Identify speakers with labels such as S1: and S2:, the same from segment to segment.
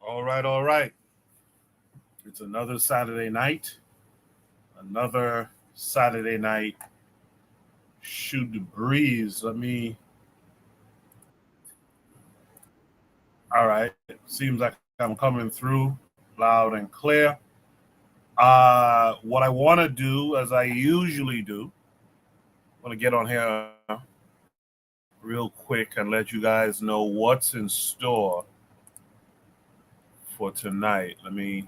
S1: All right, all right. It's another Saturday night. Another Saturday night. Shoot the breeze. Let me. All right. Seems like I'm coming through loud and clear. What I want to do, as I usually do, I want to get on here real quick and let you guys know what's in store for tonight. Let me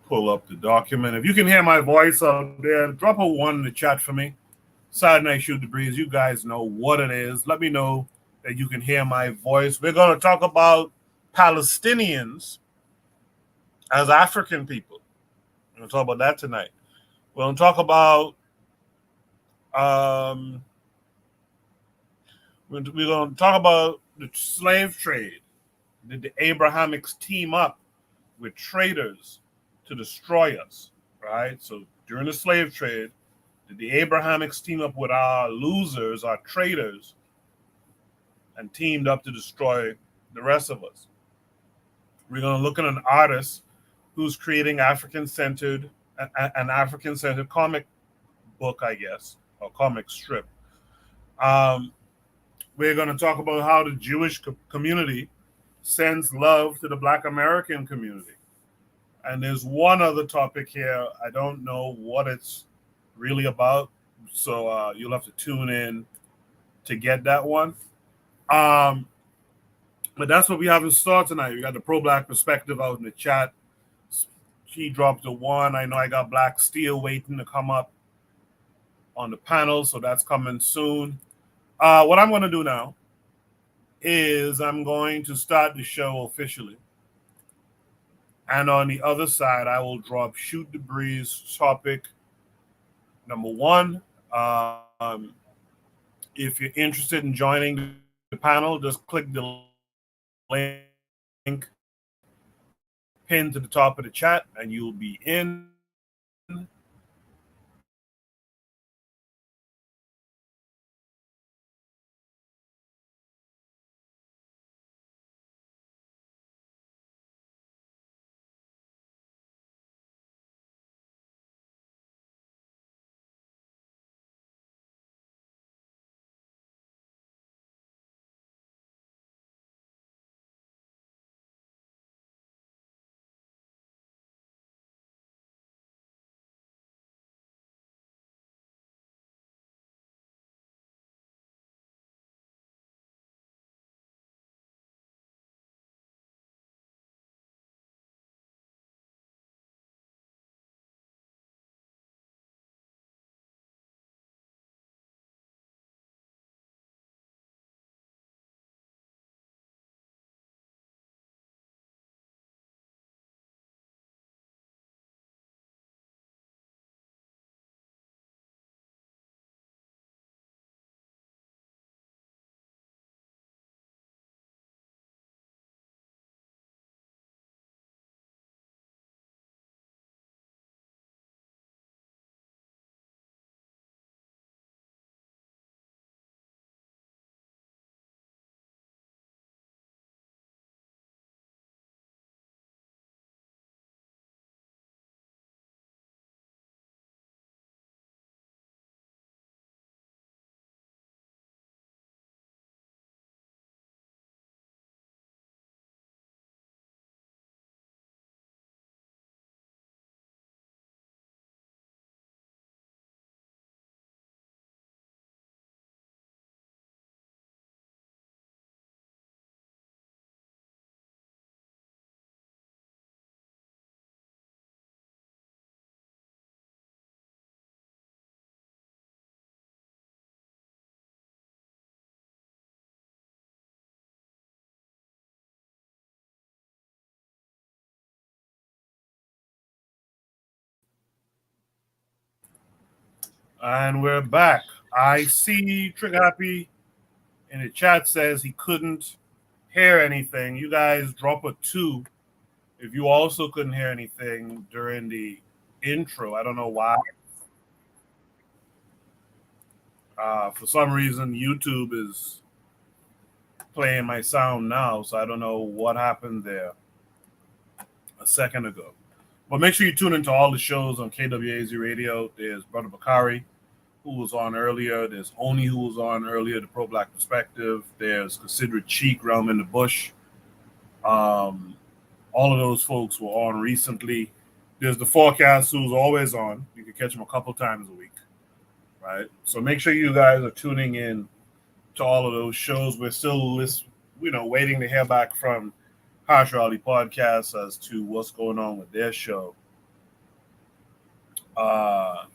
S1: pull up the document. If you can hear my voice out there, drop a one in the chat for me. Saturday Night Shoot the Breeze. You guys know what it is. Let me know that you can hear my voice. We're going to talk about Palestinians as African people. We're going to talk about that tonight. We're going to talk about um, the slave trade. Did the Abrahamics team up with traders to destroy us? Right. So during the slave trade, did the Abrahamics team up with our losers, our traders, and teamed up to destroy the rest of us? We're going to look at an artist who's creating an African-centered comic book, I guess, or comic strip. Um, we're going to talk about how the Jewish community sends love to the Black American community. And there's one other topic here. I don't know what it's really about, so you'll have to tune in to get that one. But that's what we have in store tonight. We got the pro-Black perspective out in the chat. She dropped a one. I know I got Black Steel waiting to come up on the panel, so that's coming soon. What I'm going to do now is I'm going to start the show officially. And on the other side, I will drop Shoot the Breeze topic number one. If you're interested in joining the panel, just click the link pinned to the top of the chat, and you'll be in. And we're back. I see Trigger Happy in the chat says he couldn't hear anything. You guys drop a two if you also couldn't hear anything during the intro. I don't know why. For some reason, YouTube is playing my sound now, so I don't know what happened there a second ago. But make sure you tune into all the shows on KWAZ Radio. There's Brother Bakari, who was on earlier. There's Oni, who was on earlier, the Pro Black Perspective. There's Considerate Cheek, Realm in the Bush. All of those folks were on recently. There's the Forecast, who's always on. You can catch him a couple times a week, right? So make sure you guys are tuning in to all of those shows. We're still waiting to hear back from Harsh Raleigh Podcast as to what's going on with their show. But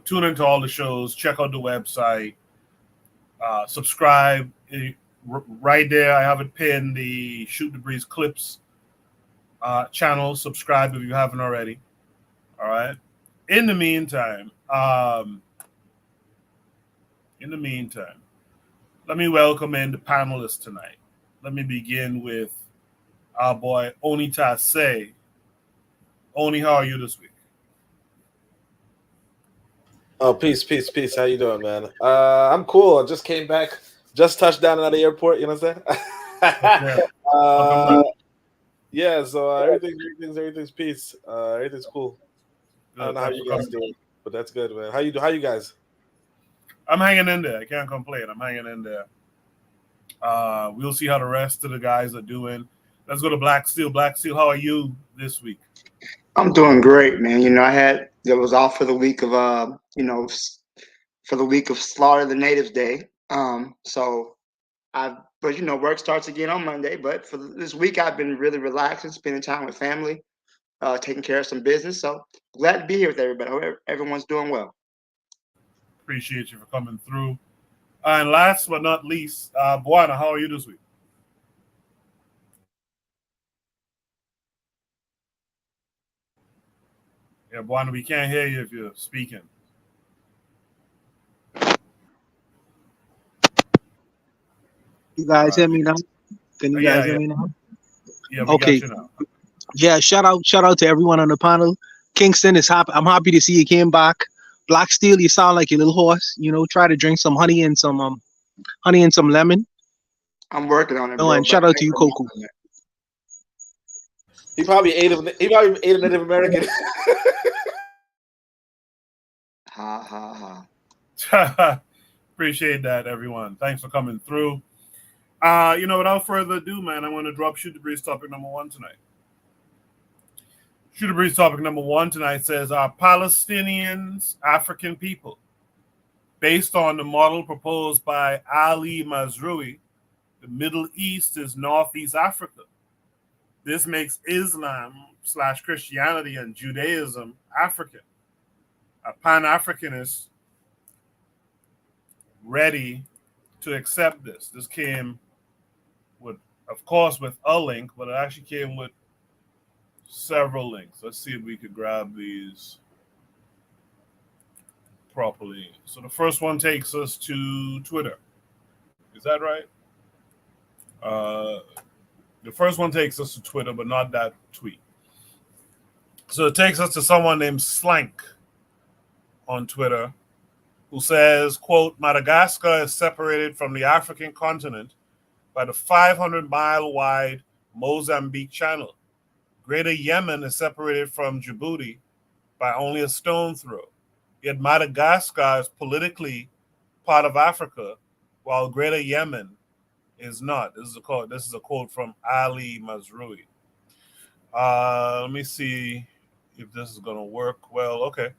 S1: tune into all the shows. Check out the website. Subscribe. Right there, I have it pinned, the Shoot the Breeze Clips channel. Subscribe if you haven't already. All right. In the meantime, let me welcome in the panelists tonight. Let me begin with our boy Oni Tase. Oni, how are you this week?
S2: Oh, peace. How you doing, man? I'm cool. I just came back. Just touched down at the airport, you know what I'm saying? Yeah, so everything's peace. Everything's cool. Good. I don't know how you guys doing, but that's good, man. How you guys?
S1: I'm hanging in there. I can't complain. I'm hanging in there. We'll see how the rest of the guys are doing. Let's go to Black Steel. Black Steel, how are you this week?
S3: I'm doing great, man. I was off for the week of for the week of Slaughter the Natives Day. But work starts again on Monday. But for this week, I've been really relaxing, spending time with family, taking care of some business. So glad to be here with everybody. Hope everyone's doing well.
S1: Appreciate you for coming through. And last but not least, Buana, how are you this week? Yeah, Buana, we can't hear you if you're speaking.
S4: You guys hear me now? Can you guys hear me now?
S1: Yeah, we got you now.
S4: Yeah, shout out to everyone on the panel. Kingston is happy. I'm happy to see you came back. Black Steel, you sound like a little horse. Try to drink some honey and some lemon.
S3: I'm working on it.
S4: Oh, and shout out to you, Coco.
S2: He probably ate a Native American.
S3: Ha.
S1: Appreciate that, everyone. Thanks for coming through. Without further ado, man, I'm going to drop Shoot the Breeze topic number 1 tonight. Shoot the Breeze topic number 1 tonight says, are Palestinians African people? Based on the model proposed by Ali Mazrui, the Middle East is Northeast Africa. This makes Islam/Christianity and Judaism African. A Pan-Africanist ready to accept this. This came with a link, but it actually came with several links. Let's see if we could grab these properly. So the first one takes us to Twitter. Is that right? The first one takes us to Twitter, but not that tweet. So it takes us to someone named Slank on Twitter, who says, quote, Madagascar is separated from the African continent by the 500-mile-wide Mozambique Channel. Greater Yemen is separated from Djibouti by only a stone throw. Yet Madagascar is politically part of Africa, while Greater Yemen is not. This is a quote from Ali Mazrui. Let me see if this is going to work well. Okay.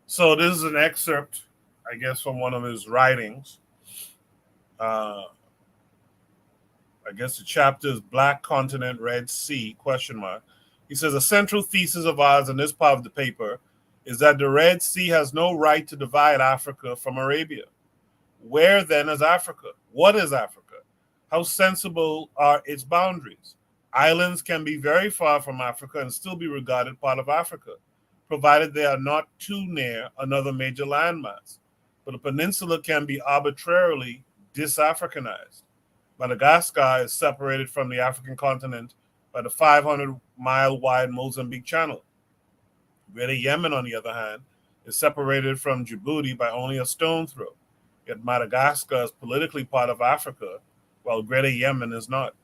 S1: So this is an excerpt, I guess, from one of his writings. I guess the chapter is Black Continent, Red Sea, ? He says, a central thesis of ours in this part of the paper is that the Red Sea has no right to divide Africa from Arabia. Where then is Africa? What is Africa? How sensible are its boundaries? Islands can be very far from Africa and still be regarded part of Africa, provided they are not too near another major landmass. But a peninsula can be arbitrarily dis-Africanized. Madagascar is separated from the African continent by the 500-mile-wide Mozambique Channel. Greater Yemen, on the other hand, is separated from Djibouti by only a stone throw. yet Madagascar is politically part of Africa, while Greater Yemen is not.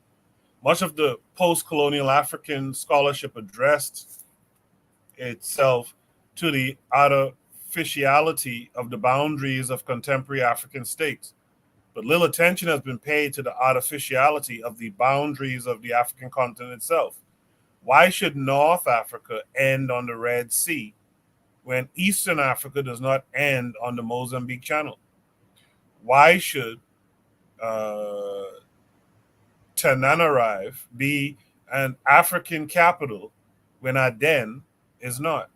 S1: Much of the post-colonial African scholarship addressed itself to the artificiality of the boundaries of contemporary African states, but little attention has been paid to the artificiality of the boundaries of the African continent itself. Why should North Africa end on the Red Sea when Eastern Africa does not end on the Mozambique Channel? Why should Tananarive be an African capital when Aden is not?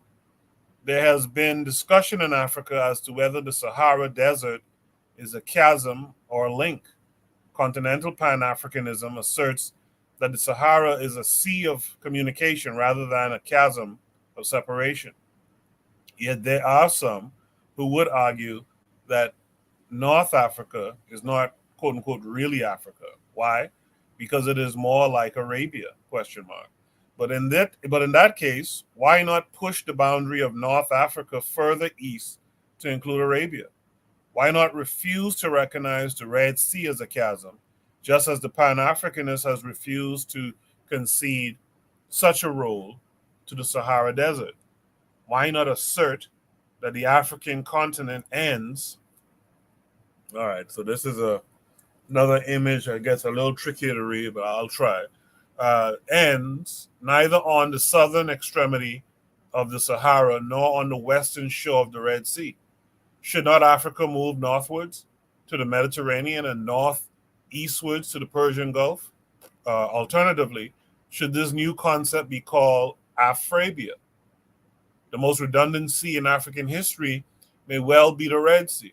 S1: There has been discussion in Africa as to whether the Sahara Desert is a chasm or a link. Continental Pan-Africanism asserts that the Sahara is a sea of communication rather than a chasm of separation. Yet there are some who would argue that North Africa is not quote unquote really Africa. Why? Because it is more like Arabia, question mark. But in that case, why not push the boundary of North Africa further east to include Arabia? Why not refuse to recognize the Red Sea as a chasm, just as the Pan-Africanist has refused to concede such a role to the Sahara Desert? Why not assert that the African continent ends? All right, so this is another image that gets a little trickier to read, but I'll try. Ends neither on the southern extremity of the Sahara nor on the western shore of the Red Sea. Should not Africa move northwards to the Mediterranean and northeastwards to the Persian Gulf? Alternatively, should this new concept be called Afrabia? The most redundant sea in African history may well be the Red Sea.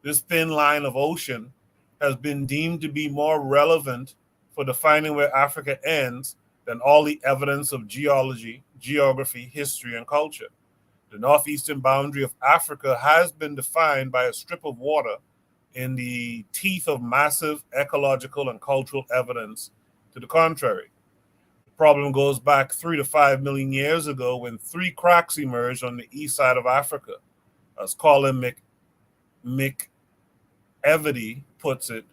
S1: This thin line of ocean has been deemed to be more relevant for defining where Africa ends than all the evidence of geology, geography, history, and culture. The northeastern boundary of Africa has been defined by a strip of water in the teeth of massive ecological and cultural evidence to the contrary. The problem goes back 3 to 5 million years ago when 3 cracks emerged on the east side of Africa. As Colin McEvedy puts it,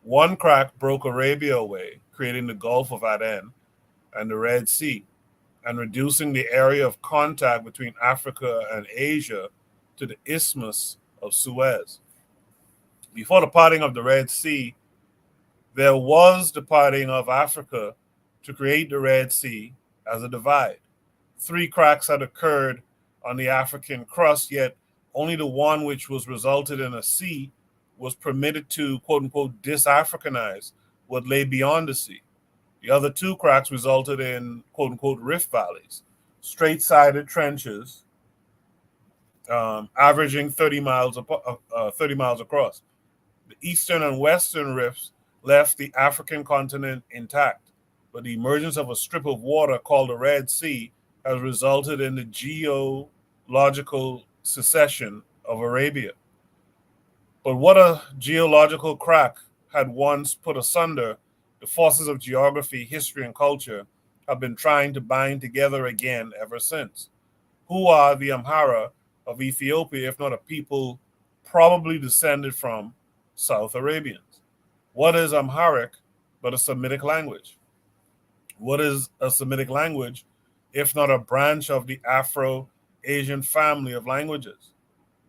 S1: one crack broke Arabia away, creating the Gulf of Aden and the Red Sea, and reducing the area of contact between Africa and Asia to the Isthmus of Suez. Before the parting of the Red Sea, there was the parting of Africa to create the Red Sea as a divide. 3 cracks had occurred on the African crust, yet only the one which was resulted in a sea was permitted to, quote unquote, dis-Africanize what lay beyond the sea. The other 2 cracks resulted in, quote unquote, rift valleys, straight-sided trenches averaging 30 miles across. The eastern and western rifts left the African continent intact, but the emergence of a strip of water called the Red Sea has resulted in the geological secession of Arabia. But what a geological crack had once put asunder, the forces of geography, history, and culture have been trying to bind together again ever since. Who are the Amhara of Ethiopia, if not a people probably descended from South Arabians? What is Amharic but a Semitic language? What is a Semitic language if not a branch of the Afro-Asian family of languages?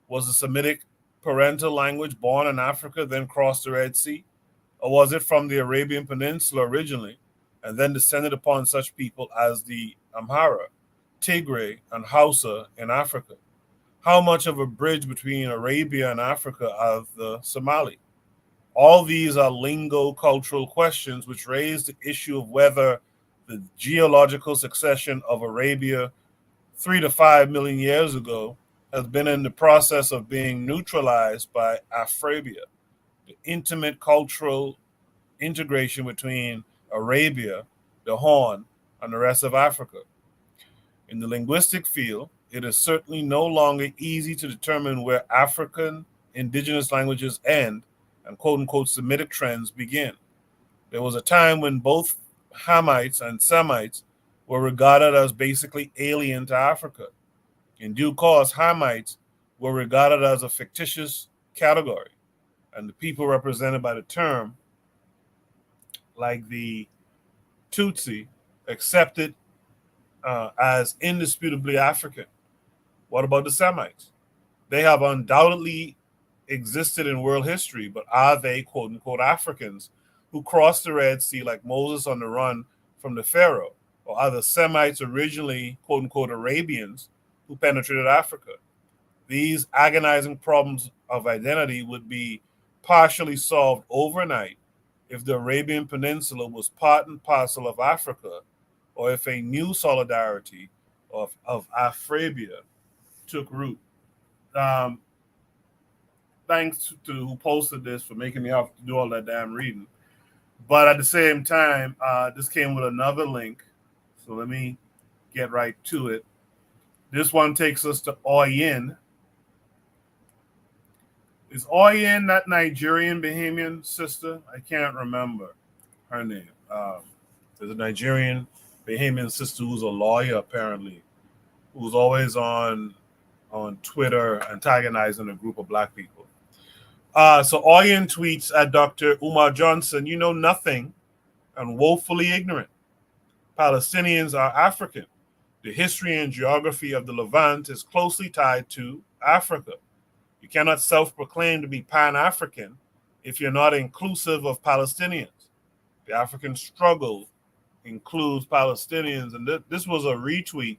S1: Was the Semitic parental language born in Africa, then crossed the Red Sea? Or was it from the Arabian Peninsula originally, and then descended upon such people as the Amhara, Tigray, and Hausa in Africa? How much of a bridge between Arabia and Africa are the Somali? All these are lingo-cultural questions which raise the issue of whether the geological succession of Arabia 3 to 5 million years ago has been in the process of being neutralized by Afrabia, the intimate cultural integration between Arabia, the Horn, and the rest of Africa. In the linguistic field, it is certainly no longer easy to determine where African indigenous languages end and quote-unquote Semitic trends begin. There was a time when both Hamites and Semites were regarded as basically alien to Africa. In due course, Hamites were regarded as a fictitious category. and the people represented by the term, like the Tutsi, accepted as indisputably African. What about the Semites? They have undoubtedly existed in world history, but are they quote unquote Africans who crossed the Red Sea like Moses on the run from the Pharaoh? Or are the Semites originally quote unquote Arabians who penetrated Africa? These agonizing problems of identity would be partially solved overnight if the Arabian Peninsula was part and parcel of Africa, or if a new solidarity of Afrabia took root. Thanks to who posted this for making me have to do all that damn reading. But at the same time, this came with another link. So let me get right to it. This one takes us to Oyin. Is Oyin that Nigerian Bahamian sister? I can't remember her name. There's a Nigerian Bahamian sister who's a lawyer, apparently, who's always on Twitter antagonizing a group of black people. So Oyin tweets at Dr. Umar Johnson, you know nothing and woefully ignorant. Palestinians are African. The history and geography of the Levant is closely tied to Africa. You cannot self-proclaim to be Pan-African if you're not inclusive of Palestinians. The African struggle includes Palestinians. And this was a retweet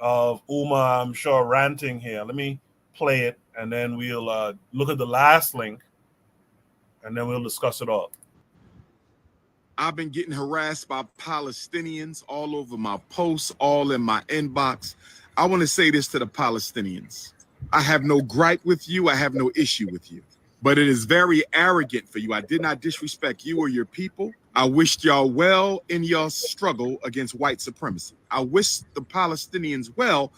S1: of Umar, I'm sure, ranting here. Let me play it, and then we'll look at the last link, and then we'll discuss it all.
S5: I've been getting harassed by Palestinians all over my posts, all in my inbox. I want to say this to the Palestinians. I have no gripe with you. I have no issue with you. But it is very arrogant for you. I did not disrespect you or your people. I wished y'all well in your struggle against white supremacy. I wish the Palestinians well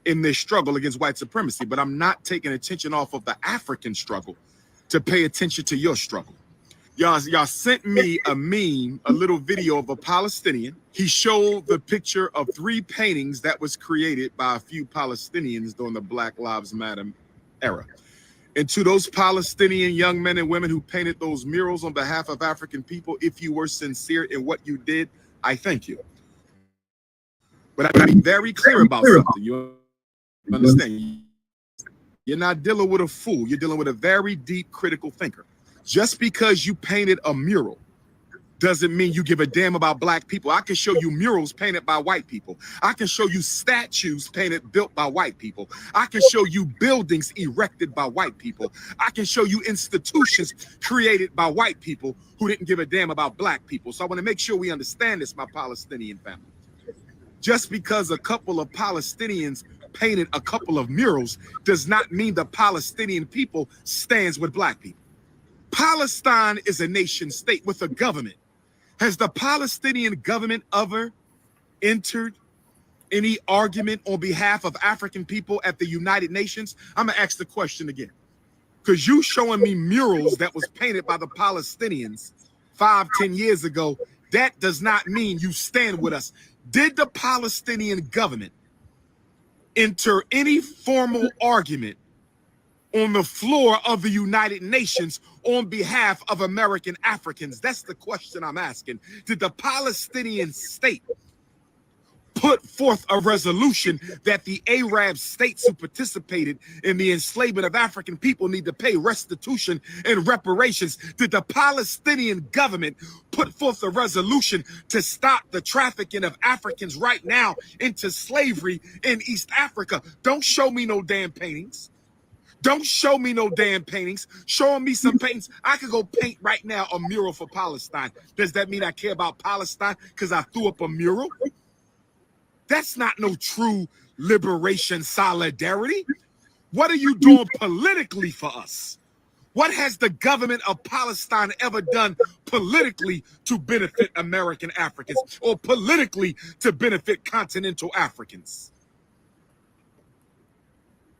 S5: in their struggle against white supremacy, but I'm not taking attention off of the African struggle to pay attention to your struggle. Y'all sent me a meme, a little video of a Palestinian. He showed the picture of 3 paintings that was created by a few Palestinians during the Black Lives Matter era. And to those Palestinian young men and women who painted those murals on behalf of African people, if you were sincere in what you did, I thank you. But I gotta be very clear about something. You understand? You're not dealing with a fool. You're dealing with a very deep, critical thinker. Just because you painted a mural doesn't mean you give a damn about black people. I can show you murals painted by white people. I can show you statues built by white people. I can show you buildings erected by white people. I can show you institutions created by white people who didn't give a damn about black people. So I want to make sure we understand this, my Palestinian family. Just because a couple of Palestinians painted a couple of murals does not mean the Palestinian people stands with black people. Palestine is a nation state with a government. Has the Palestinian government ever entered any argument on behalf of African people at the United Nations? I'm gonna ask the question again. Because you showing me murals that was painted by the Palestinians 5-10 years ago, that does not mean you stand with us. Did the Palestinian government enter any formal argument on the floor of the United Nations on behalf of American Africans? That's the question I'm asking. Did the Palestinian state put forth a resolution that the Arab states who participated in the enslavement of African people need to pay restitution and reparations? Did the Palestinian government put forth a resolution to stop the trafficking of Africans right now into slavery in East Africa? Don't show me no damn paintings. Don't show me no damn paintings. Show me some paintings. I could go paint right now a mural for Palestine. Does that mean I care about Palestine because I threw up a mural? That's not no true liberation solidarity. What are you doing politically for us? What has the government of Palestine ever done politically to benefit American Africans or politically to benefit continental Africans?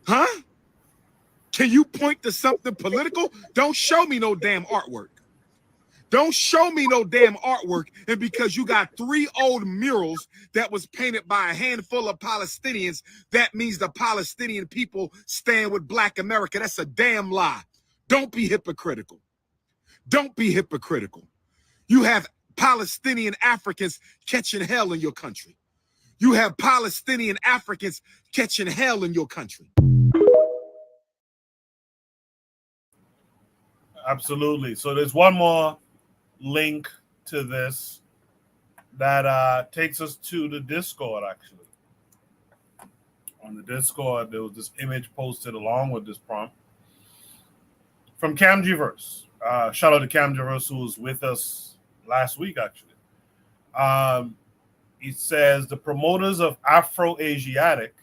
S5: Huh? Can you point to something political? Don't show me no damn artwork. Don't show me no damn artwork. And because you got 3 old murals that was painted by a handful of Palestinians, that means the Palestinian people stand with Black America. That's a damn lie. Don't be hypocritical. Don't be hypocritical. You have Palestinian Africans catching hell in your country. You have Palestinian Africans catching hell in your country.
S1: Absolutely. So there's one more link to this that takes us to the Discord, actually. On the Discord, there was this image posted along with this prompt from Cam Giverse. Shout out to Cam Giverse, who was with us last week, actually. He says the promoters of Afro-Asiatic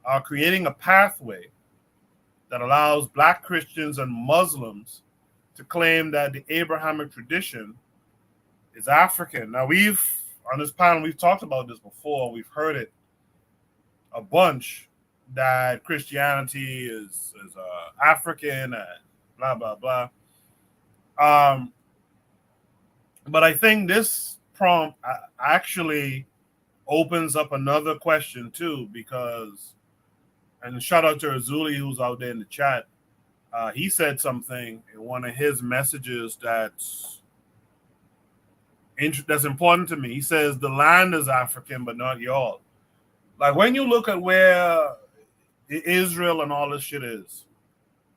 S1: are creating a pathway that allows Black Christians and Muslims to claim that the Abrahamic tradition is African. Now, on this panel, we've talked about this before. We've heard it a bunch, that Christianity is African and blah, blah, blah. But I think this prompt actually opens up another question too, because, and shout out to Azuli, who's out there in the chat. He said something in one of his messages that's important to me. He says the land is African, but not y'all. Like, when you look at where Israel and all this shit is,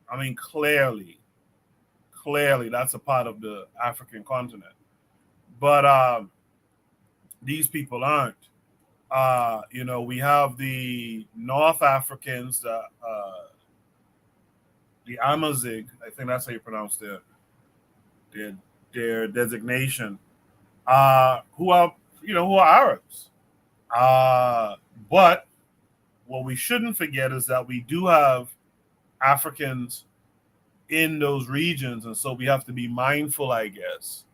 S1: I mean, clearly that's a part of the African continent. But these people aren't. We have the North Africans, the Amazigh, I think that's how you pronounce their designation, who are Arabs. But what we shouldn't forget is that we do have Africans in those regions, and so we have to be mindful, I guess,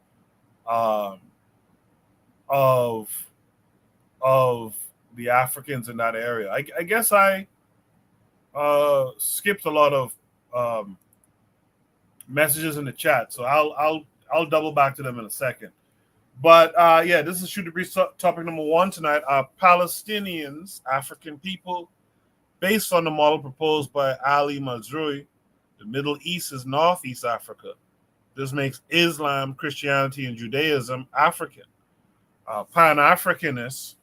S1: of the Africans in that area. I guess I skipped a lot of messages in the chat, so I'll double back to them in a second. But yeah, this is Shoot the Breeze topic number 1 tonight. Are Palestinians African people? Based on the model proposed by Ali Mazrui, the Middle East is Northeast Africa. This makes Islam, Christianity, and Judaism African. Pan-Africanists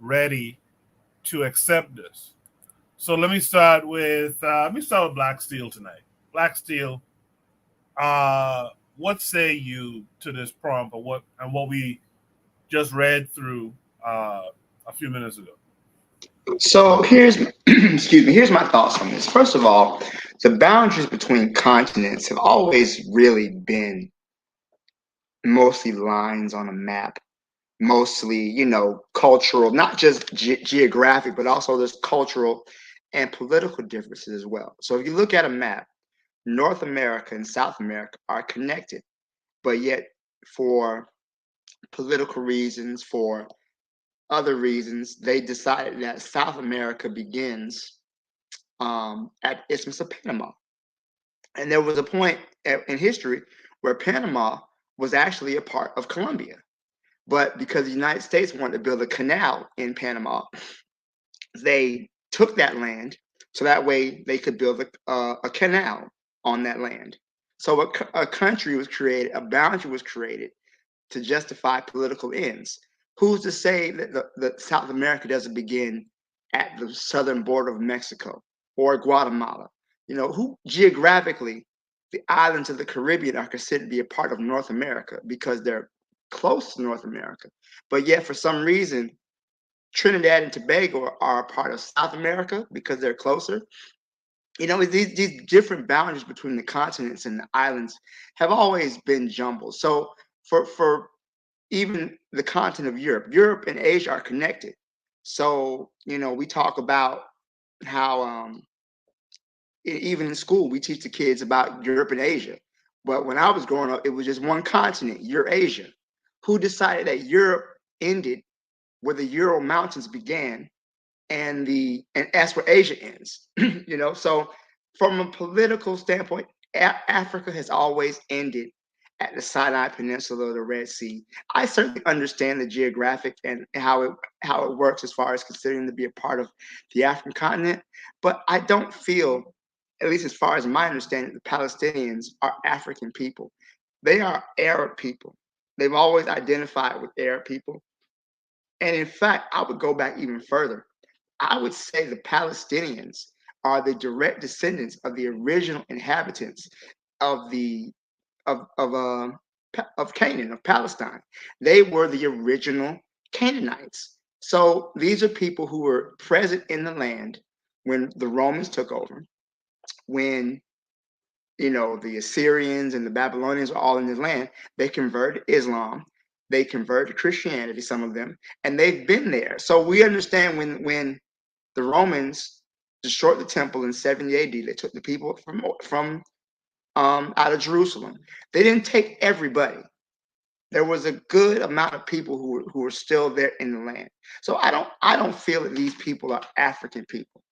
S1: ready to accept this. So let me start with Black Steel tonight. Black Steel, what say you to this prompt, or what we just read through a few minutes ago?
S3: So here's here's my thoughts on this. First of all, the boundaries between continents have always really been mostly lines on a map, mostly, cultural, not just geographic, but also there's cultural and political differences as well. So if you look at a map, North America and South America are connected, but yet for political reasons, for other reasons, they decided that South America begins at Isthmus of Panama. And there was a point in history where Panama was actually a part of Colombia. But because the United States wanted to build a canal in Panama, they took that land so that way they could build a canal on that land. So a country was created, a boundary was created to justify political ends. Who's to say that South America doesn't begin at the southern border of Mexico or Guatemala? Who geographically, the islands of the Caribbean are considered to be a part of North America because they're close to North America. But yet, for some reason, Trinidad and Tobago are a part of South America because they're closer. These different boundaries between the continents and the islands have always been jumbled. So for even the continent of Europe and Asia are connected. So, we talk about how even in school, we teach the kids about Europe and Asia. But when I was growing up, it was just one continent, Eurasia. Who decided that Europe ended where the Ural Mountains began and that's where Asia ends? So from a political standpoint, Africa has always ended at the Sinai Peninsula, the Red Sea. I certainly understand the geographic and how it works as far as considering to be a part of the African continent, but I don't feel, at least as far as my understanding, the Palestinians are African people. They are Arab people. They've always identified with Arab people. And in fact, I would go back even further. I would say the Palestinians are the direct descendants of the original inhabitants of the of Canaan, of Palestine. They were the original Canaanites. So these are people who were present in the land when the Romans took over, when the Assyrians and the Babylonians were all in this land. They converted to Islam, they converted to Christianity, some of them, and they've been there. So we understand when the Romans destroyed the temple in 70 AD, they took the people from out of Jerusalem. They didn't take everybody. There was a good amount of people who were still there in the land. So I don't feel that these people are African people.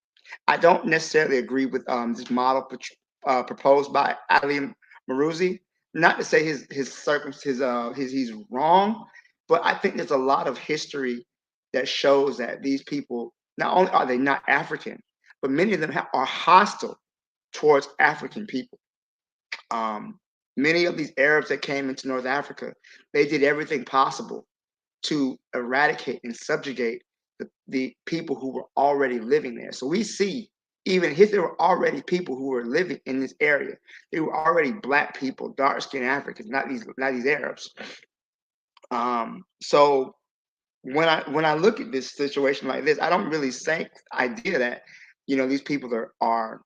S3: I don't necessarily agree with this model proposed by Ali Marouzi. Not to say he's wrong, but I think there's a lot of history that shows that these people, not only are they not African, but many of them are hostile towards African people. Many of these Arabs that came into North Africa, they did everything possible to eradicate and subjugate the people who were already living there. So we see there were already people who were living in this area. They were already black people, dark-skinned Africans, not these Arabs. So when I look at this situation like this, I don't really think the idea that these people are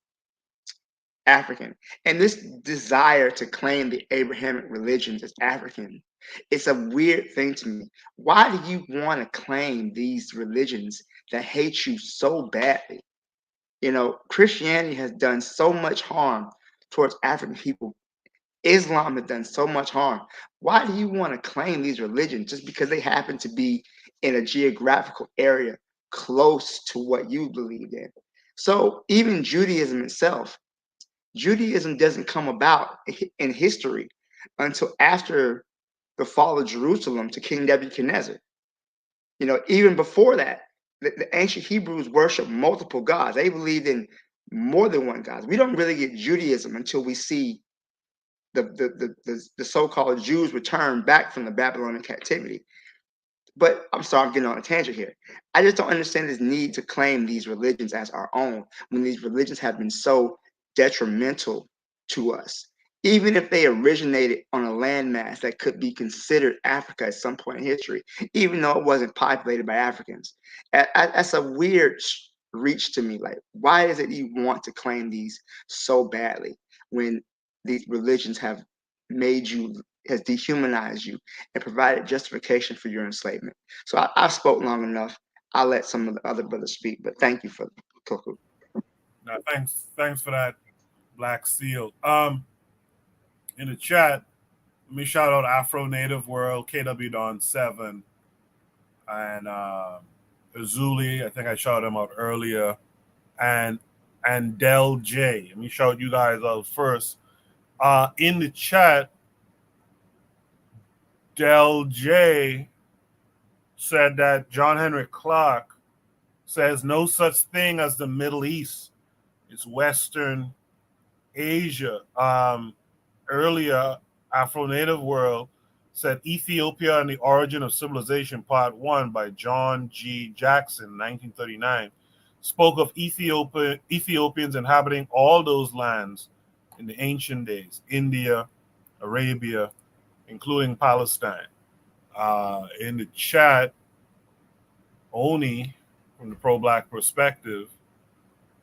S3: African. And this desire to claim the Abrahamic religions as African, it's a weird thing to me. Why do you want to claim these religions that hate you so badly? Christianity has done so much harm towards African people. Islam has done so much harm. Why do you want to claim these religions just because they happen to be in a geographical area close to what you believe in? So even Judaism itself, Judaism doesn't come about in history until after the fall of Jerusalem to King Nebuchadnezzar. Even before that, the ancient Hebrews worshiped multiple gods. They believed in more than one God. We don't really get Judaism until we see the so-called Jews return back from the Babylonian captivity. But I'm sorry, I'm getting on a tangent here. I just don't understand this need to claim these religions as our own when these religions have been so detrimental to us. Even if they originated on a landmass that could be considered Africa at some point in history, even though it wasn't populated by Africans. That's a weird reach to me. Like, why is it you want to claim these so badly when these religions have has dehumanized you and provided justification for your enslavement? So I've spoken long enough. I'll let some of the other brothers speak, but thank you for Koku.
S1: No, thanks for that, Black Seal. In the chat, let me shout out Afro Native World, KW Don 7, and Azuli. I think I shouted him out earlier, and Del J. Let me shout you guys out first. In the chat, Del J said that John Henry Clark says no such thing as the Middle East. It's Western Asia. Earlier, Afro-Native World said Ethiopia and the Origin of Civilization, Part 1 by John G. Jackson, 1939, spoke of Ethiopians inhabiting all those lands in the ancient days, India, Arabia, including Palestine. In the chat, Oni, from the pro-Black perspective,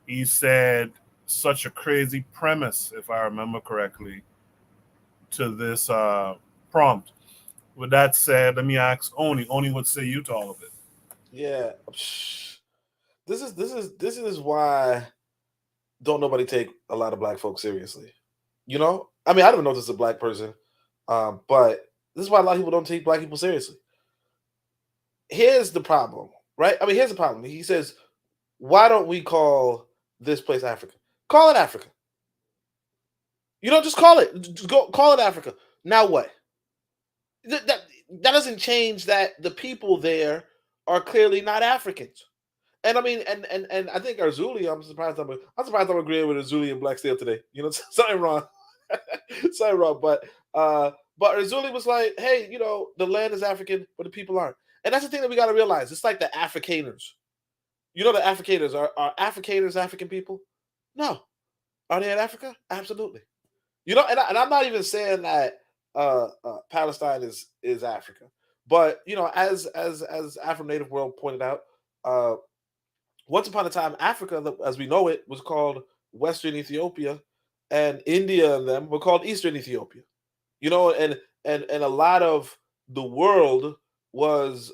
S1: he said, such a crazy premise, if I remember correctly, to this prompt. With that said, let me ask Oni. Oni, what say you to all of it?
S2: Yeah, this is why don't nobody take a lot of black folks seriously. I mean, I don't know if this is a black person, but this is why a lot of people don't take black people seriously. Here's the problem, right? I mean, here's the problem. He says, why don't we call this place Africa? Call it Africa. Just call it. Just call it Africa. Now what? That doesn't change that the people there are clearly not Africans. And I mean, and I think Arzuli, I'm surprised I'm agreeing with Arzuli and Black Steel today. You know, something wrong. Something wrong. But Arzuli was like, hey, you know, the land is African, but the people aren't. And that's the thing that we got to realize. It's like the Afrikaners. You know, the Afrikaners are Afrikaners African people? No. Are they in Africa? Absolutely. You know, and I'm not even saying that Palestine is Africa, but you know, as Afro Native World pointed out, once upon a time, Africa, as we know it, was called Western Ethiopia, and India and them were called Eastern Ethiopia. You know, and a lot of the world was,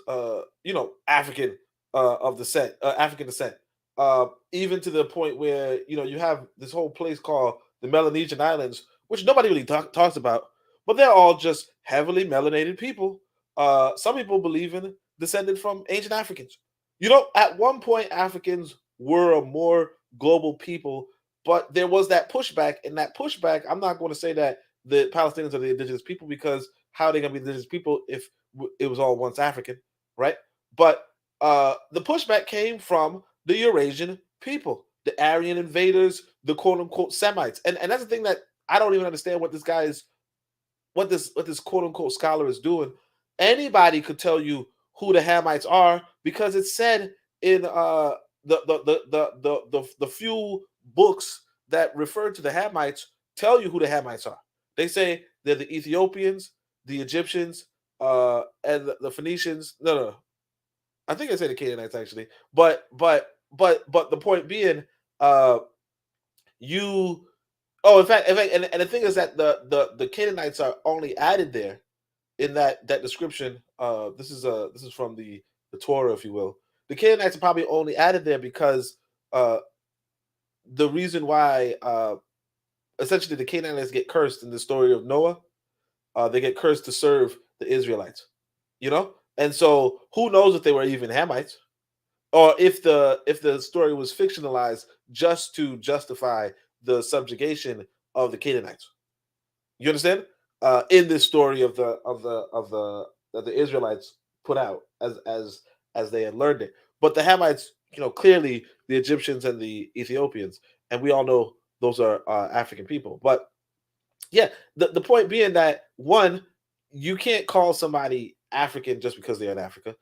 S2: you know, African African descent. Even to the point where you know you have this whole place called the Melanesian Islands, which nobody really talks about, but they're all just heavily melanated people. Some people believe in descended from ancient Africans. You know, at one point, Africans were a more global people, but there was that pushback. And that pushback, I'm not going to say that the Palestinians are the indigenous people, because how are they going to be indigenous people if it was all once African, right? But the pushback came from the Eurasian people, the Aryan invaders, the quote unquote Semites. And that's the thing that I don't even understand what this guy is, what this quote unquote scholar is doing. Anybody could tell you who the Hamites are, because it's said in the few books that refer to the Hamites tell you who the Hamites are. They say they're the Ethiopians, the Egyptians, and the Phoenicians. No. I think I say the Canaanites actually. But the point being, you. Oh, in fact, and the thing is that the Canaanites are only added there in that description. This is from the Torah, if you will. The Canaanites are probably only added there because the reason why essentially the Canaanites get cursed in the story of Noah, they get cursed to serve the Israelites, you know. And so who knows if they were even Hamites, or if the story was fictionalized just to justify the subjugation of the Canaanites. You understand? In this story of the Israelites put out as they had learned it. But the Hamites, you know, clearly the Egyptians and the Ethiopians, and we all know those are African people. But yeah, the point being that, one, you can't call somebody African just because they're in Africa,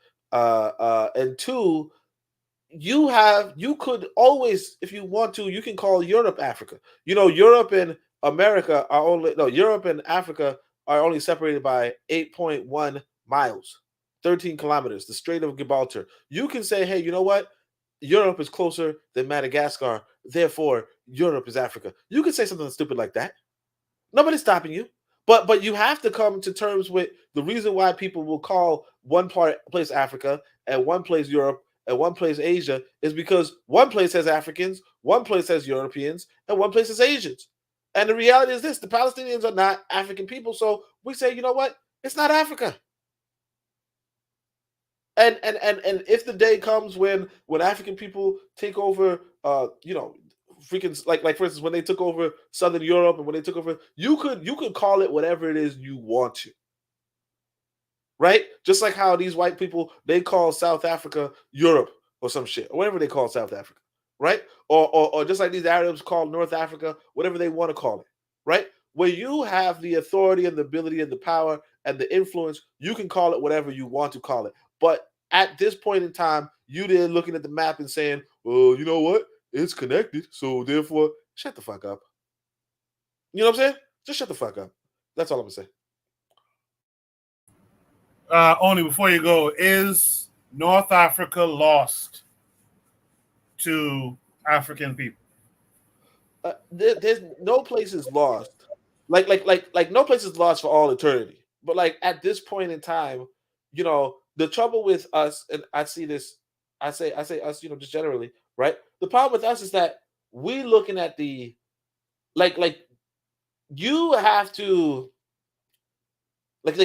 S2: and two, you could always, if you want to, you can call Europe Africa. You know, Europe and America are only Europe and Africa are only separated by 8.1 miles, 13 kilometers, the Strait of Gibraltar. You can say, hey, you know what? Europe is closer than Madagascar, therefore Europe is Africa. You can say something stupid like that. Nobody's stopping you. But you have to come to terms with the reason why people will call one place Africa and one place Europe and one place Asia is because one place has Africans, one place has Europeans, and one place has Asians. And the reality is this: the Palestinians are not African people. So we say, you know what? It's not Africa. And if the day comes when African people take over, you know, freaking like for instance, when they took over Southern Europe and when they took over, you could call it whatever it is you want to. Right? Just like how these white people, they call South Africa Europe or some shit, or whatever they call South Africa, right? Or just like these Arabs call North Africa, whatever they want to call it, right? Where you have the authority and the ability and the power and the influence, you can call it whatever you want to call it. But at this point in time, you then looking at the map and saying, well, you know what? It's connected, so therefore, shut the fuck up. You know what I'm saying? Just shut the fuck up. That's all I'm gonna say.
S1: Only before you go, is North Africa lost to African people?
S2: There's no place is lost. Like no place is lost for all eternity. But like at this point in time, you know, the trouble with us, and I see this, I say us, you know, just generally, right? The problem with us is that we looking at the like you have to like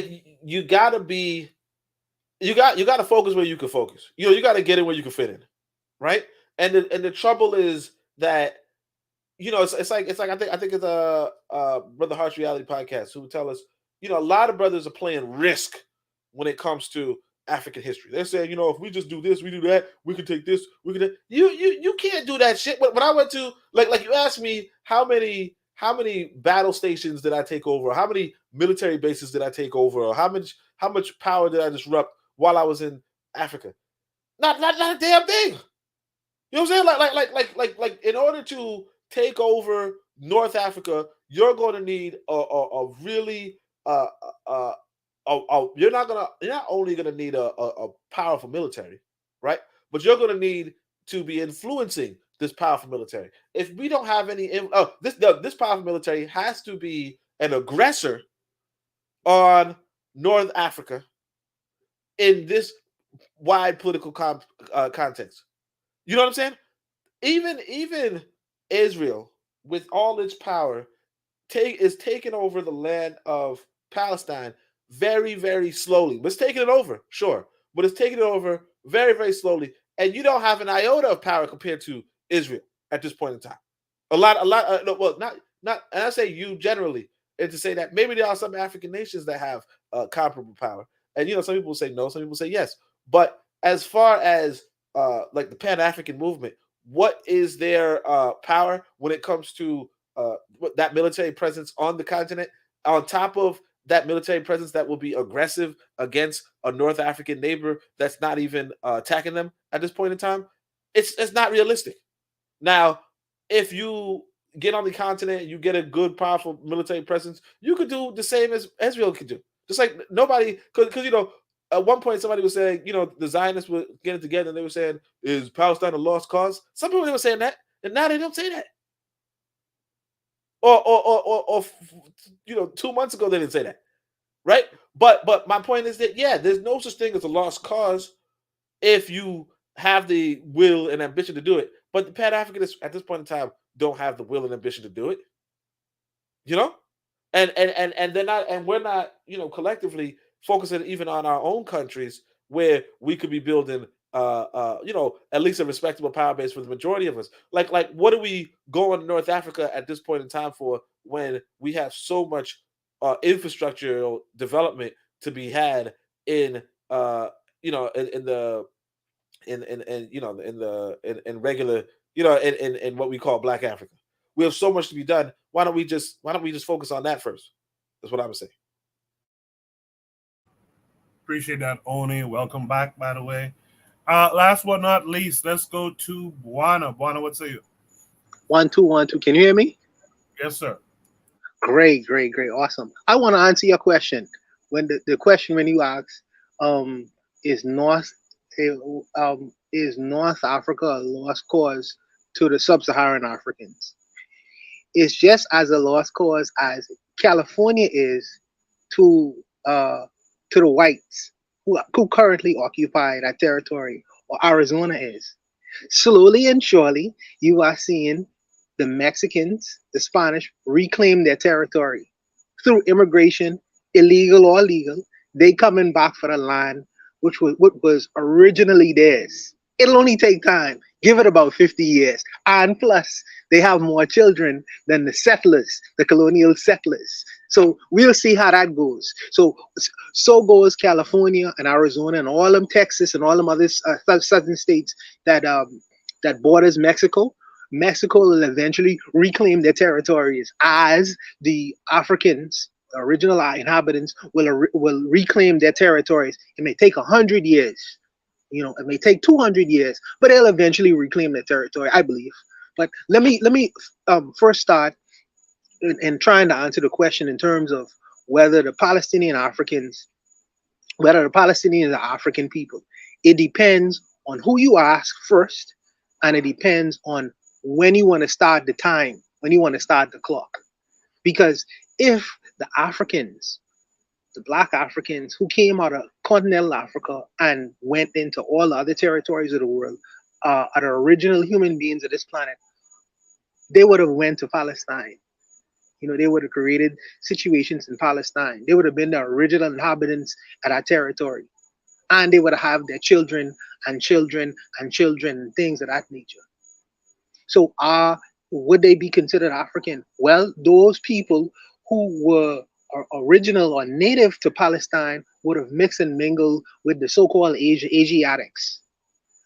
S2: you gotta be you gotta focus where you can focus. You know, you gotta get in where you can fit in, right? And the trouble is that, you know, it's like I think it's a Brother Harsh Reality podcast who would tell us, you know, a lot of brothers are playing Risk when it comes to African history. They're saying, you know, if we just do this, we do that, we can take this, we can. You can't do that shit. When I went to like you asked me how many battle stations did I take over, or how many military bases did I take over, or how much power did I disrupt while I was in Africa? Not a damn thing. You know what I'm saying? Like in order to take over North Africa, you're going to need a really you're not only going to need a powerful military, right? But you're going to need to be influencing this powerful military. If we don't have any, this powerful military has to be an aggressor on North Africa in this wide political context. You know what I'm saying? Even Israel, with all its power, is taking over the land of Palestine very, very slowly. But it's taking it over, sure, but it's taking it over very, very slowly. And you don't have an iota of power compared to Israel at this point in time. Well, not, and I say you generally, and to say that maybe there are some African nations that have comparable power. And you know, some people say no, some people say yes. But as far as like the Pan-African movement, what is their power when it comes to that military presence on the continent, on top of that military presence that will be aggressive against a North African neighbor that's not even attacking them at this point in time? It's not realistic. Now, if you get on the continent, you get a good, powerful military presence, you could do the same as Israel could do. Just like nobody, because you know, at one point somebody was saying, you know, the Zionists were getting together and they were saying, is Palestine a lost cause? Some people were saying that, and now they don't say that. Or you know, 2 months ago they didn't say that, right? But my point is that yeah, there's no such thing as a lost cause if you have the will and ambition to do it. But the Pan-Africanists at this point in time don't have the will and ambition to do it. You know, and they're not, and we're not, you know, collectively focusing even on our own countries where we could be building you know, at least a respectable power base for the majority of us. Like what do we go on North Africa at this point in time for when we have so much infrastructural development to be had in you know, in regular, you know, in what we call Black Africa. We have so much to be done. Why don't we just focus on that first? That's what I would say.
S1: Appreciate that, Oni. Welcome back, by the way. Last but not least, let's go to Buana. Buana, what say you?
S4: 1 2 1 2. Can you hear me?
S1: Yes, sir.
S4: Great, awesome. I want to answer your question. When the question when you asked, is North Africa a lost cause to the sub-Saharan Africans? It's just as a lost cause as California is to the whites who currently occupy that territory, or Arizona is. Slowly and surely, you are seeing the Mexicans, the Spanish, reclaim their territory through immigration, illegal or legal. They coming back for the land which was originally theirs. It'll only take time. Give it about 50 years. And plus, they have more children than the settlers, the colonial settlers. So we'll see how that goes. So goes California and Arizona and all them Texas and all them other southern states that borders Mexico. Mexico will eventually reclaim their territories as the Africans, the original inhabitants, will reclaim their territories. It may take 100 years. You know, it may take 200 years, but they'll eventually reclaim their territory, I believe. But let me first start in trying to answer the question in terms of whether the Palestinians are African people. It depends on who you ask first, and it depends on when you want to start the time, when you want to start the clock. Because if the Africans, the Black Africans who came out of continental Africa and went into all the other territories of the world are the original human beings of this planet, they would have went to Palestine. You know, they would have created situations in Palestine. They would have been the original inhabitants of that territory. And they would have their children and children and children and things of that nature. So would they be considered African? Well, those people who were original or native to Palestine would have mixed and mingled with the so-called Asiatics.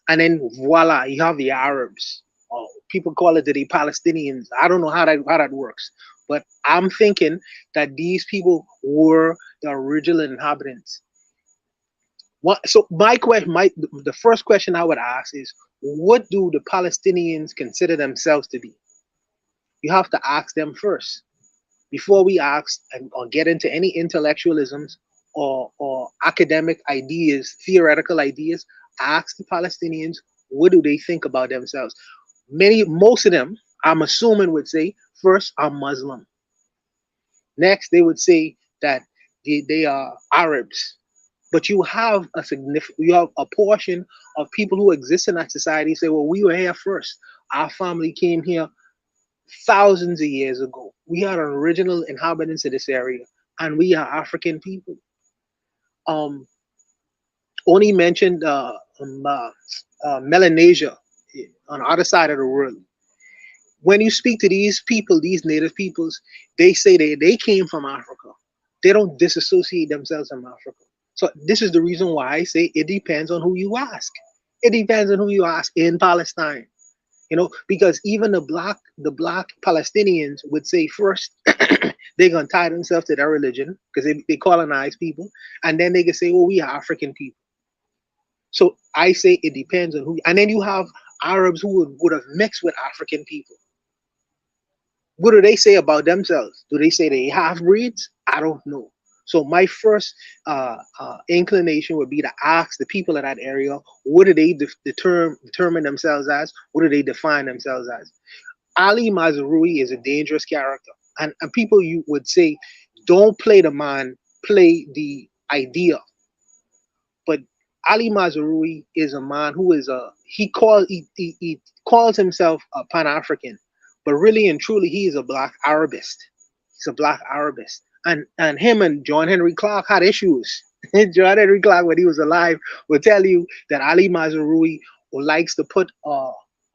S4: And then voila, you have the Arabs. Or people call it the Palestinians. I don't know how that works. But I'm thinking that these people were the original inhabitants. So the first question I would ask is, what do the Palestinians consider themselves to be? You have to ask them first before we ask or get into any intellectualisms or academic ideas, theoretical ideas. Ask the Palestinians, what do they think about themselves? Most of them, I'm assuming, would say, first, I'm Muslim. Next, they would say that they are Arabs. But you have a portion of people who exist in that society say, well, we were here first. Our family came here thousands of years ago. We are original inhabitants of this area, and we are African people. Only mentioned Melanesia on the other side of the world. When you speak to these people, these native peoples, they say they came from Africa. They don't disassociate themselves from Africa. So this is the reason why I say it depends on who you ask. It depends on who you ask in Palestine. Because even the black Palestinians would say first they're gonna tie themselves to their religion because they colonize people, and then they can say, well, we are African people. So I say it depends on who, and then you have Arabs who would have mixed with African people. What do they say about themselves? Do they say they half breeds? I don't know. So my first inclination would be to ask the people of that area, what do they determine themselves as? What do they define themselves as? Ali Mazrui is a dangerous character. And people you would say, don't play the man, play the idea. But Ali Mazrui is a man who is he calls himself a Pan-African, but really and truly he is a black Arabist. He's a black Arabist. And him and John Henry Clark had issues. John Henry Clark, when he was alive, will tell you that Ali Mazrui likes to put a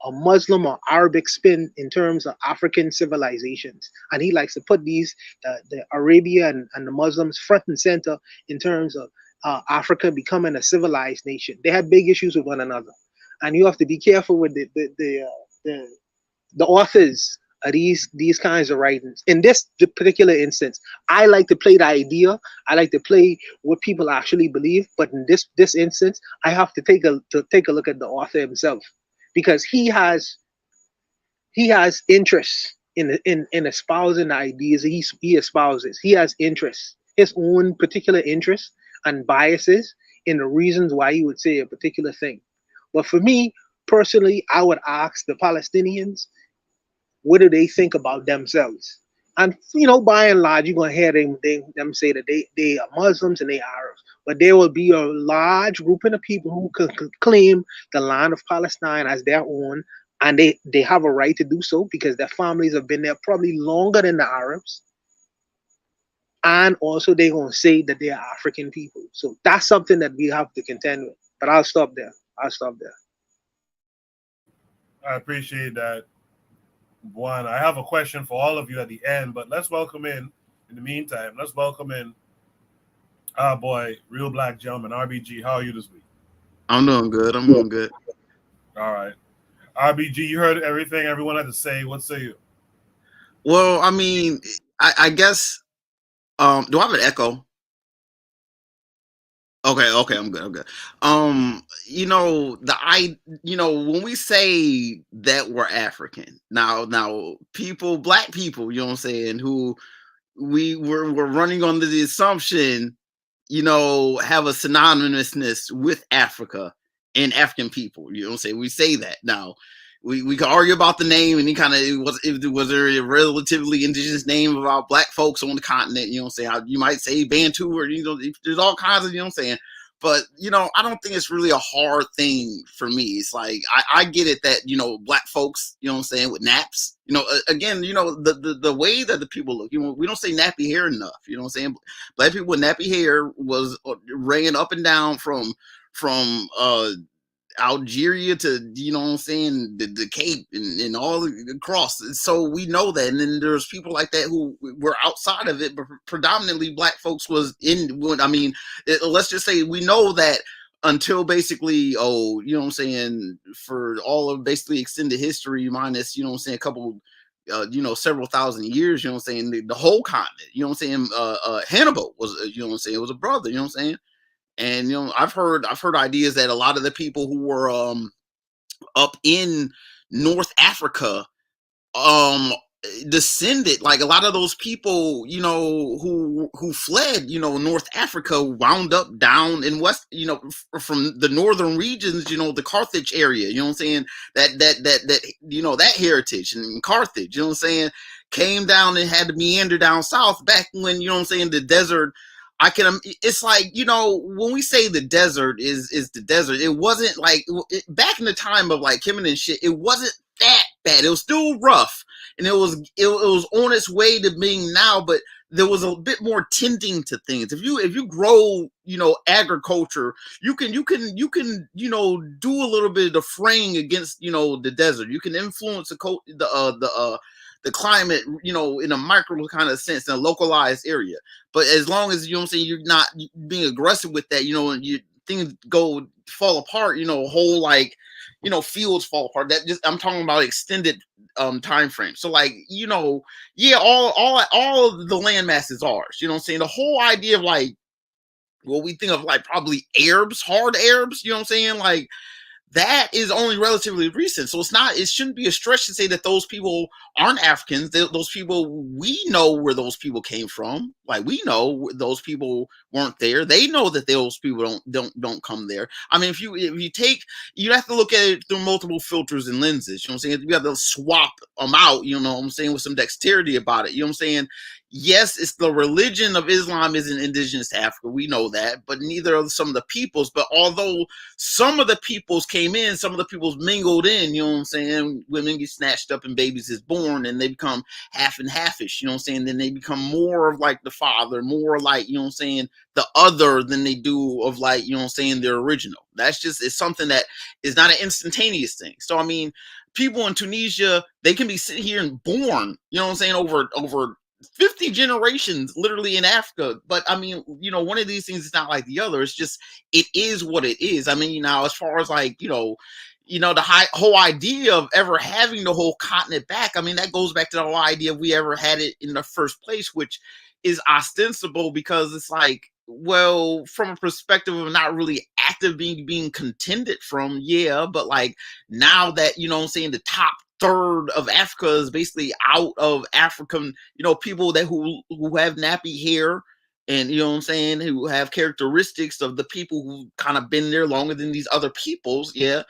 S4: Muslim or Arabic spin in terms of African civilizations. And he likes to put the Arabia and the Muslims front and center in terms of Africa becoming a civilized nation. They had big issues with one another. And you have to be careful with the authors of these kinds of writings. In this particular instance, I like to play the idea. I like to play what people actually believe. But in this instance, I have to take a look at the author himself, because he has interest in espousing the ideas he espouses. He has interests, his own particular interests and biases in the reasons why he would say a particular thing. But for me personally, I would ask the Palestinians, what do they think about themselves? And by and large, you're gonna hear them say that they are Muslims and they are Arabs. But there will be a large grouping of people who can claim the land of Palestine as their own, and they have a right to do so because their families have been there probably longer than the Arabs. And also they're gonna say that they are African people. So that's something that we have to contend with. But I'll stop there.
S1: I appreciate that. One, I have a question for all of you at the end, but let's welcome in the meantime, let's welcome in our boy, Real Black Gentleman, RBG. How are you this week?
S6: I'm doing good. All
S1: right. RBG, you heard everything everyone had to say. What say you?
S6: Well, I mean, I guess, do I have an echo? Okay, I'm good. When we say that we're African, now black people, you know what I'm saying, who we're running under the assumption, have a synonymousness with Africa and African people. You know what I'm saying? We say that. Now, we can argue about the name, and was there a relatively indigenous name of our black folks on the continent? You know what I'm saying? You might say Bantu, or there's all kinds of, you know what I'm saying. But I don't think it's really a hard thing for me. It's like I get it that black folks, you know what I'm saying, with naps. Again, the way that the people look. We don't say nappy hair enough. You know what I'm saying? Black people with nappy hair ran up and down from Algeria to, you know what I'm saying, the Cape and all across. So we know that. And then there's people like that who were outside of it, but predominantly black folks was in. I mean, let's just say we know that until basically, you know what I'm saying, for all of basically extended history minus, you know what I'm saying, a couple, you know, several thousand years, you know what I'm saying, the whole continent, you know what I'm saying, Hannibal was, you know what I'm saying, was a brother, you know what I'm saying. And, you know, I've heard ideas that a lot of the people who were up in North Africa descended, like a lot of those people, you know, who fled, you know, North Africa wound up down in West, you know, from the northern regions, you know, the Carthage area, you know what I'm saying, that you know, that heritage and Carthage, you know what I'm saying, came down and had to meander down south back when, you know what I'm saying, the desert. It's like, you know, when we say the desert is the desert, it wasn't like back in the time of like Kemet and shit, it wasn't that bad. It was still rough, and it was on its way to being now, but there was a bit more tending to things. If you grow, you know, agriculture, you can you know, do a little bit of the fraying against, you know, the desert. You can influence the climate, you know, in a micro kind of sense, in a localized area. But as long as, you know what I'm saying, you're not being aggressive with that, you know, and things fall apart, you know, whole, like, you know, fields fall apart. That just, I'm talking about extended time frame. So like, you know, yeah, all of the land mass is ours. You know what I'm saying? The whole idea of like what we think of like probably Arabs, hard Arabs, you know what I'm saying? Like, that is only relatively recent. So it shouldn't be a stretch to say that those people aren't Africans. Those people, we know where those people came from. Like, we know those people weren't there. They know that those people don't come there. I mean, if you take, you have to look at it through multiple filters and lenses. You know what I'm saying? You have to swap them out, you know what I'm saying, with some dexterity about it. You know what I'm saying? Yes, it's the religion of Islam isn't indigenous to Africa. We know that, but neither are some of the peoples. But although some of the peoples came in, some of the peoples mingled in, you know what I'm saying? Women get snatched up and babies is born and they become half and halfish, you know what I'm saying? Then they become more of like the father, more like, you know what I'm saying, the other than they do of like, you know what I'm saying, their original. That's just, it's something that is not an instantaneous thing. So, I mean, people in Tunisia, they can be sitting here and born, you know what I'm saying, over 50 generations literally in Africa. But I mean, you know, one of these things is not like the other. It's just, it is what it is. I mean, you know, as far as like, you know, the whole idea of ever having the whole continent back, I mean, that goes back to the whole idea if we ever had it in the first place, which is ostensible because it's like, well, from a perspective of not really active being contended from, yeah, but like now that, you know what I'm saying, the top third of Africa is basically out of African, you know, people that who have nappy hair and, you know what I'm saying, who have characteristics of the people who kind of been there longer than these other peoples. Yeah.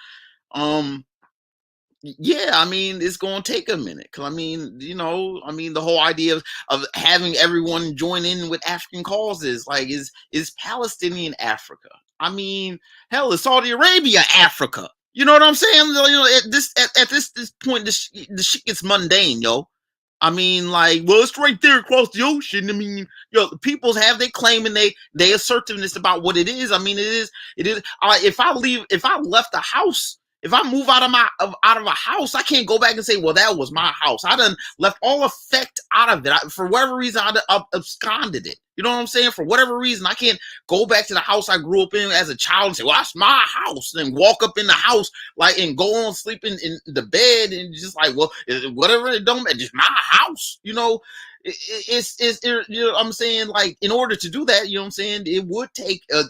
S6: Yeah, I mean, it's going to take a minute. Cause I mean, you know, I mean, the whole idea of having everyone join in with African causes, like is Palestinian Africa. I mean, hell, is Saudi Arabia Africa? You know what I'm saying? You know, at this point, the shit gets mundane, yo. I mean, like, well, it's right there across the ocean. I mean, you know, the peoples have their claim and they assertiveness about what it is. I mean, it is. If I left the house, if I move out of a house, I can't go back and say, well, that was my house. I done left all effect out of it. For whatever reason, I absconded it. You know what I'm saying? For whatever reason, I can't go back to the house I grew up in as a child and say, well, that's my house. And walk up in the house, like, and go on sleeping in the bed and just like, well, whatever, it don't matter, just my house. You know, it's you know what I'm saying? Like, in order to do that, you know what I'm saying, it would take a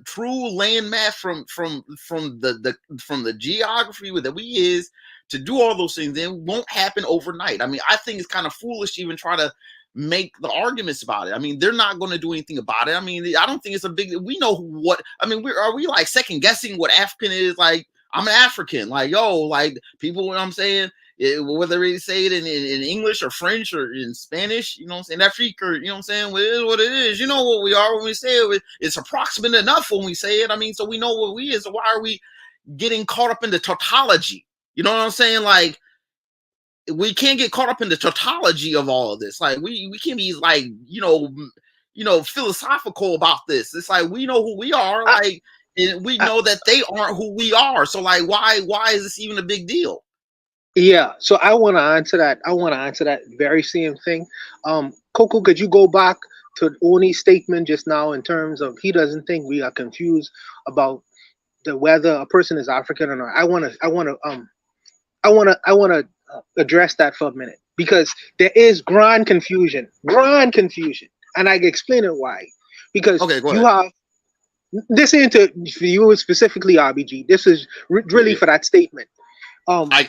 S6: true land mass from the geography that we is to do all those things. It won't happen overnight. I mean, I think it's kind of foolish to even try to make the arguments about it. I mean, they're not going to do anything about it. I mean, I don't think it's a big, we know what, I mean, are we like second guessing what African is? Like, I'm an African, like, yo, like people, you know what I'm saying, whether they say it in English or French or in Spanish, you know what I'm saying, Africa, you know what I'm saying, well, it is what it is. You know what we are when we say it. It's approximate enough when we say it. I mean, so we know what we is. So why are we getting caught up in the tautology? You know what I'm saying? Like, we can't get caught up in the tautology of all of this. Like, we can't be like, you know, philosophical about this. It's like, we know who we are. Like, and we know that they aren't who we are. So like, why is this even a big deal?
S4: Yeah, so I want to answer that. I want to answer that very same thing. Coco, could you go back to Oni's statement just now in terms of he doesn't think we are confused about whether a person is African or not? I want to address that for a minute because there is grand confusion, and I can explain it why. Because
S6: Okay, go
S4: you
S6: ahead.
S4: have this into for you specifically, RBG. This is really for that statement.
S6: Yeah.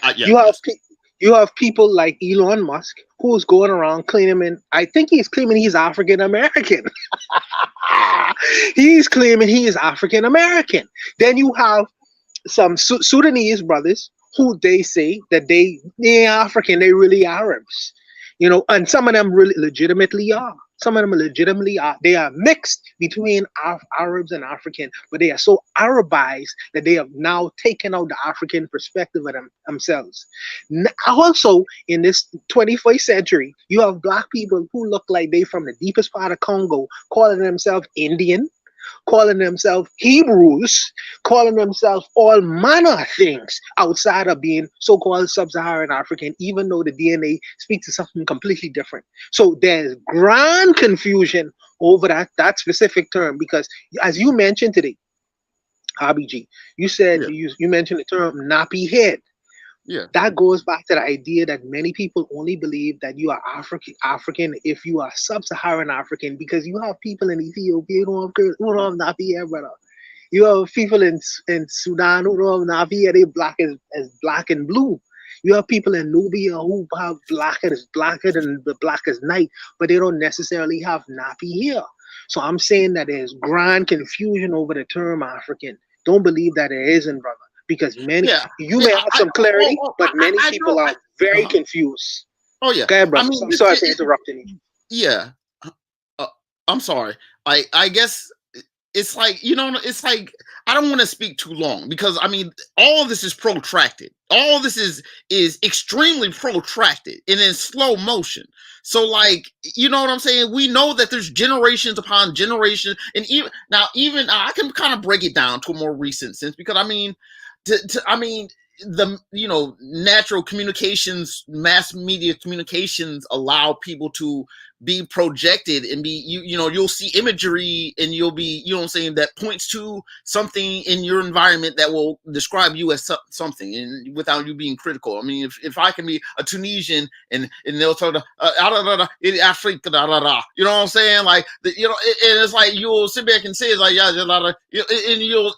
S4: You have people like Elon Musk who's going around claiming. I think he's claiming he's African American. He's claiming he is African American. Then you have some Sudanese brothers who they say that they African, they really Arabs, and some of them really legitimately are. Some of them legitimately are. They are mixed between Arabs and African, but they are so Arabized that they have now taken out the African perspective of themselves. Also, in this 21st century, you have black people who look like they from the deepest part of Congo, calling themselves Indian, calling themselves Hebrews, calling themselves all manner of things outside of being so-called sub-Saharan African, even though the DNA speaks to something completely different. So there's grand confusion over that specific term because, as you mentioned today, RBG, you said you mentioned the term nappy head.
S6: Yeah.
S4: That goes back to the idea that many people only believe that you are African if you are sub-Saharan African, because you have people in Ethiopia who don't have nappy hair, brother. You have people in Sudan who don't have nappy hair, they black as black and blue. You have people in Nubia who have blacker than the blackest night, but they don't necessarily have nappy hair. So I'm saying that there's grand confusion over the term African. Don't believe that it isn't, brother. Because you may have some clarity, but many people are very confused.
S6: Oh yeah.
S4: Go ahead, brother.
S6: I mean,
S4: I'm sorry for interrupting you.
S6: Yeah. I'm sorry. I guess it's like, it's like, I don't want to speak too long because I mean, all of this is protracted. All of this is extremely protracted and in slow motion. So like, you know what I'm saying? We know that there's generations upon generation, and even I can kind of break it down to a more recent sense because I mean, the natural communications, mass media communications allow people to be projected and be you'll see imagery and you'll be that points to something in your environment that will describe you as something, and without you being critical. I mean, if I can be a Tunisian and they'll talk Africa, you know what I'm saying, like and it's like you'll sit back and say it's like and you'll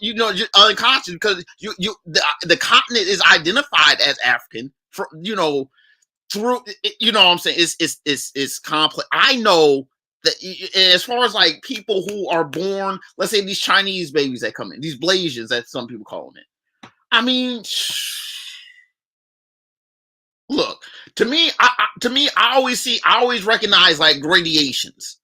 S6: unconscious because the continent is identified as African for through, what I'm saying, it's complex. I know that as far as like people who are born, let's say these Chinese babies that come in, these Blasians that some people call them in. I mean, look, to me, I always recognize like gradations.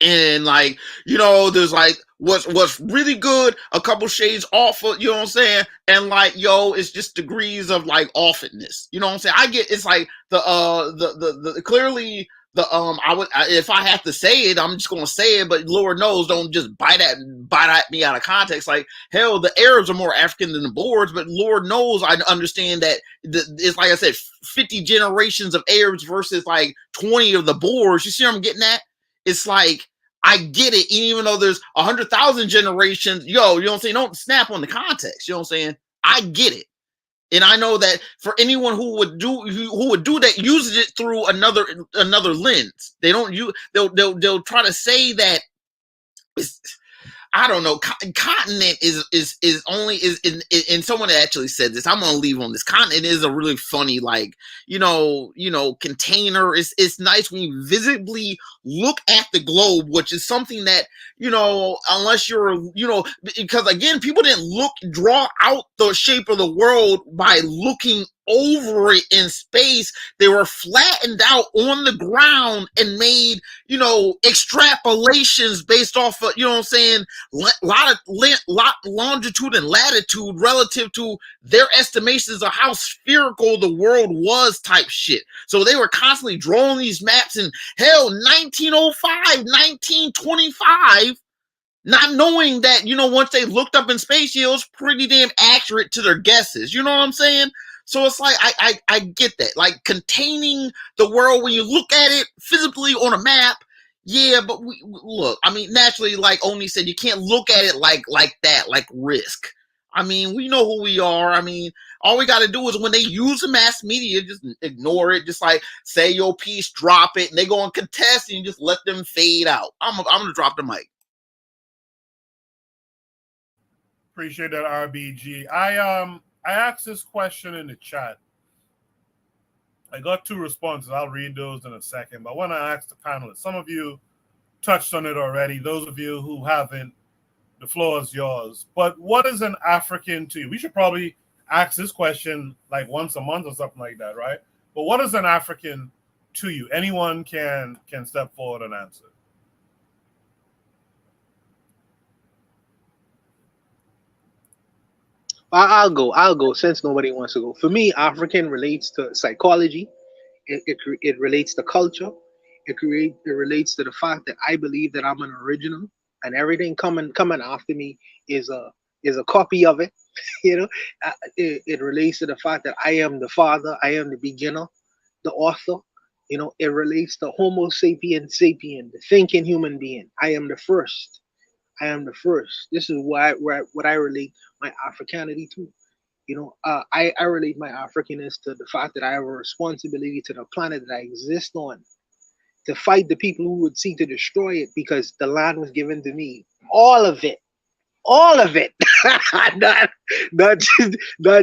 S6: And like, there's like what's really good, a couple shades off of, you know what I'm saying? And like, it's just degrees of like offness. You know what I'm saying? I get it's like the clearly the I would if I have to say it, I'm just gonna say it, but Lord knows don't just bite at me out of context. Like hell, the Arabs are more African than the Boers, but Lord knows I understand that it's like I said, 50 generations of Arabs versus like 20 of the Boers. You see what I'm getting at? It's like I get it, even though there's 100,000 generations. You know what I'm saying? Don't snap on the context. You know what I'm saying? I get it, and I know that for anyone who would do that, uses it through another lens. They don't use. They'll try to say that it's, I don't know. Continent is only and someone actually said this. I'm gonna leave on this. Continent is a really funny, like container. It's nice when you visibly look at the globe, which is something that unless you're because again, people didn't draw out the shape of the world by looking over it in space. They were flattened out on the ground and made extrapolations based off of what I'm saying, longitude and latitude relative to their estimations of how spherical the world was, type shit. So they were constantly drawing these maps, and hell, 1905, 1925, not knowing that, you know, once they looked up in space, it was pretty damn accurate to their guesses. You know what I'm saying? So it's like I get that. Like containing the world when you look at it physically on a map, yeah, but look, I mean, naturally, like Oni said, you can't look at it like that, like Risk. I mean, we know who we are. I mean, all we got to do is when they use the mass media, just ignore it. Just like say your piece, drop it, and they go and contest, and you just let them fade out. I'm gonna drop the mic.
S1: Appreciate that, RBG. I asked this question in the chat. I got 2 responses. I'll read those in a second. But when I asked the panelists, some of you touched on it already. Those of you who haven't, the floor is yours. But what is an African to you? We should probably ask this question like once a month or something like that, right? But what is an African to you? Anyone can step forward and answer.
S4: I'll go since nobody wants to go. For me, African relates to psychology. It relates to culture. It relates to the fact that I believe that I'm an original, and everything coming after me is a copy of it. You know, it relates to the fact that I am the father, I am the beginner, the author. You know, it relates to Homo sapiens sapien, the thinking human being. I am the first. I am the first. This is what I relate my Africanity to. You know, I relate my Africanness to the fact that I have a responsibility to the planet that I exist on, to fight the people who would seek to destroy it because the land was given to me. All of it. All of it. not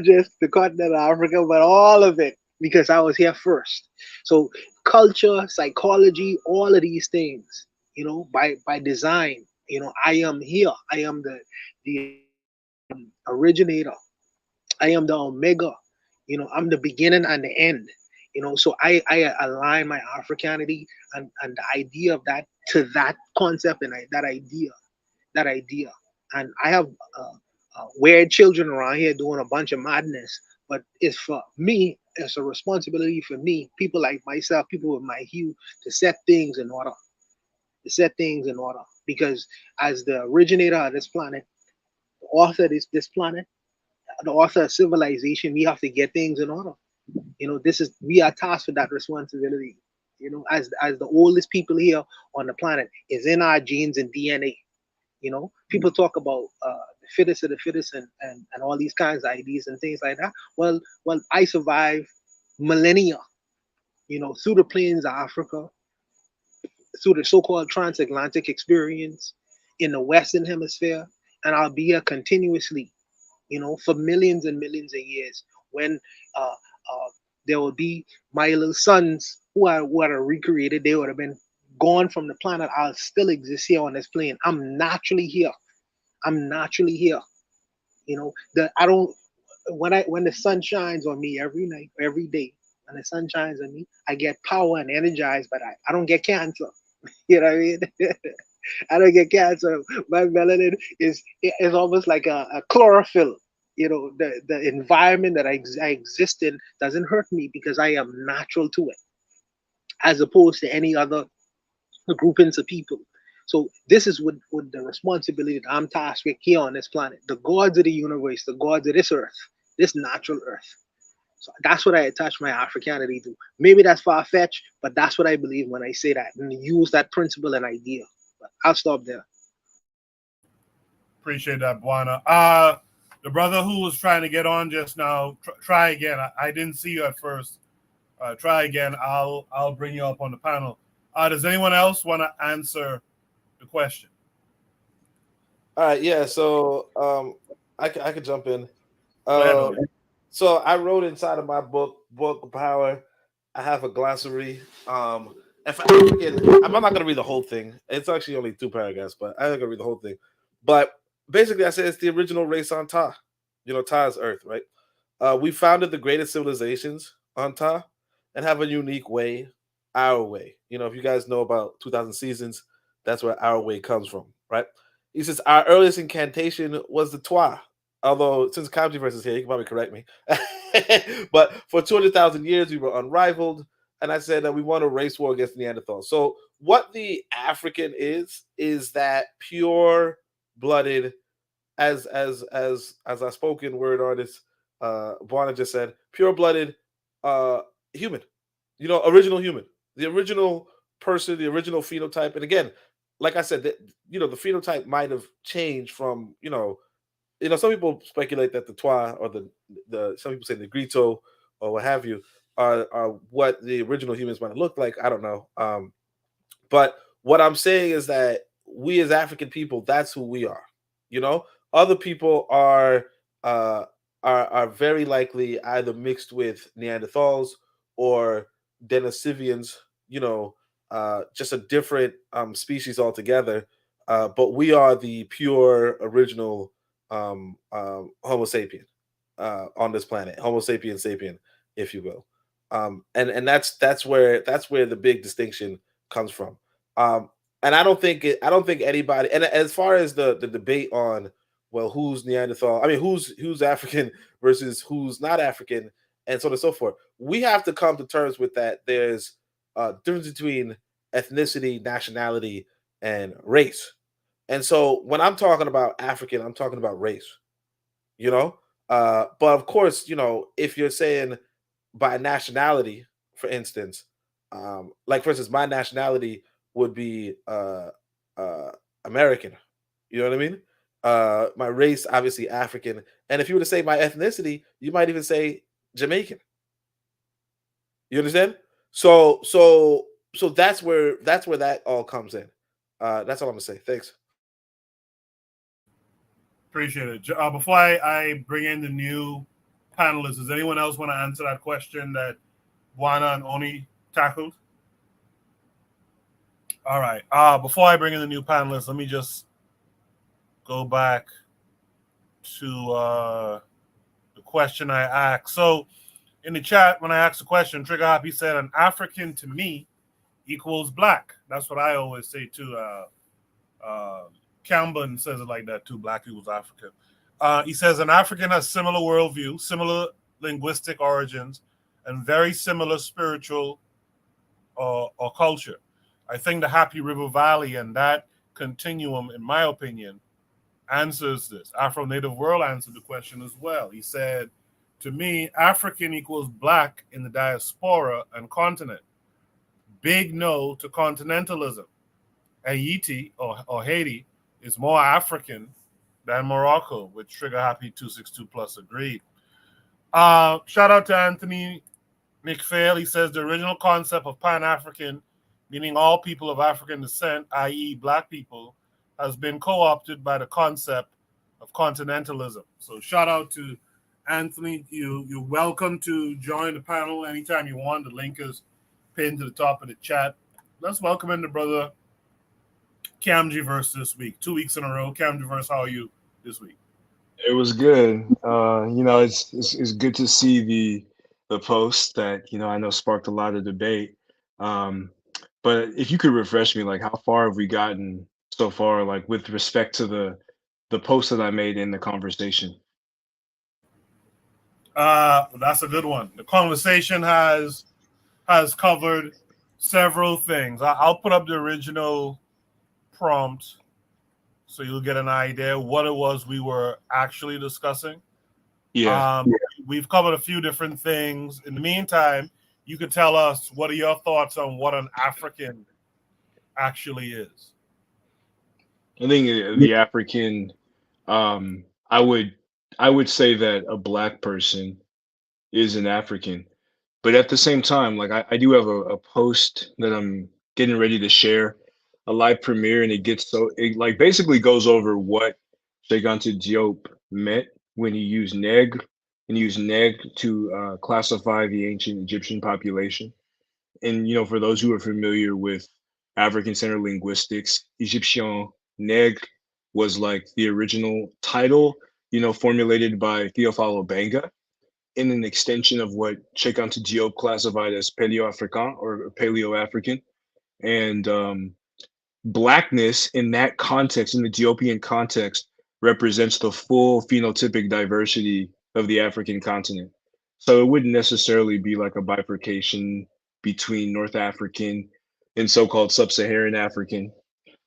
S4: just the continent of Africa, but all of it, because I was here first. So culture, psychology, all of these things, you know, by design, you know, I am here. I am the originator. I am the omega. You know, I'm the beginning and the end. You know, so I align my Africanity and the idea of that to that concept and that idea. And I have weird children around here doing a bunch of madness, but it's for me. It's a responsibility for me, people like myself, people with my hue, to set things in order. To set things in order, because as the originator of this planet, the author of this planet, the author of civilization, we have to get things in order. You know, we are tasked with that responsibility. You know, as the oldest people here on the planet, is in our genes and DNA. You know, people talk about the fittest of the fittest and all these kinds of ideas and things like that. Well, I survived millennia, you know, through the plains of Africa, through the so-called transatlantic experience in the Western Hemisphere, and I'll be here continuously, you know, for millions and millions of years. When there will be my little sons who are recreated, they would have been gone from the planet. I'll still exist here on this plane. I'm naturally here. I'm naturally here. You know, when the sun shines on me every night, every day, when the sun shines on me, I get power and energized, but I don't get cancer. You know what I mean? I don't get cancer. My melanin is almost like a chlorophyll. You know, the environment that I exist in doesn't hurt me because I am natural to it, as opposed to any other groupings of people. So this is what the responsibility that I'm tasked with here on this planet. The gods of the universe, the gods of this earth, this natural earth. So that's what I attach my Africanity to. Maybe that's far-fetched, but that's what I believe when I say that and use that principle and idea. But I'll stop there.
S1: Appreciate that, Buana. The brother who was trying to get on just now, try again. I didn't see you at first. Try again. I'll bring you up on the panel. Does anyone else want to answer the question?
S2: All right, yeah. So I could jump in.
S1: Go ahead,
S2: so I wrote inside of my book of Power. I have a glossary. If I'm not gonna read the whole thing. It's actually only 2 paragraphs, but I'm not gonna read the whole thing. But basically, I say it's the original race on Ta. You know, Ta is Earth, right? We founded the greatest civilizations on Ta and have a unique way, our way. You know, if you guys know about 2000 Seasons, that's where our way comes from, right? He says our earliest incantation was the Twa. Although, since Controversy is here, you can probably correct me. But for 200,000 years, we were unrivaled. And I said that we won a race war against Neanderthals. So what the African is that pure blooded, as our spoken word artist Buana just said, pure blooded human. You know, original human, the original person, the original phenotype. And again, like I said, you know, the phenotype might have changed from, some people speculate that the Twa or the some people say the Grito or what have you are what the original humans might have looked like. I don't know. But what I'm saying is that we as African people, that's who we are. You know, other people are very likely either mixed with Neanderthals or Denisovans. You know, just a different species altogether. But we are the pure original Homo sapien on this planet, Homo sapien sapien, if you will. And that's where the big distinction comes from. Um, and I don't think anybody. And as far as the debate on, well, who's Neanderthal? I mean, who's African versus who's not African, and so on and so forth. We have to come to terms with that. There's a difference between ethnicity, nationality, and race. And so when I'm talking about African, I'm talking about race. You know, but of course, you know, if you're saying by nationality, for instance, like for instance, my nationality would be uh, American. You know what I mean? My race, obviously African, and if you were to say my ethnicity, you might even say Jamaican. You understand? So that's where that all comes in. That's all I'm gonna say. Thanks.
S1: Appreciate it. Before I bring in the new panelists, does anyone else want to answer that question that Juana and Oni tackled? All right. Before I bring in the new panelists, let me just go back to the question I asked. So in the chat, when I asked the question, Trigger Happy said, an African to me equals black. That's what I always say too. Camden says it like that too. Black equals African. He says an African has similar worldview, similar linguistic origins, and very similar spiritual or culture. I think the Happy River Valley and that continuum, in my opinion, answers this. Afro Native World answered the question as well. He said, to me, African equals black in the diaspora and continent. Big no to continentalism. Haiti or Haiti is more African than Morocco, which Trigger Happy 262 Plus agreed. Shout out to Anthony McPhail. He says the original concept of Pan-African, meaning all people of African descent, i.e. black people, has been co-opted by the concept of continentalism. So shout out to Anthony. You're welcome to join the panel anytime you want. The link is pinned to the top of the chat. Let's welcome in the brother Camji verse this week. 2 weeks in a row. Camji verse, how are you this week?
S7: It was good. It's good to see the post that I know sparked a lot of debate. But if you could refresh me, like how far have we gotten so far, like with respect to the post that I made in the conversation?
S1: That's a good one. The conversation has covered several things. I'll put up the original prompt so you'll get an idea what it was we were actually discussing.
S7: Yeah.
S1: We've covered a few different things. In the meantime, you could tell us what are your thoughts on what an African actually is.
S7: I think the African, I would say that a black person is an African, but at the same time, like I do have a post that I'm getting ready to share, a live premiere, and it like basically goes over what Cheikh Diop meant when he used neg to classify the ancient Egyptian population. And for those who are familiar with African Center linguistics, Egyptian neg was like the original title, formulated by Theophile Obenga in an extension of what Cheikh Anta Diop classified as Paleo-African or Paleo-African. And blackness in that context, in the Diopian context, represents the full phenotypic diversity of the African continent. So it wouldn't necessarily be like a bifurcation between North African and so-called Sub-Saharan African,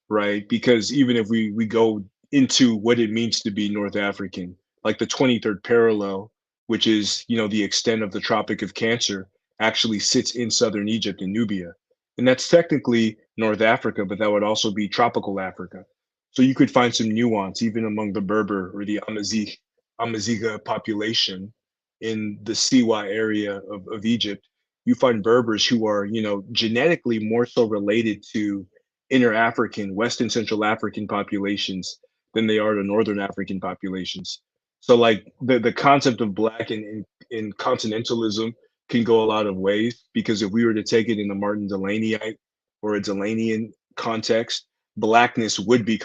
S7: right? Because even if we go into what it means to be North African, like the 23rd parallel, which is, the extent of the Tropic of Cancer, actually sits in southern Egypt and Nubia. And that's technically North Africa, but that would also be tropical Africa. So you could find some nuance even among the Berber or the Amaziga population in the Siwa area of Egypt. You find Berbers who are, genetically more so related to inner African, West and Central African populations than they are to Northern African populations. So like the concept of black in continentalism can go a lot of ways, because if we were to take it in a Martin Delaneyite or a Delanian context, blackness would be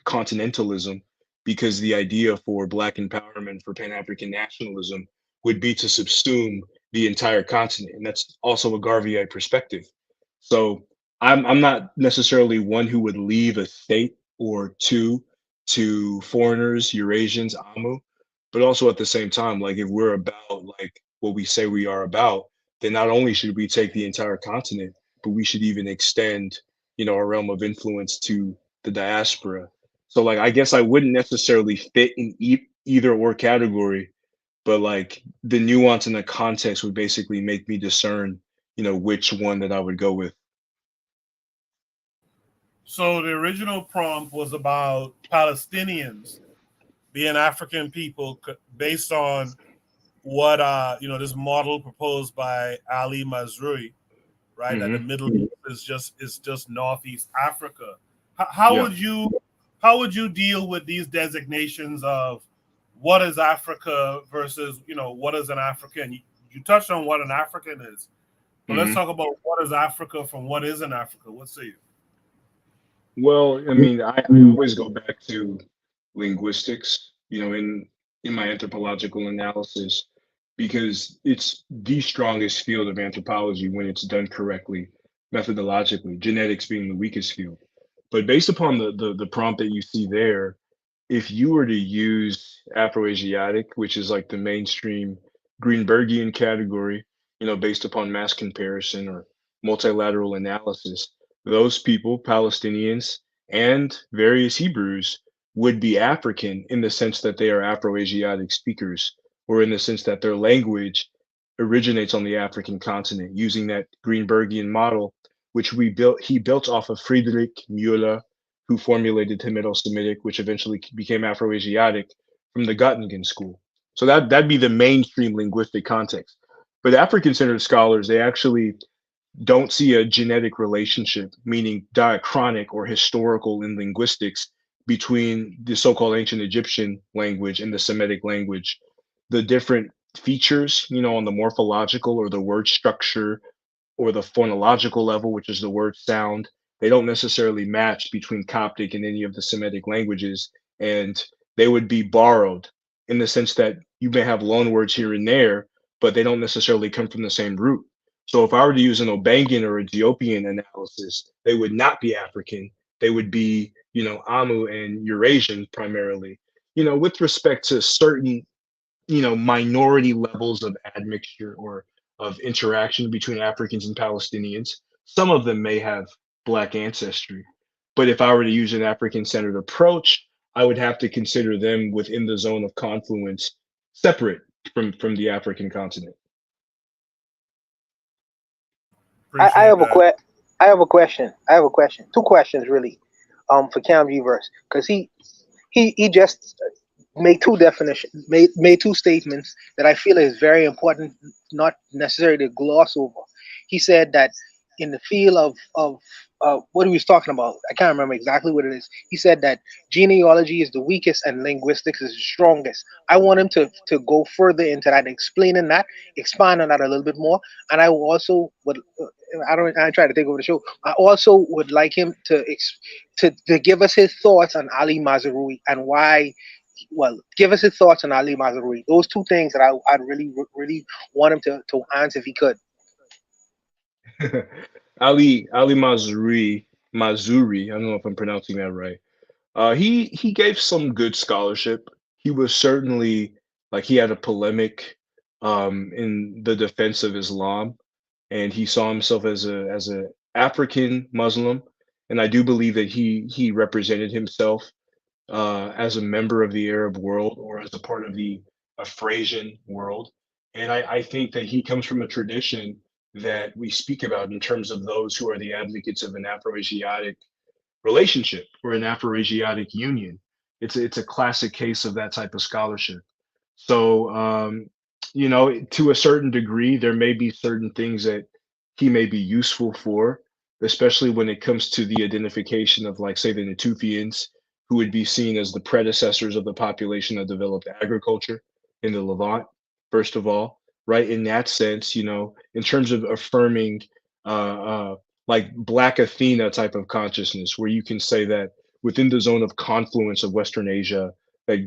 S7: continentalism, because the idea for black empowerment, for Pan-African nationalism, would be to subsume the entire continent. And that's also a Garveyite perspective. So I'm not necessarily one who would leave a state or two to foreigners, Eurasians, Amu, but also at the same time, like if we're about like what we say we are about, then not only should we take the entire continent, but we should even extend, our realm of influence to the diaspora. So like I guess I wouldn't necessarily fit in either or category, but like the nuance and the context would basically make me discern, which one that I would go with.
S1: So the original prompt was about Palestinians being African people based on what this model proposed by Ali Mazrui, right? That the Middle East is just Northeast Africa. How
S7: Yeah.
S1: would you deal with these designations of what is Africa versus what is an African? You touched on what an African is, but let's talk about what is Africa from what isn't Africa. What say you?
S7: Well, I mean, I always go back to linguistics, in my anthropological analysis, because it's the strongest field of anthropology when it's done correctly, methodologically, genetics being the weakest field. But based upon the prompt that you see there, if you were to use Afroasiatic, which is like the mainstream Greenbergian category, based upon mass comparison or multilateral analysis, those people, Palestinians and various Hebrews, would be African in the sense that they are Afroasiatic speakers, or in the sense that their language originates on the African continent, using that Greenbergian model, which he built off of Friedrich Müller, who formulated Hamitic, which eventually became Afroasiatic from the Göttingen school. So that'd be the mainstream linguistic context. But African-centered scholars, they actually don't see a genetic relationship, meaning diachronic or historical in linguistics, between the so-called ancient Egyptian language and the Semitic language. The different features, on the morphological or the word structure or the phonological level, which is the word sound, they don't necessarily match between Coptic and any of the Semitic languages, and they would be borrowed in the sense that you may have loan words here and there, but they don't necessarily come from the same root. So if I were to use an Obangan or Ethiopian analysis, they would not be African. They would be, Amu and Eurasian primarily. With respect to certain, minority levels of admixture or of interaction between Africans and Palestinians, some of them may have Black ancestry. But if I were to use an African-centered approach, I would have to consider them within the zone of confluence, separate from the African continent.
S4: I have I have a question. I have a question. Two questions really, for Cam Verse, because he just made two definitions, made two statements that I feel is very important, not necessarily to gloss over. He said that in the field of what he was talking about, I can't remember exactly what it is. He said that genealogy is the weakest and linguistics is the strongest. I want him to go further into that, explaining that, expand on that a little bit more. And I also would, I try to take over the show. I also would like him to give us his thoughts on Ali Mazrui and why. Well, give us his thoughts on Ali Mazrui. Those two things that I'd really want him to answer if he could.
S7: Ali Mazuri, I don't know if I'm pronouncing that right. He gave some good scholarship. He was certainly, like, he had a polemic in the defense of Islam, and he saw himself as a African Muslim, and I do believe that he represented himself as a member of the Arab world or as a part of the Afrasian world. And I think that he comes from a tradition that we speak about in terms of those who are the advocates of an Afro-Asiatic relationship or an Afro-Asiatic union. It's a classic case of that type of scholarship. So, to a certain degree, there may be certain things that he may be useful for, especially when it comes to the identification of, like, say, the Natufians, who would be seen as the predecessors of the population that developed agriculture in the Levant, first of all, right? In that sense, in terms of affirming, like, Black Athena type of consciousness, where you can say that within the zone of confluence of Western Asia, that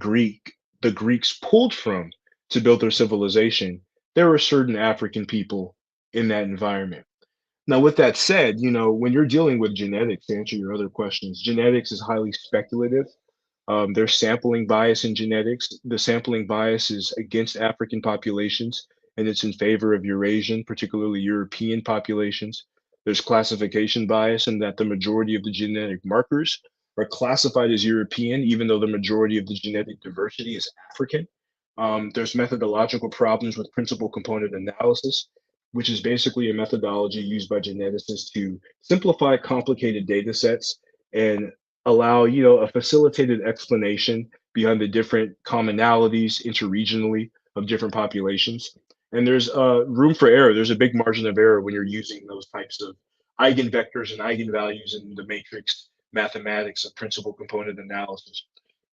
S7: the Greeks pulled from to build their civilization, there were certain African people in that environment. Now, with that said, when you're dealing with genetics, to answer your other questions, genetics is highly speculative. There's sampling bias in genetics. The sampling bias is against African populations, and it's in favor of Eurasian, particularly European populations. There's classification bias in that the majority of the genetic markers are classified as European, even though the majority of the genetic diversity is African. There's methodological problems with principal component analysis, which is basically a methodology used by geneticists to simplify complicated data sets and allow, a facilitated explanation behind the different commonalities interregionally of different populations. And there's room for error. There's a big margin of error when you're using those types of eigenvectors and eigenvalues in the matrix mathematics of principal component analysis.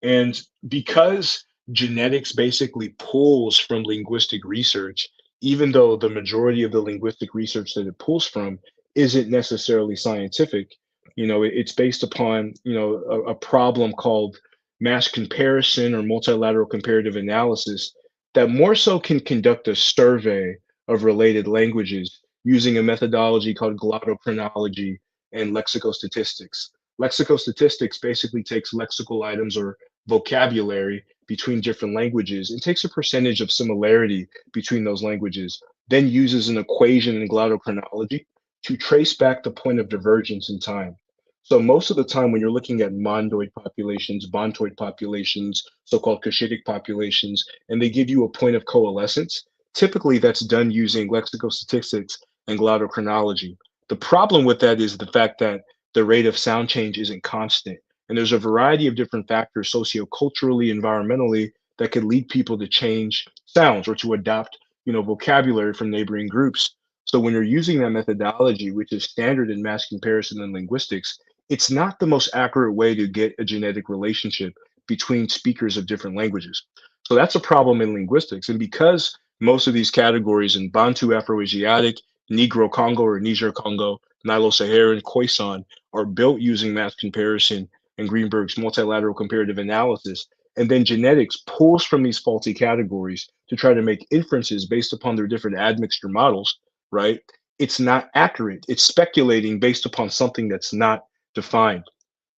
S7: And because genetics basically pulls from linguistic research, even though the majority of the linguistic research that it pulls from isn't necessarily scientific, it's based upon, a problem called mass comparison or multilateral comparative analysis that more so can conduct a survey of related languages using a methodology called glottochronology and lexicostatistics. Lexicostatistics basically takes lexical items or vocabulary between different languages and takes a percentage of similarity between those languages, then uses an equation in glottochronology to trace back the point of divergence in time. So most of the time when you're looking at Mondoid populations, Bontoid populations, so-called Cushitic populations, and they give you a point of coalescence, typically that's done using lexicostatistics and glottochronology. The problem with that is the fact that the rate of sound change isn't constant. And there's a variety of different factors socioculturally, environmentally, that could lead people to change sounds or to adopt, vocabulary from neighboring groups. So when you're using that methodology, which is standard in mass comparison and linguistics, it's not the most accurate way to get a genetic relationship between speakers of different languages. So that's a problem in linguistics. And because most of these categories in Bantu Afroasiatic, Negro Congo or Niger Congo, Nilo-Saharan, Khoisan are built using mass comparison and Greenberg's multilateral comparative analysis, and then genetics pulls from these faulty categories to try to make inferences based upon their different admixture models, right? It's not accurate. It's speculating based upon something that's not defined.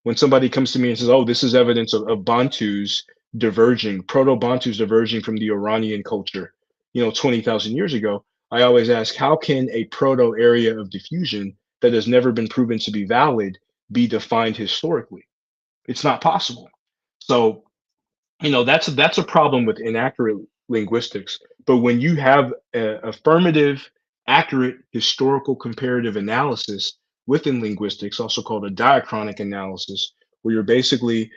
S7: When somebody comes to me and says, oh, this is evidence of Bantus diverging, Proto-Bantus diverging from the Iranian culture, 20,000 years ago, I always ask, how can a proto area of diffusion that has never been proven to be valid be defined historically? It's not possible. So, that's a problem with inaccurate linguistics. But when you have affirmative, accurate historical comparative analysis within linguistics, also called a diachronic analysis, where you're basically,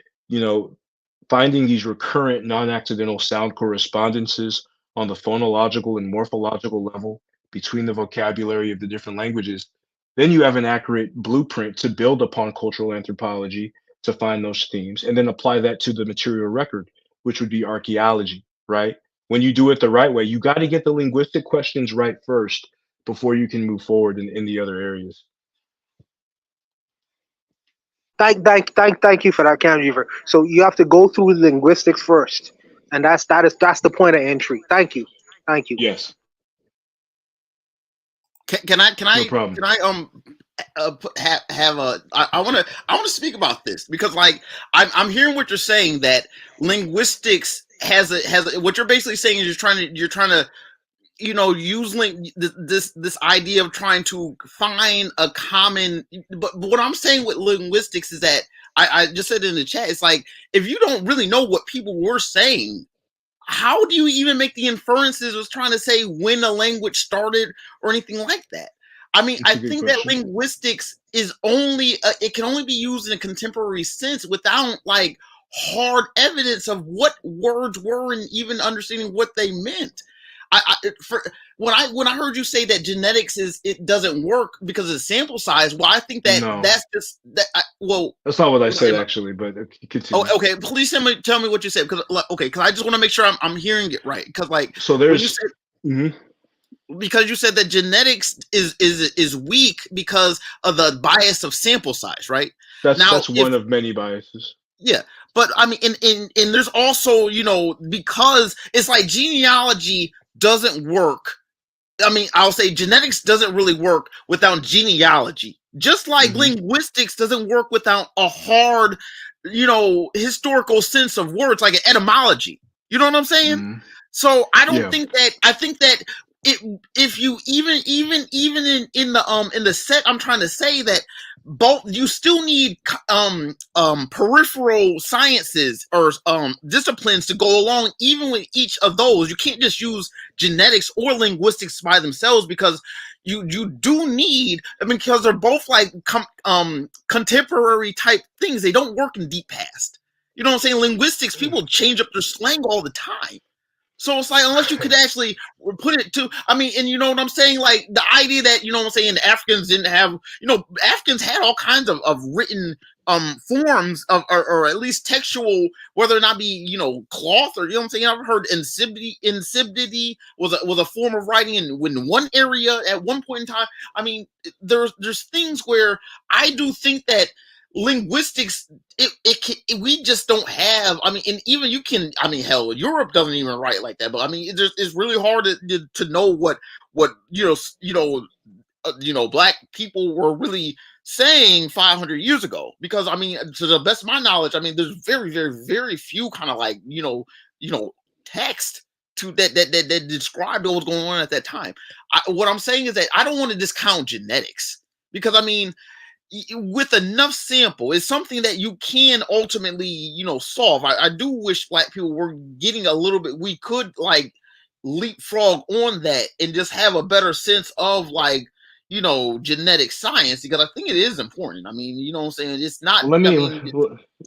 S7: finding these recurrent non-accidental sound correspondences on the phonological and morphological level between the vocabulary of the different languages, then you have an accurate blueprint to build upon cultural anthropology to find those themes and then apply that to the material record, which would be archaeology, right? When you do it the right way, you got to get the linguistic questions right first before you can move forward in the other areas.
S4: Thank you for that, Cam Jeever. So you have to go through linguistics first, and that's the point of entry. Thank you.
S7: Yes.
S6: Can I
S7: No problem.
S6: I want to speak about this because I'm hearing what you're saying, that linguistics has what you're basically saying is you're trying to use this idea of trying to find a common, but what I'm saying with linguistics is that I just said in the chat, it's like, if you don't really know what people were saying, how do you even make the inferences was trying to say when a language started or anything like that? I mean,
S7: That's
S6: I
S7: a good
S6: think that
S7: question.
S6: linguistics is only, it can only be used in a contemporary sense without like hard evidence of what words were and even understanding what they meant. When I heard you say that genetics it doesn't work because of the sample size, well, I think that
S7: No,
S6: that's just that. Well,
S7: that's not what I said
S6: am I-
S7: actually, but
S6: oh,
S7: continue.
S6: okay. Please tell me what you said, because because I just want to make sure I'm hearing it right. Because like
S7: So
S6: when you
S7: there's,
S6: said,
S7: mhm.
S6: because you said that genetics is weak because of the bias of sample size, right? Now,
S7: That's
S6: if
S7: one of many biases.
S6: yeah, but I mean, and there's also, because it's like genealogy doesn't work. I mean, I'll say genetics doesn't really work without genealogy. Just like
S7: Hmm.
S6: linguistics doesn't work without a hard, historical sense of words, like an etymology. You know what I'm saying?
S7: Hmm.
S6: So I don't
S7: Yeah.
S6: think that. I think that it, if you even in the set, I'm trying to say that both you still need peripheral sciences or disciplines to go along even with each of those. You can't just use genetics or linguistics by themselves, because you do need, I mean, because they're both like contemporary type things. They don't work in deep past. You know what I'm saying? Linguistics, people change up their slang all the time. So it's like, unless you could actually put it to, I mean, and you know what I'm saying? Like the idea that, you know what I'm saying, the Africans didn't have, Africans had all kinds of written forms of, or at least textual, whether or not be, cloth, or, you know what I'm saying? I've heard insibidity was a form of writing in one area at one point in time. I mean, there's things where I do think that linguistics, we just don't have, I mean, and even you can, I mean, hell, Europe doesn't even write like that, but I mean, it's really hard to know what black people were really saying 500 years ago, because I mean, to the best of my knowledge, I mean, there's very, very, very few kind of like text to that described what was going on at that time. What I'm saying is that I don't want to discount genetics, because I mean, with enough sample, it's something that you can ultimately, solve. I do wish black people were getting a little bit, we could like leapfrog on that and just have a better sense of like, genetic science, because I think it is important. I mean, you know what I'm saying? It's not,
S7: Let
S6: I
S7: me
S6: mean,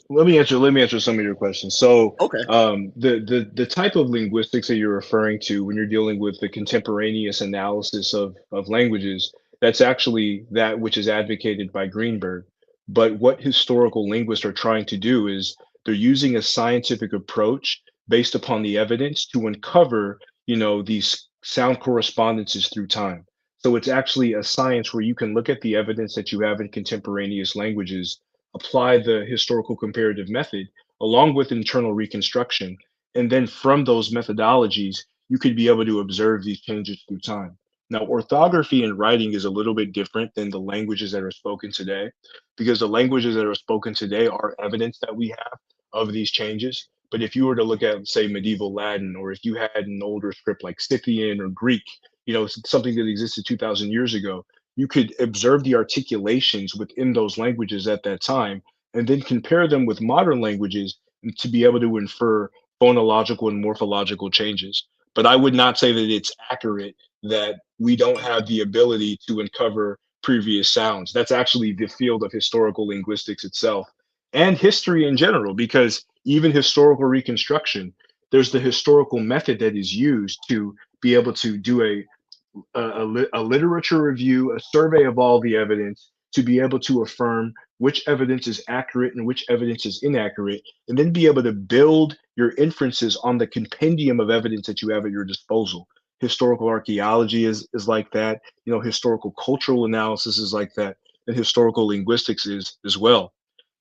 S7: let me answer some of your questions. So,
S6: okay.
S7: the type of linguistics that you're referring to when you're dealing with the contemporaneous analysis of languages, that's actually that which is advocated by Greenberg. But what historical linguists are trying to do is they're using a scientific approach based upon the evidence to uncover, these sound correspondences through time. So it's actually a science where you can look at the evidence that you have in contemporaneous languages, apply the historical comparative method along with internal reconstruction, and then from those methodologies, you could be able to observe these changes through time. Now, orthography and writing is a little bit different than the languages that are spoken today, because the languages that are spoken today are evidence that we have of these changes. But if you were to look at, say, medieval Latin, or if you had an older script like Scythian or Greek, something that existed 2,000 years ago, you could observe the articulations within those languages at that time and then compare them with modern languages to be able to infer phonological and morphological changes. But I would not say that it's accurate that we don't have the ability to uncover previous sounds. That's actually the field of historical linguistics itself and history in general, because even historical reconstruction, there's the historical method that is used to be able to do a literature review, a survey of all the evidence to be able to affirm which evidence is accurate and which evidence is inaccurate, and then be able to build your inferences on the compendium of evidence that you have at your disposal. Historical archaeology is like that, historical cultural analysis is like that, and historical linguistics is as well.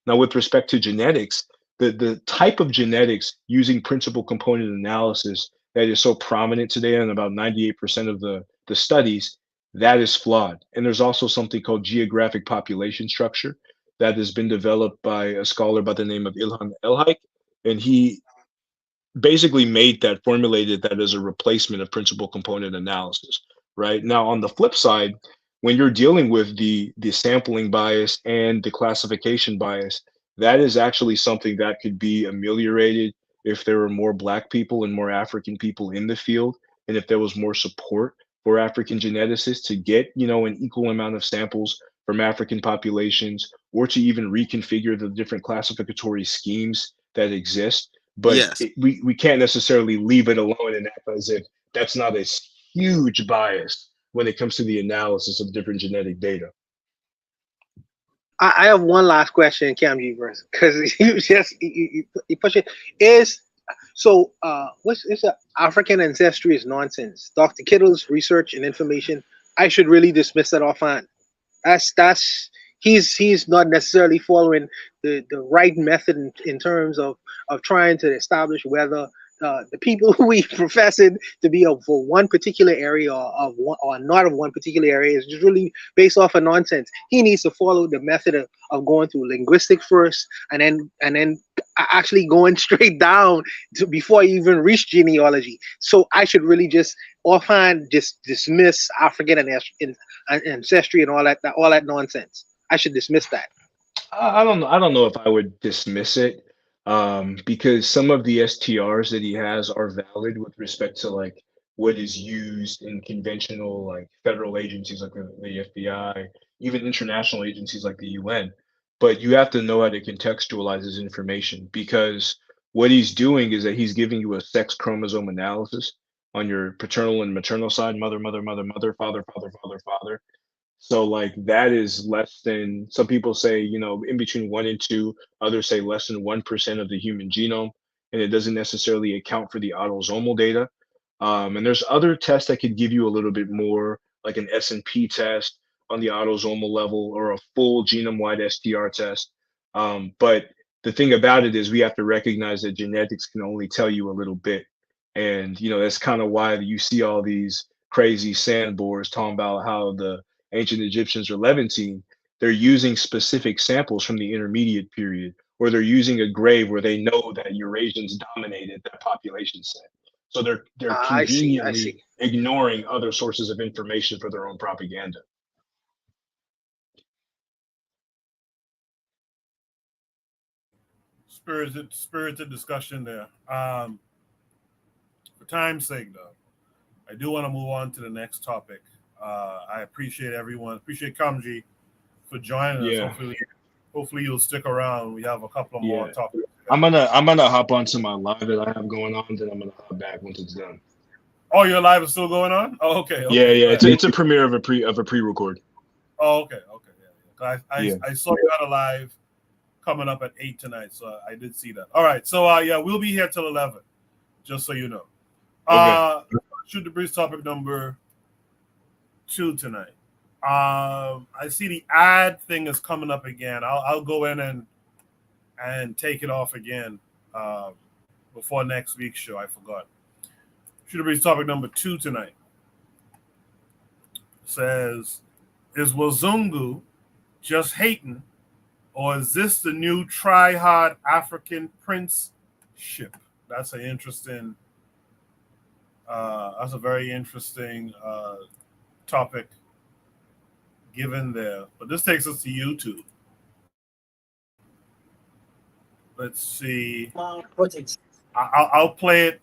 S7: Now, with respect to genetics, the type of genetics using principal component analysis that is so prominent today in about 98% of the studies, that is flawed. And there's also something called geographic population structure that has been developed by a scholar by the name of Ilhan Elhaik. And he basically formulated that as a replacement of principal component analysis, right? Now, on the flip side, when you're dealing with the sampling bias and the classification bias, that is actually something that could be ameliorated if there were more Black people and more African people in the field, and if there was more support for African geneticists to get, an equal amount of samples from African populations, or to even reconfigure the different classificatory schemes that exist. But
S6: Yes.
S7: we can't necessarily leave it alone and act as if that's not a huge bias when it comes to the analysis of different genetic data.
S4: I have one last question, Cam G, because you push it. What's African ancestry is nonsense. Dr. Kittle's research and information, I should really dismiss that offhand. He's not necessarily following the right method in terms of trying to establish whether the people who we professing to be for one particular area or not of one particular area is just really based off of nonsense. He needs to follow the method of going through linguistic first, and then actually going straight down to before you even reach genealogy. So I should really just offhand just dismiss African ancestry and all that nonsense. I should dismiss that.
S7: I don't know if I would dismiss it, because some of the STRs that he has are valid with respect to like what is used in conventional like federal agencies like the FBI, even international agencies like the UN. But you have to know how to contextualize his information, because what he's doing is that he's giving you a sex chromosome analysis on your paternal and maternal side, mother, father, father. So like that is less than, some people say, in between 1 and 2, others say less than 1% of the human genome, and it doesn't necessarily account for the autosomal data. And there's other tests that could give you a little bit more, like an S&P test on the autosomal level, or a full genome-wide STR test. But the thing about it is we have to recognize that genetics can only tell you a little bit. And, that's kind of why you see all these crazy sandbores talking about how the ancient Egyptians are Levantine. They're using specific samples from the intermediate period, or they're using a grave where they know that Eurasians dominated that population set. So they're conveniently ignoring other sources of information for their own propaganda.
S1: Spirited discussion there. For time's sake, though, I do want to move on to the next topic. I appreciate everyone. Appreciate Kamji for joining us. Hopefully you'll stick around. We have a couple of more topics.
S7: I'm gonna hop onto my live that I have going on, then I'm gonna hop back once it's done.
S1: Oh, your live is still going on? Oh, okay.
S7: Yeah. It's a premiere of a pre-record.
S1: Oh, okay. Yeah. I saw you had a live coming up at 8 tonight, so I did see that. All right, so we'll be here till 11, just so you know. Okay. Shoot the breeze topic number 2 tonight. I see the ad thing is coming up again. I'll go in and take it off again before next week's show. I forgot. Shoot the breeze topic number 2 tonight says, is Wazungu just hating, or is this the new try-hard African prince ship? That's an interesting. That's a very interesting topic given there. But this takes us to YouTube. Let's see. I'll play it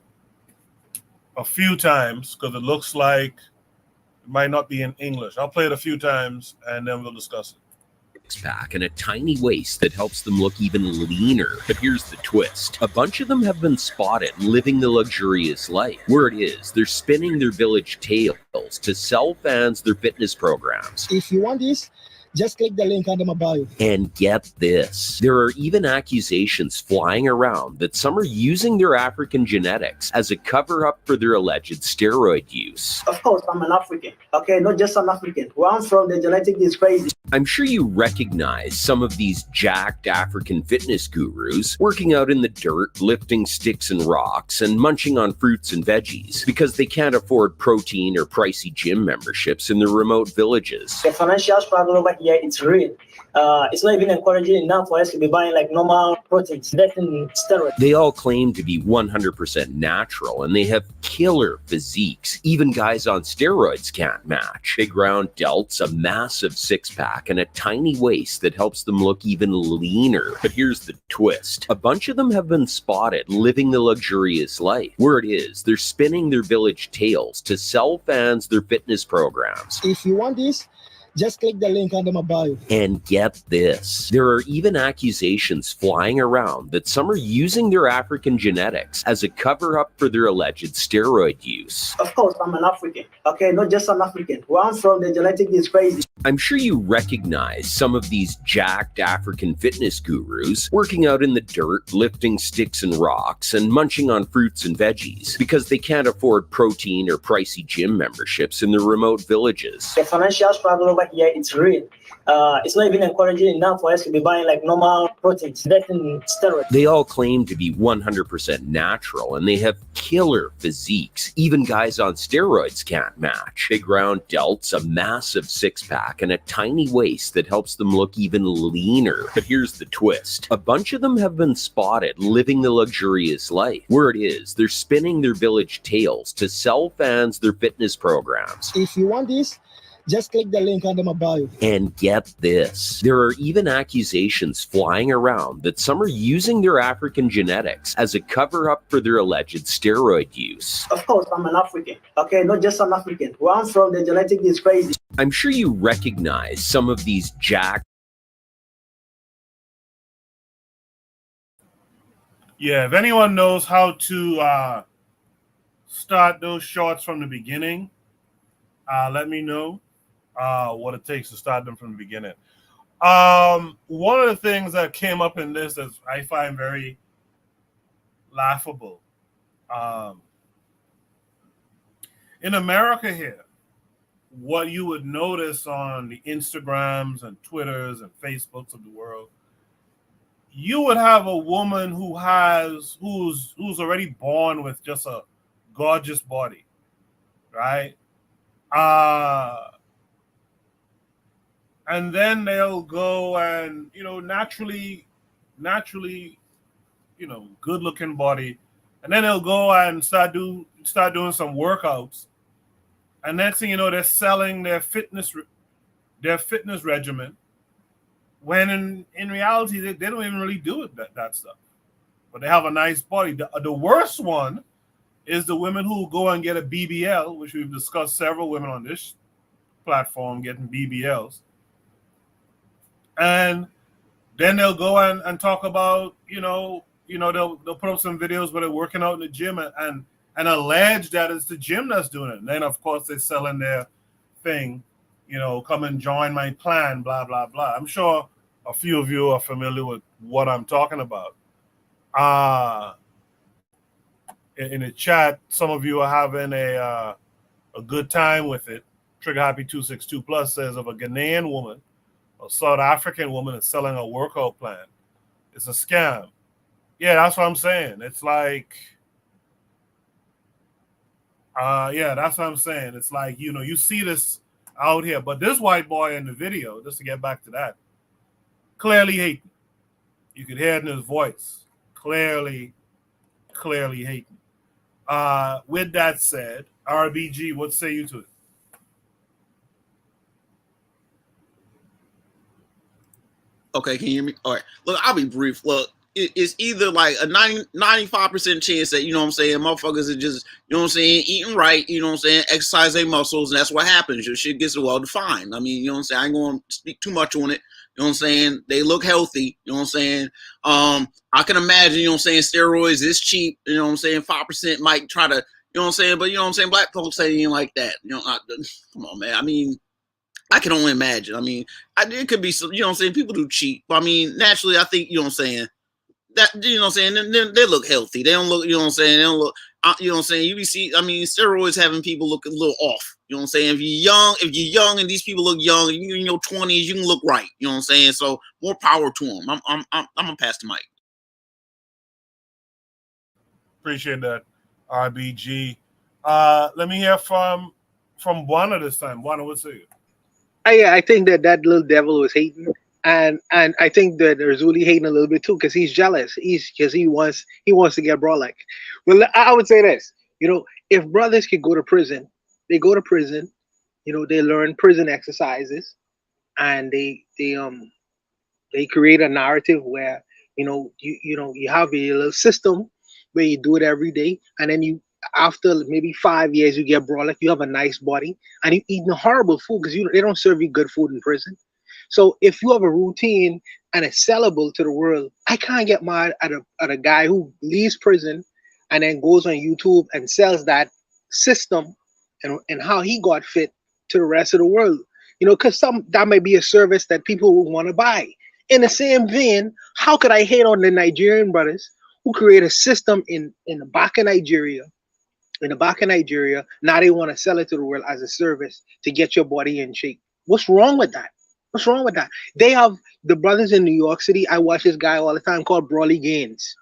S1: a few times because it looks like it might not be in English. I'll play it a few times and then we'll discuss it.
S8: Pack and a tiny waist that helps them look even leaner. But here's the twist. A bunch of them have been spotted living the luxurious life. Word is, they're spinning their village tales to sell fans their fitness programs.
S9: If you want this, just click the link under my bio.
S8: And get this, there are even accusations flying around that some are using their African genetics as a cover-up for their alleged steroid use.
S9: Of course, I'm an African, okay? Not just an African. Where I'm from, the genetic is crazy.
S8: I'm sure you recognize some of these jacked African fitness gurus working out in the dirt, lifting sticks and rocks, and munching on fruits and veggies because they can't afford protein or pricey gym memberships in their remote villages.
S9: The financial struggle over here, it's real. It's not even encouraging enough for us to be buying like normal proteins, definitely steroids.
S8: They all claim to be 100% natural, and they have killer physiques. Even guys on steroids can't match. Big round delts, a massive six-pack, pack and a tiny waist that helps them look even leaner. But here's the twist. A bunch of them have been spotted living the luxurious life. Word is, they're spinning their village tales to sell fans their fitness programs.
S10: If you want this, just click the link under my bio.
S8: And get this, there are even accusations flying around that some are using their African genetics as a cover-up for their alleged steroid use.
S9: Of course, I'm an African. Okay, not just an African. Where I'm from, the genetic is crazy.
S8: I'm sure you recognize some of these jacked African fitness gurus working out in the dirt, lifting sticks and rocks, and munching on fruits and veggies because they can't afford protein or pricey gym memberships in their remote villages.
S9: The financial struggle over here, it's real. It's not even encouraging enough for us to be buying like normal proteins, that's in steroids.
S8: They all claim to be 100% natural, and they have killer physiques. Even guys on steroids can't match. Big round delts, a massive six-pack, and a tiny waist that helps them look even leaner. But here's the twist. A bunch of them have been spotted living the luxurious life. Word is, they're spinning their village tales to sell fans their fitness programs.
S10: If you want this, just click the link under my bio.
S8: And get this, there are even accusations flying around that some are using their African genetics as a cover-up for their alleged steroid use.
S9: Of course, I'm an African. Okay, not just an African. Where I'm from, the genetic is crazy.
S8: I'm sure you recognize some of these jacked.
S1: Yeah, if anyone knows how to start those shorts from the beginning, let me know what it takes to start them from the beginning. One of the things that came up in this that I find very laughable. In America here, what you would notice on the Instagrams and Twitters and Facebooks of the world, you would have a woman who's already born with just a gorgeous body, right? And then they'll go and, naturally, good looking body. And then they'll go and start doing some workouts. And next thing you know, they're selling their fitness regimen. When in reality, they don't even really do that stuff. But they have a nice body. The worst one is the women who go and get a BBL, which we've discussed several women on this platform getting BBLs. And then they'll go and talk about, they'll put up some videos where they're working out in the gym and allege that it's the gym that's doing it. And then, of course, they're selling their thing, come and join my plan, blah, blah, blah. I'm sure a few of you are familiar with what I'm talking about. In the chat, some of you are having a good time with it. Trigger Happy 262 Plus says of a Ghanaian woman, a South African woman is selling a workout plan. It's a scam. Yeah, that's what I'm saying. It's like, that's what I'm saying. It's like, you see this out here, but this white boy in the video, just to get back to that, clearly hating. You could hear it in his voice. Clearly hating. With that said, RBG, what say you to it?
S6: Okay, can you hear me? All right. Look, I'll be brief. Look, it's either like a 95% chance that, motherfuckers are just, eating right, exercise their muscles, and that's what happens. Your shit gets well defined. I mean, I ain't going to speak too much on it. They look healthy. I can imagine, steroids is cheap. 5% might try to, but black folks say it ain't like that. Come on, man. I mean, I can only imagine. I mean, it could be some, people do cheat. But I mean, naturally, I think, that, they look healthy. They don't look, they don't look, you see, steroids having people look a little off. If you're young and these people look young, and you're in your 20s, you can look right. So more power to them. I'm gonna pass the mic.
S1: Appreciate that, RBG. Let me hear from Buana this time. Buana, what's it?
S4: I think that little devil was hating, and I think that Razuli hating a little bit too because he's jealous. He wants to get brought like. Well, I would say this. If brothers could go to prison, they go to prison. They learn prison exercises. and they create a narrative where you have a little system where you do it every day, and then you after maybe 5 years you get brought, like you have a nice body and you eating horrible food because they don't serve you good food in prison. So if you have a routine and it's sellable to the world, I can't get mad at a guy who leaves prison and then goes on YouTube and sells that system and how he got fit to the rest of the world. Because some that might be a service that people would want to buy. In the same vein, how could I hate on the Nigerian brothers who create a system in the back of Nigeria? In the back of Nigeria, now they want to sell it to the world as a service to get your body in shape. What's wrong with that? What's wrong with that? They have the brothers in New York City. I watch this guy all the time called Brawley Gaines.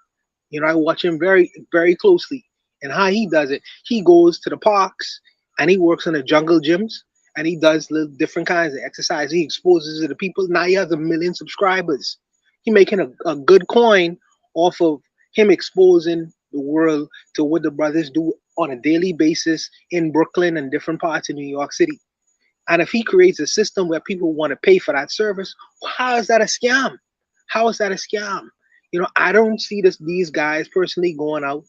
S4: I watch him very, very closely. And how he does it, he goes to the parks and he works in the jungle gyms and he does little different kinds of exercise. He exposes it to people. Now he has 1 million subscribers. He making a good coin off of him exposing the world to what the brothers do on a daily basis in Brooklyn and different parts of New York City. And if he creates a system where people want to pay for that service, how is that a scam? How is that a scam? I don't see these guys personally going out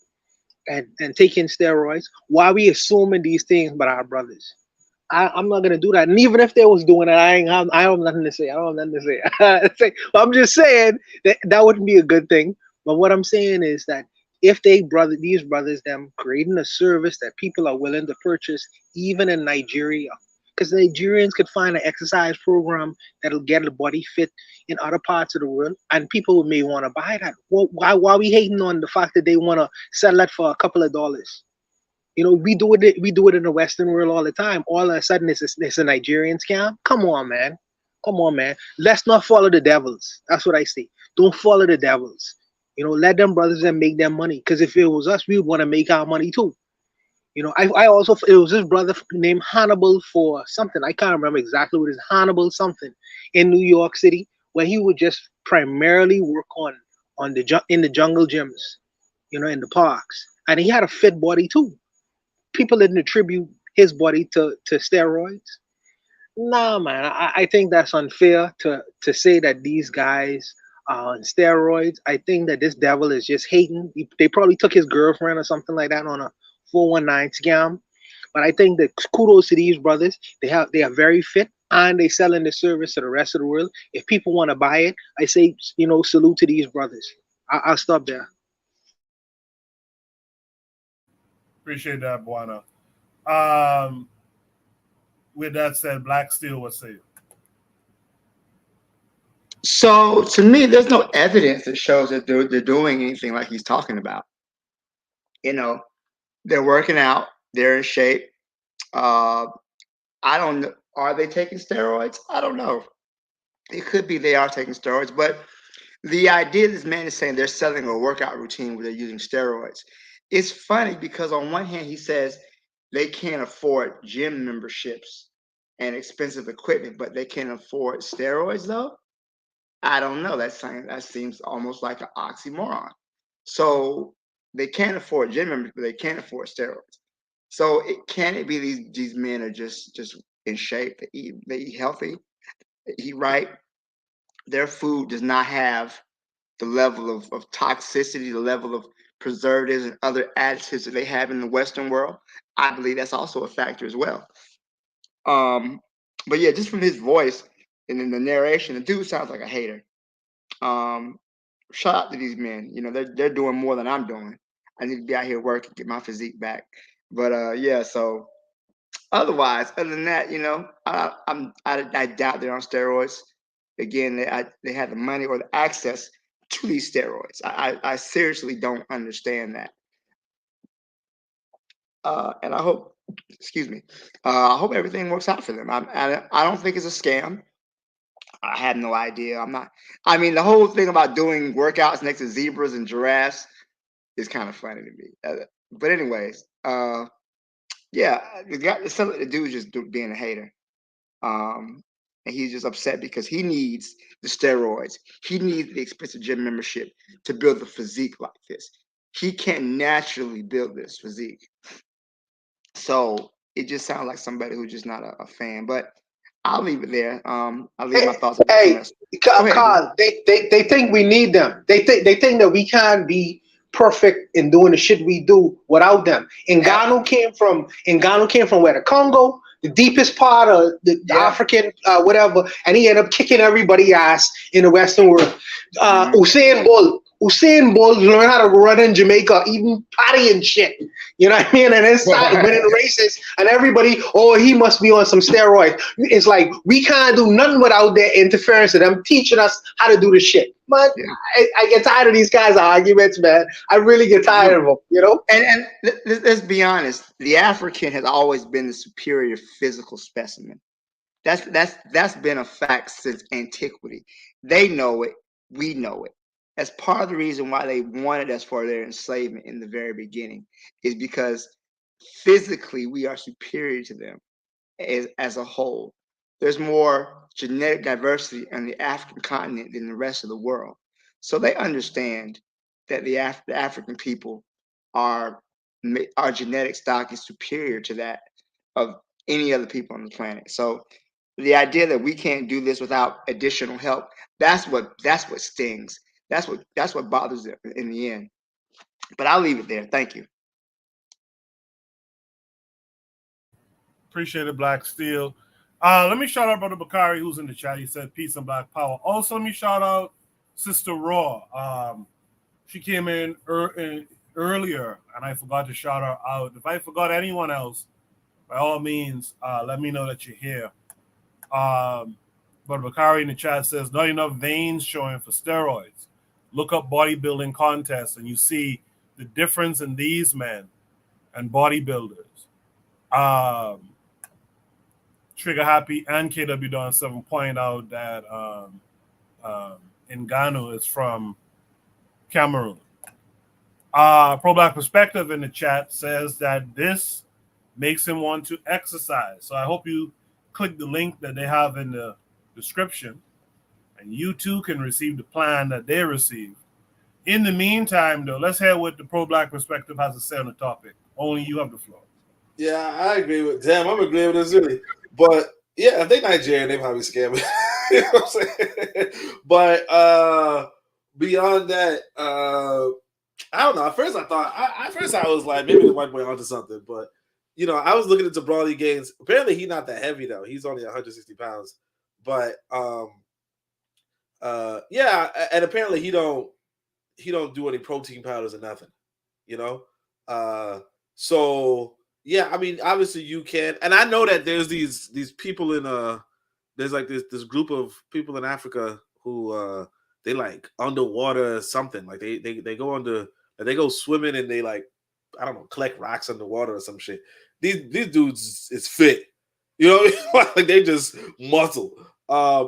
S4: and taking steroids. Why are we assuming these things about our brothers? I'm not gonna do that. And even if they was doing it, I don't have nothing to say. I don't have nothing to say. I'm just saying that wouldn't be a good thing. But what I'm saying is that if these brothers, them creating a service that people are willing to purchase, even in Nigeria, because Nigerians could find an exercise program that'll get the body fit in other parts of the world, and people may want to buy that. Well, why are we hating on the fact that they want to sell that for a couple of dollars? We do it in the Western world all the time. All of a sudden, it's a Nigerian scam. Come on, man. Come on, man. Let's not follow the devils. That's what I say. Don't follow the devils. Let them brothers and make their money. Because if it was us, we would want to make our money too. I also it was this brother named Hannibal for something. I can't remember exactly what it is. Hannibal something in New York City, where he would just primarily work in the jungle gyms, in the parks, and he had a fit body too. People didn't attribute his body to steroids. Nah, man, I think that's unfair to say that these guys are on steroids. I think that this devil is just hating. They probably took his girlfriend or something like that on a 419 scam. But I think that kudos to these brothers. They are very fit and they selling the service to the rest of the world. If people want to buy it, I say salute to these brothers. I'll stop there.
S1: Appreciate that, Buana. Um, with that said, Black Steel, what say you?
S3: So to me, there's no evidence that shows that they're doing anything like he's talking about. You know, they're working out, they're in shape. Uh, I don't know. Are they taking steroids? I don't know. It could be they are taking steroids, but the idea this man is saying they're selling a workout routine where they're using steroids. It's funny because on one hand he says they can't afford gym memberships and expensive equipment, but they can afford steroids though. I don't know. That seems almost like an oxymoron. So they can't afford gym members, but they can't afford steroids. So can it be these men are just in shape? They eat healthy, they eat right. Their food does not have the level of toxicity, the level of preservatives and other additives that they have in the Western world. I believe that's also a factor as well. Um, but yeah, just from his voice and in the narration, the dude sounds like a hater. Um, Shout out to these men. They're doing more than I'm doing. I need to be out here working, get my physique back. But yeah, so other than that, I doubt they're on steroids. Again, they had the money or the access to these steroids. I seriously don't understand that. And I hope, excuse me, I hope everything works out for them. I don't think it's a scam. I have no idea. I'm not. I mean, the whole thing about doing workouts next to zebras and giraffes is kind of funny to me. But anyways, yeah, the dude's just being a hater. And he's just upset because he needs the steroids. He needs the expensive gym membership to build a physique like this. He can't naturally build this physique. So it just sounds like somebody who's just not a fan. But I'll leave it there. I'll leave my thoughts.
S4: Hey,
S3: Go ahead.
S4: Carl, they think we need them. They think that we can't be perfect in doing the shit we do without them. Ngannou came from where, the Congo, the deepest part of the African whatever, and he ended up kicking everybody ass in the Western world. Usain Bolt learned how to run in Jamaica, eating patty and shit. You know what I mean? And then started winning races, and everybody, oh, he must be on some steroids. It's like we can't do nothing without their interference of them teaching us how to do the shit. But I get tired of these guys' arguments, man. I really get tired of them, you know?
S3: And let's be honest, the African has always been the superior physical specimen. That's been a fact since antiquity. They know it, we know it. That's part of the reason why they wanted us for their enslavement in the very beginning, is because physically we are superior to them as a whole. There's more genetic diversity on the African continent than the rest of the world. So they understand that the African people our genetic stock is superior to that of any other people on the planet. So the idea that we can't do this without additional help, that's what stings. That's what bothers them in the end. But I'll leave it there. Thank you.
S1: Appreciate it, Black Steel. Let me shout out Brother Bakari, who's in the chat. He said peace and black power. Also, let me shout out Sister Raw. She came in earlier, and I forgot to shout her out. If I forgot anyone else, by all means, let me know that you're here. Brother Bakari in the chat says, not enough veins showing for steroids. Look up bodybuilding contests, and you see the difference in these men and bodybuilders. Trigger Happy and KW Don 7 point out that Ngannou is from Cameroon. Pro Black Perspective in the chat says that this makes him want to exercise. So I hope you click the link that they have in the description, and you too can receive the plan that they received. In the meantime, though, let's hear what the Pro Black Perspective has to say on the topic. Only you have the floor.
S2: Yeah, I agree with Damn, I'm agreeing with this really. But yeah, if they Nigerian, they probably scam me. You know what I'm saying? But beyond that, I don't know. At first I was like, maybe the white boy onto something, but you know, I was looking into Brawley Gaines. Apparently he's not that heavy though. He's only 160 pounds. But yeah, and apparently he don't do any protein powders or nothing, you know? So yeah, I mean, obviously you can, and I know that there's these people in there's like this group of people in Africa who they like underwater or something. Like they go under, they go swimming and they like, I don't know, collect rocks underwater or some shit. These dudes is fit, you know, like they just muscle.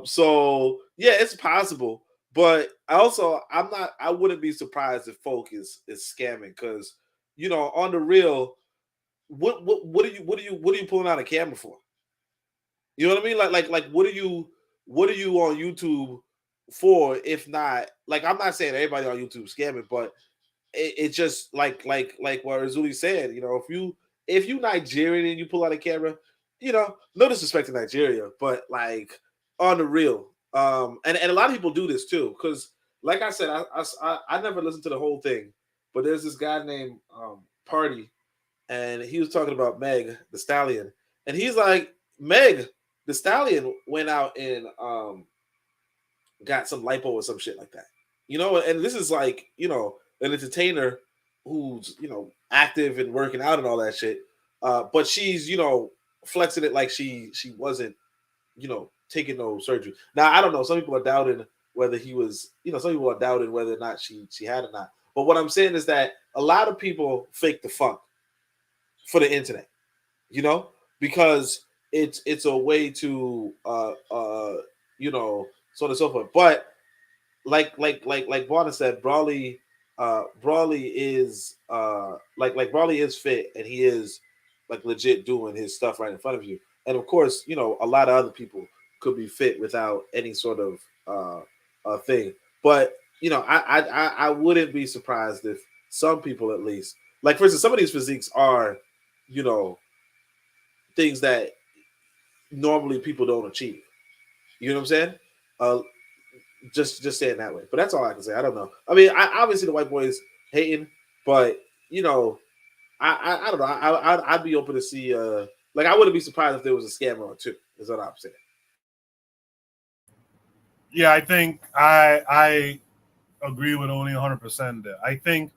S2: So yeah, it's possible, but I wouldn't be surprised if folk is scamming, because you know, on the real, what are you pulling out a camera for? You know what I mean? Like what are you on YouTube for? If not, like, I'm not saying everybody on YouTube scamming, but it's just like what Razuli said. You know, if you Nigerian and you pull out a camera, you know, no disrespect to Nigeria, but like on the real, and a lot of people do this too, because like I said, I never listened to the whole thing, but there's this guy named Party, and he was talking about Meg the Stallion, and he's like, Meg the Stallion went out and got some lipo or some shit like that, you know, and this is like, you know, an entertainer who's, you know, active and working out and all that shit, but she's, you know, flexing it like she wasn't, you know, taking no surgery. Now I don't know, some people are doubting whether he was, you know, some people are doubting whether or not she had or not, but what I'm saying is that a lot of people fake the funk for the internet, you know, because it's a way to you know, so on and so forth. But like Barna said, Brawley is like Brawley is fit, and he is like legit doing his stuff right in front of you. And of course, you know, a lot of other people could be fit without any sort of thing. But you know, I wouldn't be surprised if some people, at least, like for instance, some of these physiques are, you know, things that normally people don't achieve. You know what I'm saying? Just saying that way. But that's all I can say. I don't know. I mean, obviously the white boys hating, but you know, I don't know. I'd be open to see. Like I wouldn't be surprised if there was a scammer or two. Is what I'm saying.
S1: Yeah, I think I agree with only 100% there. I think,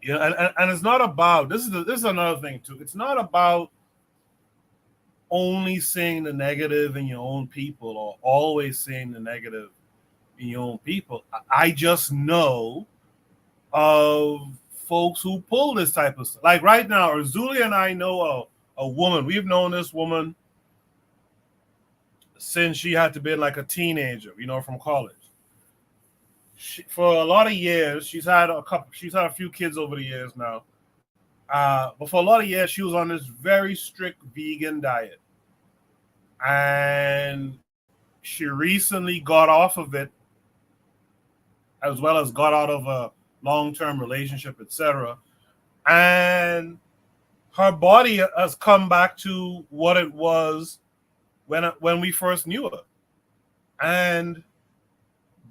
S1: and it's not about this is another thing too. It's not about only seeing the negative in your own people or always seeing the negative in your own people. I just know of folks who pull this type of stuff. Like right now, Zuli and I know a woman. We've known this woman since she had to be like a teenager, from college. For a lot of years, she's had a few kids over the years now. But for a lot of years, she was on this very strict vegan diet. And she recently got off of it, as well as got out of a long-term relationship, etc. And her body has come back to what it was when we first knew her. And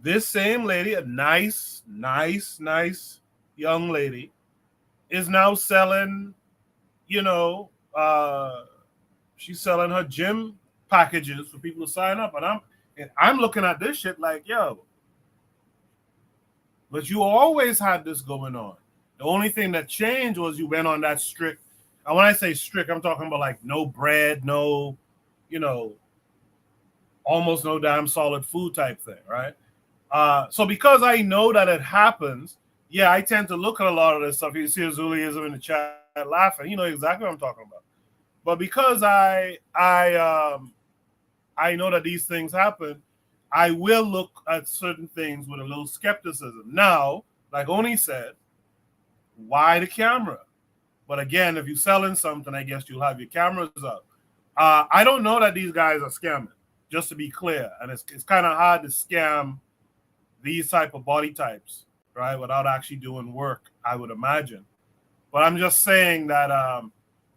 S1: this same lady, a nice young lady, is now selling, she's selling her gym packages for people to sign up. And I'm looking at this shit like, yo, but you always had this going on. The only thing that changed was you went on that strict, and when I say strict, I'm talking about like no bread, no, almost no damn solid food type thing, right? So because I know that it happens, yeah, I tend to look at a lot of this stuff. You see Azuliism in the chat laughing. You know exactly what I'm talking about. But because I know that these things happen, I will look at certain things with a little skepticism. Now, like Oni said, why the camera? But again, if you're selling something, I guess you'll have your cameras up. I don't know that these guys are scamming, just to be clear. And it's kind of hard to scam these type of body types, right, without actually doing work, I would imagine. But I'm just saying that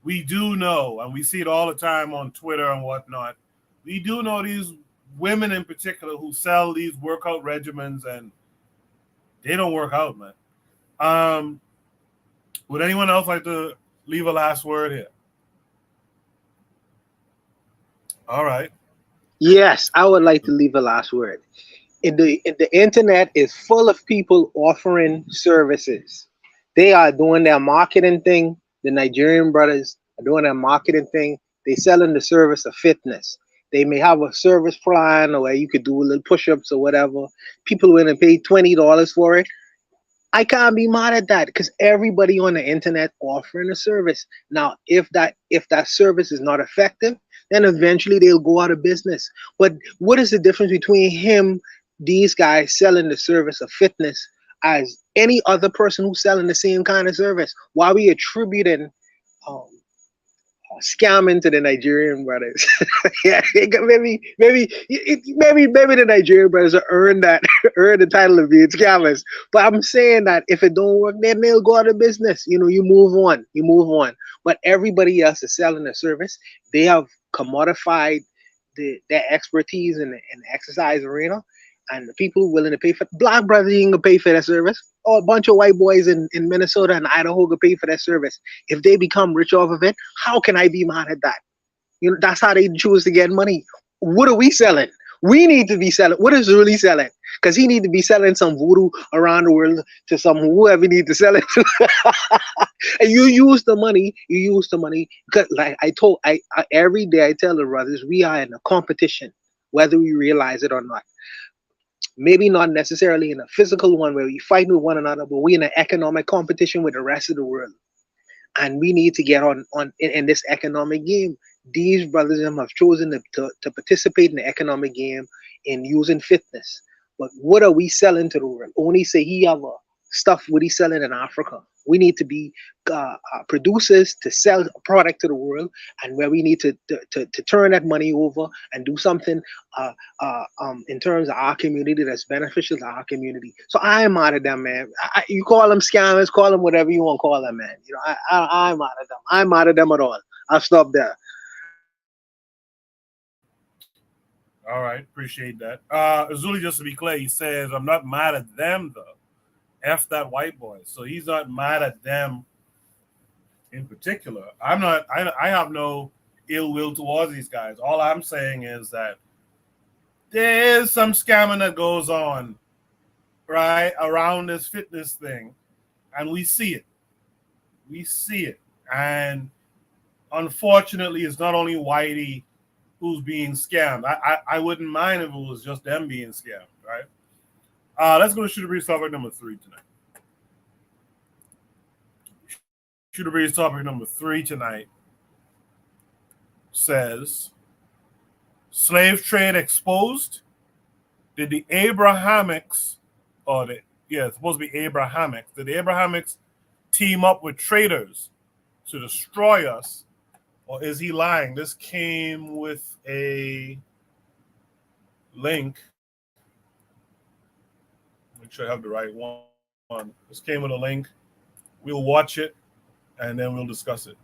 S1: we do know, and we see it all the time on Twitter and whatnot, we do know these women in particular who sell these workout regimens, and they don't work out, man. Would anyone else like to leave a last word here? All right.
S4: Yes, I would like to leave a last word. The internet is full of people offering services. They are doing their marketing thing. The Nigerian brothers are doing their marketing thing. They selling the service of fitness. They may have a service plan where you could do a little push-ups or whatever. People willing to pay $20 for it. I can't be mad at that because everybody on the internet offering a service. Now, if that service is not effective, then eventually they'll go out of business. But what is the difference between these guys selling the service of fitness as any other person who's selling the same kind of service? Why are we attributing scamming to the Nigerian brothers? Yeah, maybe the Nigerian brothers earn the title of being scammers. But I'm saying that if it don't work, then they'll go out of business. You move on. But everybody else is selling a service. They have commodified their expertise in the exercise arena. And the people willing to pay for black brothers ain't gonna pay for that service. Or a bunch of white boys in Minnesota and Idaho gonna pay for that service. If they become rich off of it, how can I be mad at that? That's how they choose to get money. What are we selling? We need to be selling. What is really selling? Because he need to be selling some voodoo around the world to some whoever need to sell it to. And you use the money. Because like I every day I tell the brothers, we are in a competition, whether we realize it or not. Maybe not necessarily in a physical one where we fight with one another, but we're in an economic competition with the rest of the world. And we need to get on in this economic game. These brothers have chosen to participate in the economic game in using fitness. But what are we selling to the world? Only say he have stuff what he's selling in Africa. We need to be producers to sell a product to the world, and where we need to turn that money over and do something in terms of our community that's beneficial to our community. So I'm mad at them, man. You call them scammers, call them whatever you want to call them, man. I'm mad at them. I'm mad at them at all. I'll stop there.
S1: All right, appreciate that. Azuli, just to be clear, he says, I'm not mad at them, though. F that white boy. So he's not mad at them in particular. I'm not, I have no ill will towards these guys. All I'm saying is that there's some scamming that goes on, right, around this fitness thing, and we see it. We see it. And unfortunately, it's not only Whitey who's being scammed. I wouldn't mind if it was just them being scammed, right? Let's go to Shooter Breeze topic number 3 tonight. Shooter Breeze topic number 3 tonight says, slave trade exposed? Did the Abrahamics, it's supposed to be Abrahamics, did the Abrahamics team up with traders to destroy us? Or is he lying? This came with a link. Make sure I have the right one. This came with a link. We'll watch it and then we'll discuss it.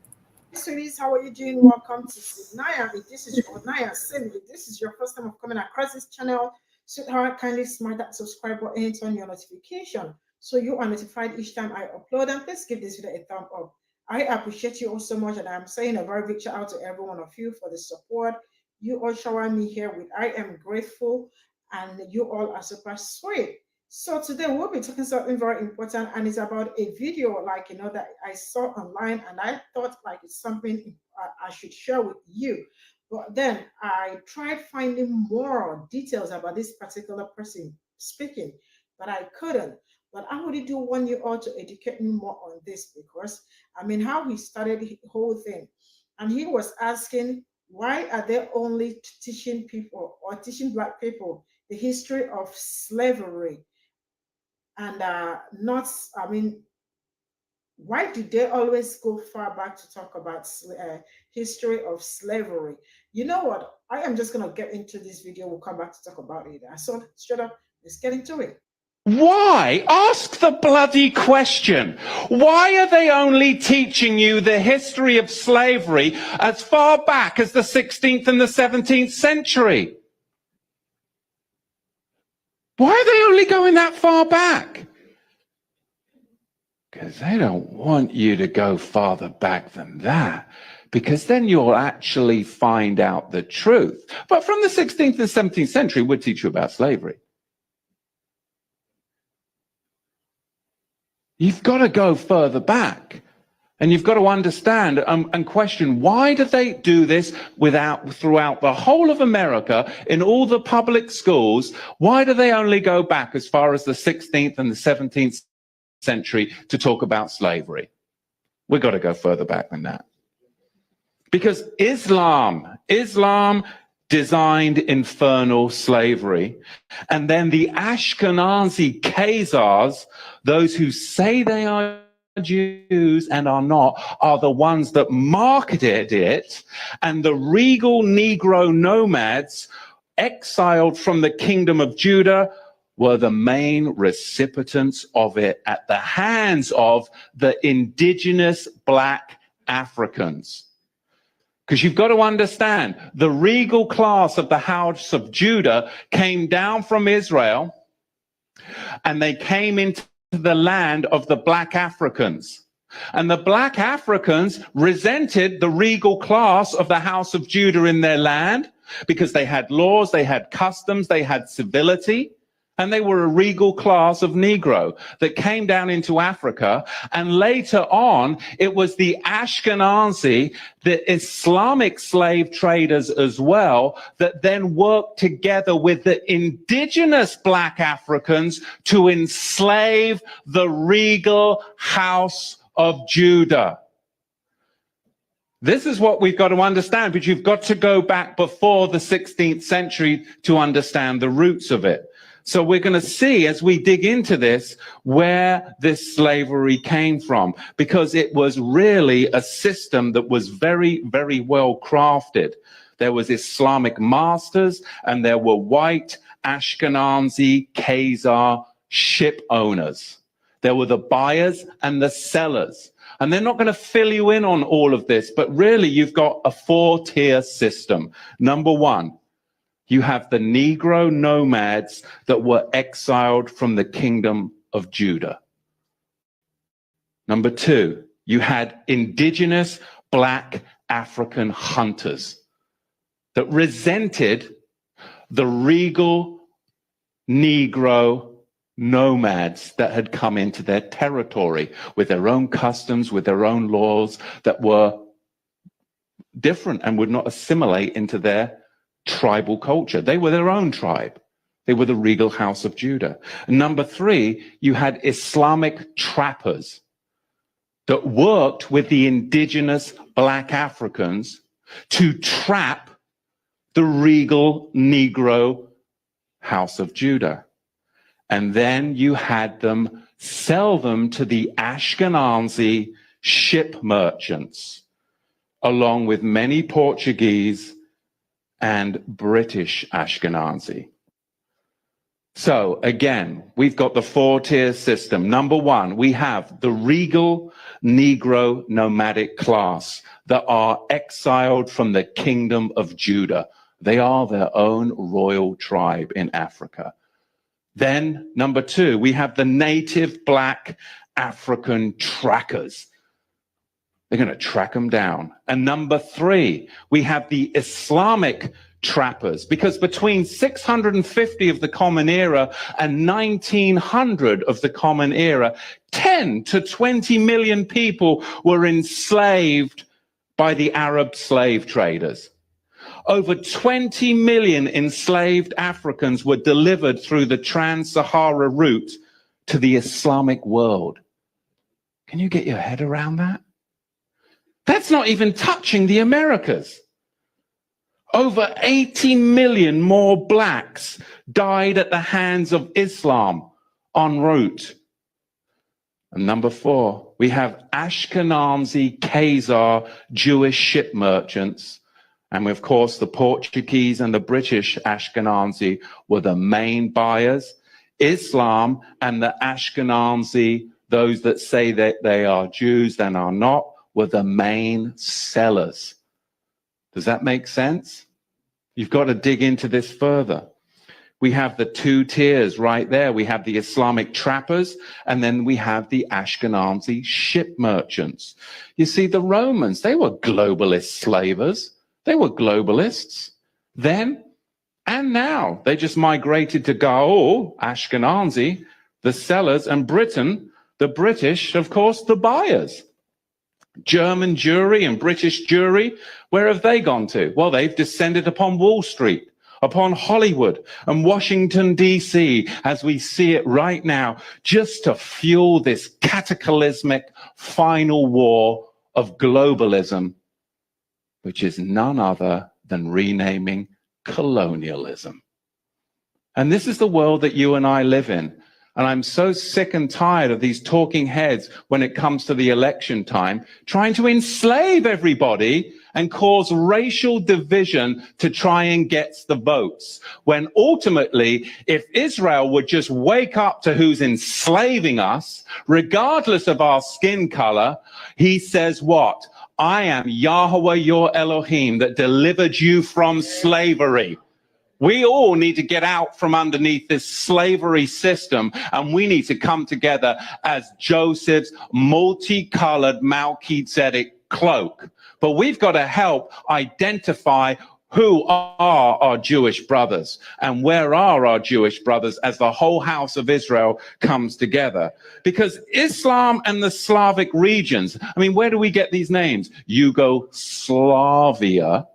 S11: Sweeties, how are you doing? Welcome to Naya. If this is your Naya Sim, if this is your first time of coming across this channel, sweetheart, kindly smash that subscribe button and turn your notification so you are notified each time I upload. And please give this video a thumb up. I appreciate you all so much, and I'm saying a very big shout out to every one of you for the support. You all shower me here with. I am grateful, and you all are super sweet. So today we'll be talking something very important, and it's about a video that I saw online, and I thought it's something I should share with you. But then I tried finding more details about this particular person speaking, but I couldn't. But I really do want you all to educate me more on this, because how he started the whole thing. And he was asking, why are they only teaching people or teaching Black people the history of slavery? And why do they always go far back to talk about history of slavery? You know what? I am just going to get into this video. We'll come back to talk about it. So straight up, let's get into it.
S12: Why? Ask the bloody question. Why are they only teaching you the history of slavery as far back as the 16th and the 17th century? Why are they only going that far back? Because they don't want you to go farther back than that, because then you'll actually find out the truth. But from the 16th and 17th century, we'll teach you about slavery. You've got to go further back, and you've got to understand and question, why do they do this throughout the whole of America in all the public schools? Why do they only go back as far as the 16th and the 17th century to talk about slavery? We've got to go further back than that. Because Islam designed infernal slavery. And then the Ashkenazi KWAZ, those who say they are Jews and are not, are the ones that marketed it. And the regal Negro nomads exiled from the kingdom of Judah were the main recipients of it at the hands of the indigenous Black Africans. Because you've got to understand, the regal class of the house of Judah came down from Israel, and they came into the land of the Black Africans. And the Black Africans resented the regal class of the house of Judah in their land, because they had laws, they had customs, they had civility. And they were a regal class of Negro that came down into Africa. And later on, it was the Ashkenazi, the Islamic slave traders as well, that then worked together with the indigenous Black Africans to enslave the regal house of Judah. This is what we've got to understand, but you've got to go back before the 16th century to understand the roots of it. So we're going to see, as we dig into this, where this slavery came from, because it was really a system that was very, very well crafted. There was Islamic masters, and there were white Ashkenazi KWAZ ship owners. There were the buyers and the sellers. And they're not going to fill you in on all of this, but really you've got a 4-tier system. Number one, you have the Negro nomads that were exiled from the kingdom of Judah. Number two, you had indigenous black African hunters that resented the regal Negro nomads that had come into their territory with their own customs, with their own laws that were different and would not assimilate into their tribal culture. They were their own tribe. They were the regal house of Judah. And number three, you had Islamic trappers that worked with the indigenous black Africans to trap the regal Negro house of Judah. And then you had them sell them to the Ashkenazi ship merchants, along with many Portuguese and British Ashkenazi. So again, we've got the four-tier system. Number one, we have the regal Negro nomadic class that are exiled from the kingdom of Judah. They are their own royal tribe in Africa. Then, number two, we have the native black African trackers. They're going to track them down. And number three, we have the Islamic trappers, because between 650 of the Common Era and 1900 of the Common Era, 10 to 20 million people were enslaved by the Arab slave traders. Over 20 million enslaved Africans were delivered through the Trans-Sahara route to the Islamic world. Can you get your head around that? That's not even touching the Americas. Over 80 million more blacks died at the hands of Islam en route. And number four, we have Ashkenazi Khazar Jewish ship merchants. And of course, the Portuguese and the British Ashkenazi were the main buyers. Islam and the Ashkenazi, those that say that they are Jews and are not, were the main sellers. Does that make sense? You've got to dig into this further. We have the two tiers right there. We have the Islamic trappers, and then we have the Ashkenazi ship merchants. You see, the Romans, they were globalist slavers. They were globalists then and now. They just migrated to Gaul, Ashkenazi, the sellers, and Britain, the British, of course, the buyers. German Jewry and British Jewry, where have they gone to? Well, they've descended upon Wall Street, upon Hollywood and Washington, D.C., as we see it right now, just to fuel this cataclysmic final war of globalism, which is none other than renaming colonialism. And this is the world that you and I live in. And I'm so sick and tired of these talking heads when it comes to the election time, trying to enslave everybody and cause racial division to try and get the votes. When ultimately, if Israel would just wake up to who's enslaving us, regardless of our skin color, he says what? I am Yahweh your Elohim that delivered you from slavery. We all need to get out from underneath this slavery system, and we need to come together as Joseph's multicolored Melchizedek cloak. But we've got to help identify who are our Jewish brothers and where are our Jewish brothers as the whole house of Israel comes together. Because Islam and the Slavic regions, I mean, where do we get these names? Yugoslavia,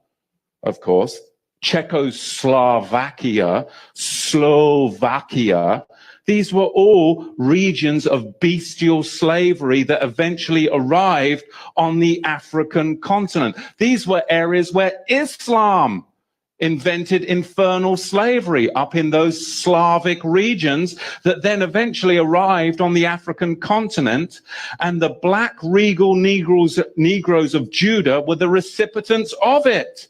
S12: of course, Czechoslovakia, Slovakia. These were all regions of bestial slavery that eventually arrived on the African continent. These were areas where Islam invented infernal slavery up in those Slavic regions that then eventually arrived on the African continent. And the black regal Negroes of Judah were the recipients of it.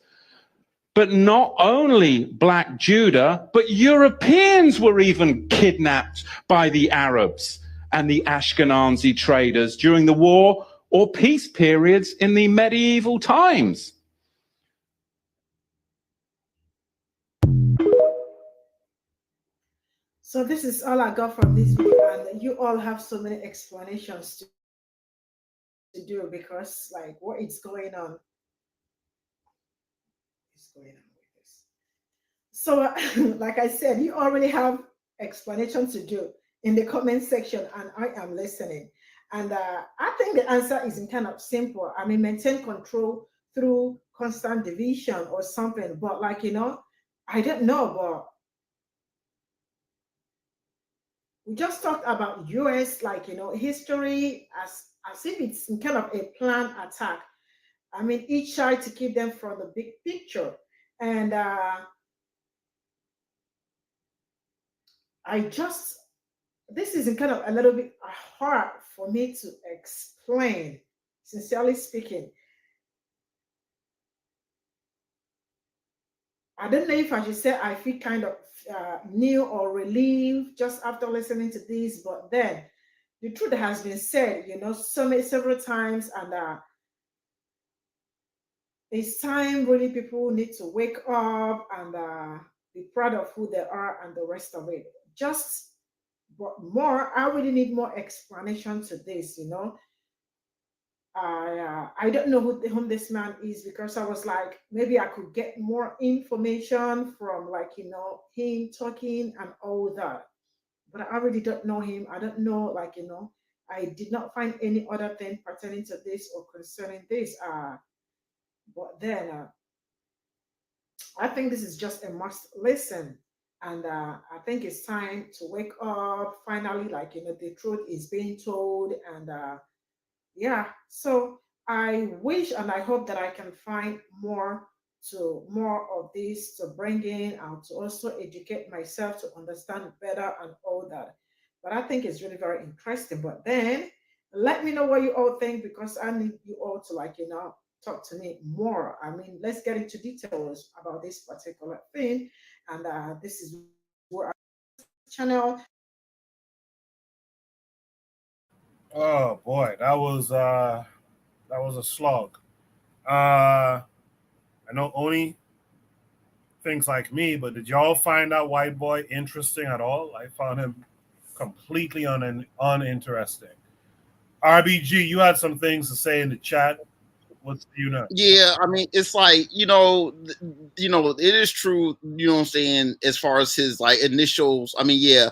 S12: But not only black Judah, but Europeans were even kidnapped by the Arabs and the Ashkenazi traders during the war or peace periods in the medieval times.
S11: So this is all I got from this video, and you all have so many explanations to do, because like what is going on with this. So like I said, you already have explanation to do in the comment section, and I am listening. And I think the answer is kind of simple. I mean, maintain control through constant division or something. But like, you know, I don't know, but we just talked about US, like, you know, history as if it's kind of a planned attack. I mean, each side to keep them from the big picture. And this is kind of a little bit hard for me to explain, sincerely speaking. I don't know if I should say I feel kind of new or relieved just after listening to this, but then the truth has been said, you know, several times, and it's time really people need to wake up and be proud of who they are and the rest of it. But more, I really need more explanation to this, you know. I don't know whom this man is, because I was like, maybe I could get more information from, like, you know, him talking and all that. But I really don't know him. I don't know, like, you know, I did not find any other thing pertaining to this or concerning this. But then I think this is just a must listen. And I think it's time to wake up. Finally, like, you know, the truth is being told. And yeah, so I wish and I hope that I can find more of this to bring in, and to also educate myself to understand better and all that. But I think it's really very interesting. But then let me know what you all think, because I need you all to, like, you know, talk to me more. I mean, let's get into details about this particular thing. And this is where our channel.
S1: Oh boy, that was a slog. I know Oni thinks like me, but did y'all find that white boy interesting at all? I found him completely uninteresting. RBG, you had some things to say in the chat. What's you know?
S6: Yeah, I mean, it's like, you know, it is true, you know what I'm saying, as far as his like initials. I mean, yeah,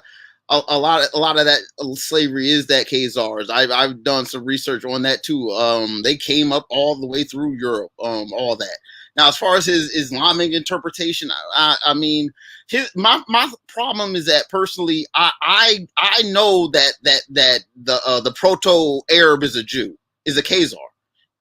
S6: a lot of that slavery is that KZRs. I've done some research on that too. They came up all the way through Europe, all that. Now, as far as his Islamic interpretation, I mean, my problem is that personally, I know that the Proto-Arab is a Jew, is a KZR.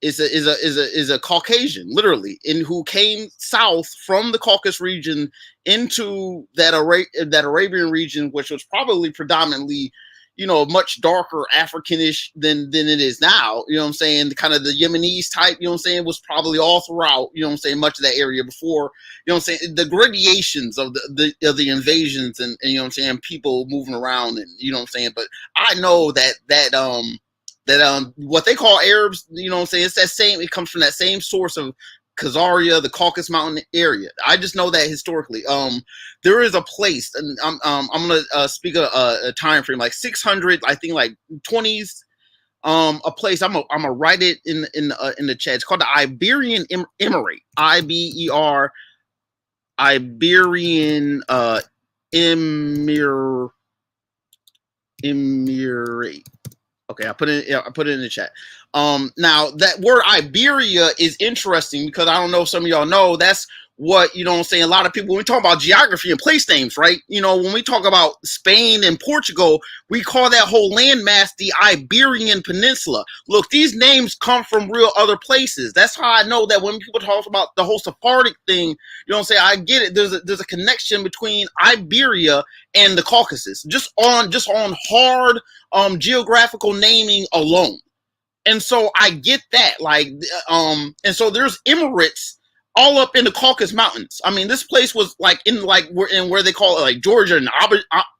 S6: Is a Caucasian, literally, in who came south from the Caucasus region into that Arabian region, which was probably predominantly, you know, much darker Africanish than it is now. You know what I'm saying? The kind of the Yemenis type, you know what I'm saying, was probably all throughout, you know what I'm saying, much of that area before, you know what I'm saying, the gradations of the invasions and you know what I'm saying, people moving around, and you know what I'm saying. But I know that what they call Arabs, you know what I'm saying, it's that same, it comes from that same source of Khazaria, the Caucasus Mountain area. I just know that historically. There is a place, and I'm gonna speak a time frame, like 600, I think, like 20s. A place I'm gonna write it in the chat. It's called the Iberian Emirate. IBER, Iberian Emirate. Okay, I put it in the chat. Now that word Iberia is interesting, because I don't know if some of y'all know, that's what, you know what I'm saying, a lot of people, when we talk about geography and place names, right? You know, when we talk about Spain and Portugal, we call that whole landmass the Iberian Peninsula. Look, these names come from real other places. That's how I know that when people talk about the whole Sephardic thing, you know what I'm saying, I get it. There's a connection between Iberia and the Caucasus, just on hard geographical naming alone. And so I get that, like, and so there's Emirates all up in the Caucasus Mountains. I mean, this place was like in where they call it like Georgia and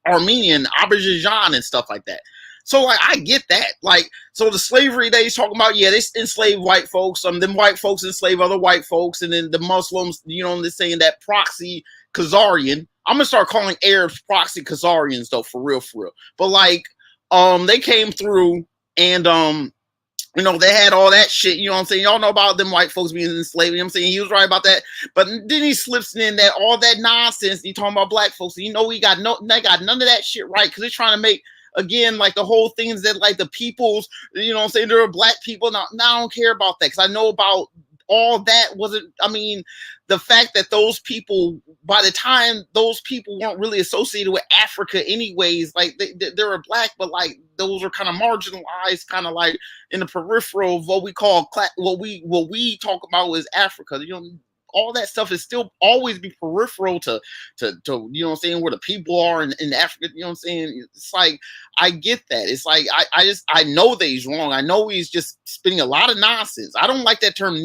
S6: Armenia and Azerbaijan and stuff like that. So like I get that. Like, so the slavery that he's talking about, yeah, they enslave white folks. Them white folks enslave other white folks, and then the Muslims, you know, they're saying that proxy Khazarian, I'm gonna start calling Arabs proxy Khazarians though, for real. But like, they came through and you know, they had all that shit, you know what I'm saying? Y'all know about them white folks being enslaved, you know what I'm saying? He was right about that. But then he slips in that all that nonsense. He talking about black folks. You know, they got none of that shit right, because they're trying to make, again, like the whole thing is that like the peoples, you know what I'm saying, there are black people. Now I don't care about that, because I know about all that wasn't, I mean, the fact that those people, by the time those people weren't really associated with Africa anyways, like they were black, but like those are kind of marginalized, kind of like in the peripheral of what we call what we talk about as Africa. You know, all that stuff is still always be peripheral to you know what I'm saying, where the people are in Africa. You know what I'm saying? It's like, I get that. It's like I know that he's wrong. I know he's just spitting a lot of nonsense. I don't like that term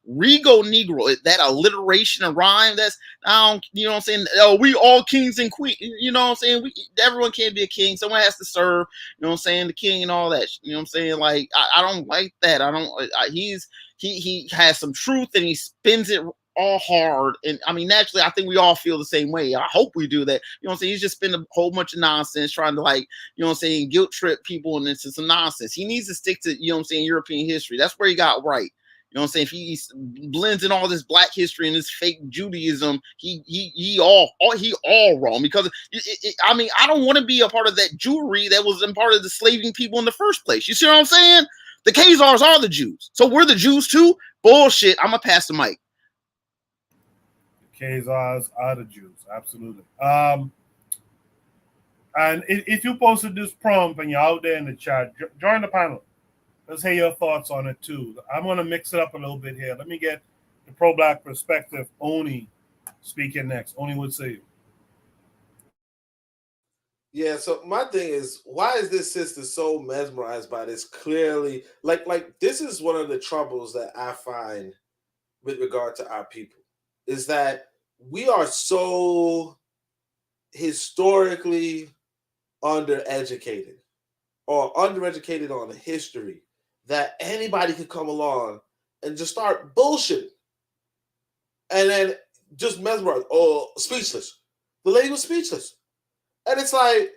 S6: Rego Negro, that alliteration and rhyme. That's, I don't, you know what I'm saying? Oh, we all kings and queens. You know what I'm saying? Everyone can't be a king. Someone has to serve, you know what I'm saying, the king and all that. You know what I'm saying? Like, I don't like that. He has some truth and he spins it all hard. And I mean, naturally, I think we all feel the same way. I hope we do that. You know what I'm saying? He's just spending a whole bunch of nonsense trying to, like, you know what I'm saying, guilt trip people into some nonsense. He needs to stick to, you know what I'm saying, European history. That's where he got right. You know what I'm saying? If he blends in all this black history and this fake Judaism, he all wrong, because I mean, I don't want to be a part of that Jewry that was in part of the slaving people in the first place. You see what I'm saying? The KWAZ are the Jews, so we're the Jews too. Bullshit. I'm gonna pass the mic.
S1: The KWAZ are the Jews, absolutely. And if you posted this prompt and you're out there in the chat, join the panel. Let's hear your thoughts on it too. I'm going to mix it up a little bit here. Let me get the pro-black perspective. Oni speaking next. Oni would say.
S2: Yeah, so my thing is, why is this sister so mesmerized by this? Clearly, like this is one of the troubles that I find with regard to our people, is that we are so historically undereducated or undereducated on history that anybody could come along and just start bullshitting and then just mesmerize, or speechless. The lady was speechless. And it's like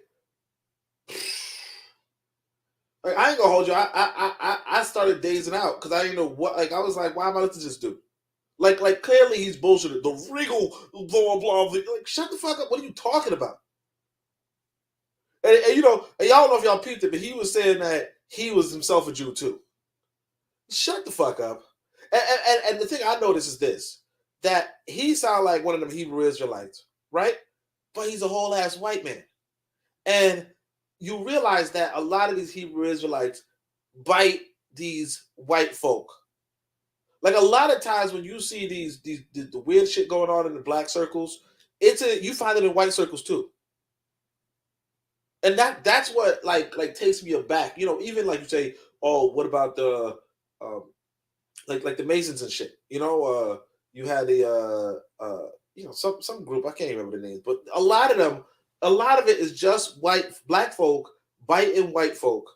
S2: I ain't gonna hold you. I started dazing out because I didn't know what, like, I was like, why am I listening to this dude? Like clearly he's bullshitting. The regal blah blah blah. Like, shut the fuck up. What are you talking about? And you know, and y'all don't know if y'all peeped it, but he was saying that he was himself a Jew too. Shut the fuck up. And the thing I noticed is this, that he sounded like one of them Hebrew Israelites, right? But he's a whole ass white man. And you realize that a lot of these Hebrew Israelites bite these white folk. Like, a lot of times when you see the weird shit going on in the black circles, you find it in white circles too. And that's what like takes me aback. You know, even like you say, oh, what about the like the Masons and shit? You know, you had the you know, some group, I can't remember the names, but a lot of it is just black folk biting white folk,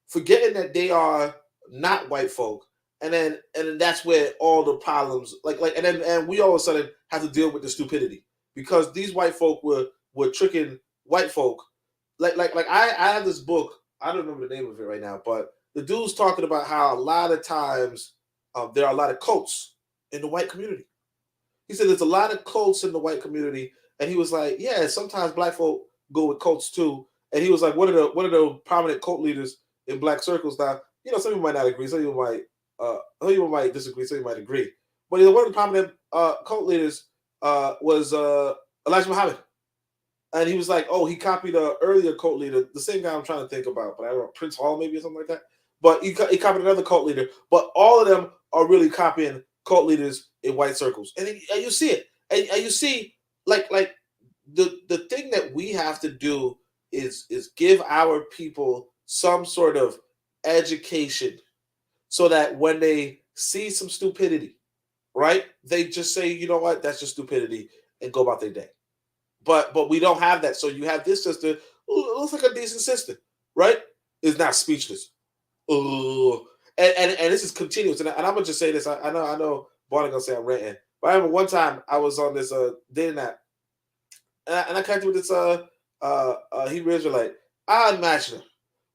S2: forgetting that they are not white folk, and then that's where all the problems and we all of a sudden have to deal with the stupidity, because these white folk were tricking white folk. Like I have this book, I don't remember the name of it right now, but the dude's talking about how a lot of times there are a lot of cults in the white community. He said there's a lot of cults in the white community, and he was like, yeah, sometimes black folk go with cults too. And he was like, what are the prominent cult leaders in black circles? Now, you know, some people might not agree, some people might disagree, some people might agree. But one of the prominent cult leaders was Elijah Muhammad. And he was like, oh, he copied an earlier cult leader, the same guy I'm trying to think about, but I don't know, Prince Hall maybe or something like that. But he copied another cult leader. But all of them are really copying cult leaders in white circles. And you see it. And you see, like the thing that we have to do is give our people some sort of education so that when they see some stupidity, right, they just say, you know what, that's just stupidity, and go about their day. But we don't have that. So you have this sister who looks like a decent sister, right? Is now speechless. And this is continuous. And I'm gonna just say this. I know Barney gonna say I'm ranting, but I remember one time I was on this dating app, and I connected with this Hebrew Israelite. I unmatched her,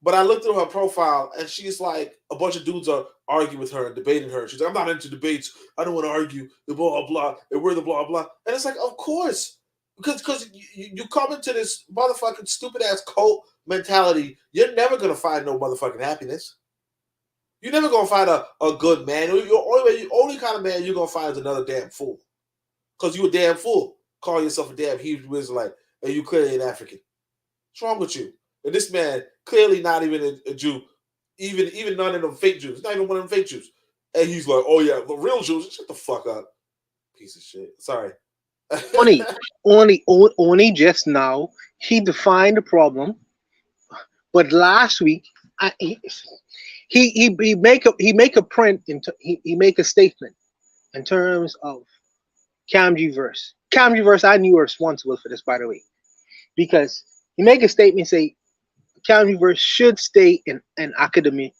S2: but I looked at her profile, and she's like, a bunch of dudes are arguing with her and debating her. She's like, I'm not into debates. I don't want to argue. The blah blah, and we're the blah blah. And it's like, of course, because you come into this motherfucking stupid ass cult mentality. You're never gonna find no motherfucking happiness. You're never gonna find a good man. The only kind of man you're gonna find is another damn fool. Because you a damn fool. Call yourself a damn Hebrew Israelite, and you clearly an African. What's wrong with you? And this man clearly not even a Jew, even none of them fake Jews. Not even one of them fake Jews. And he's like, oh yeah, the real Jews. Shut the fuck up, piece of shit. Sorry.
S4: only just now he defined the problem, but last week he make a print he make a statement in terms of Kamji verse. Kamji verse, I knew you were responsible for this, by the way, because he make a statement say Kamji verse should stay in academia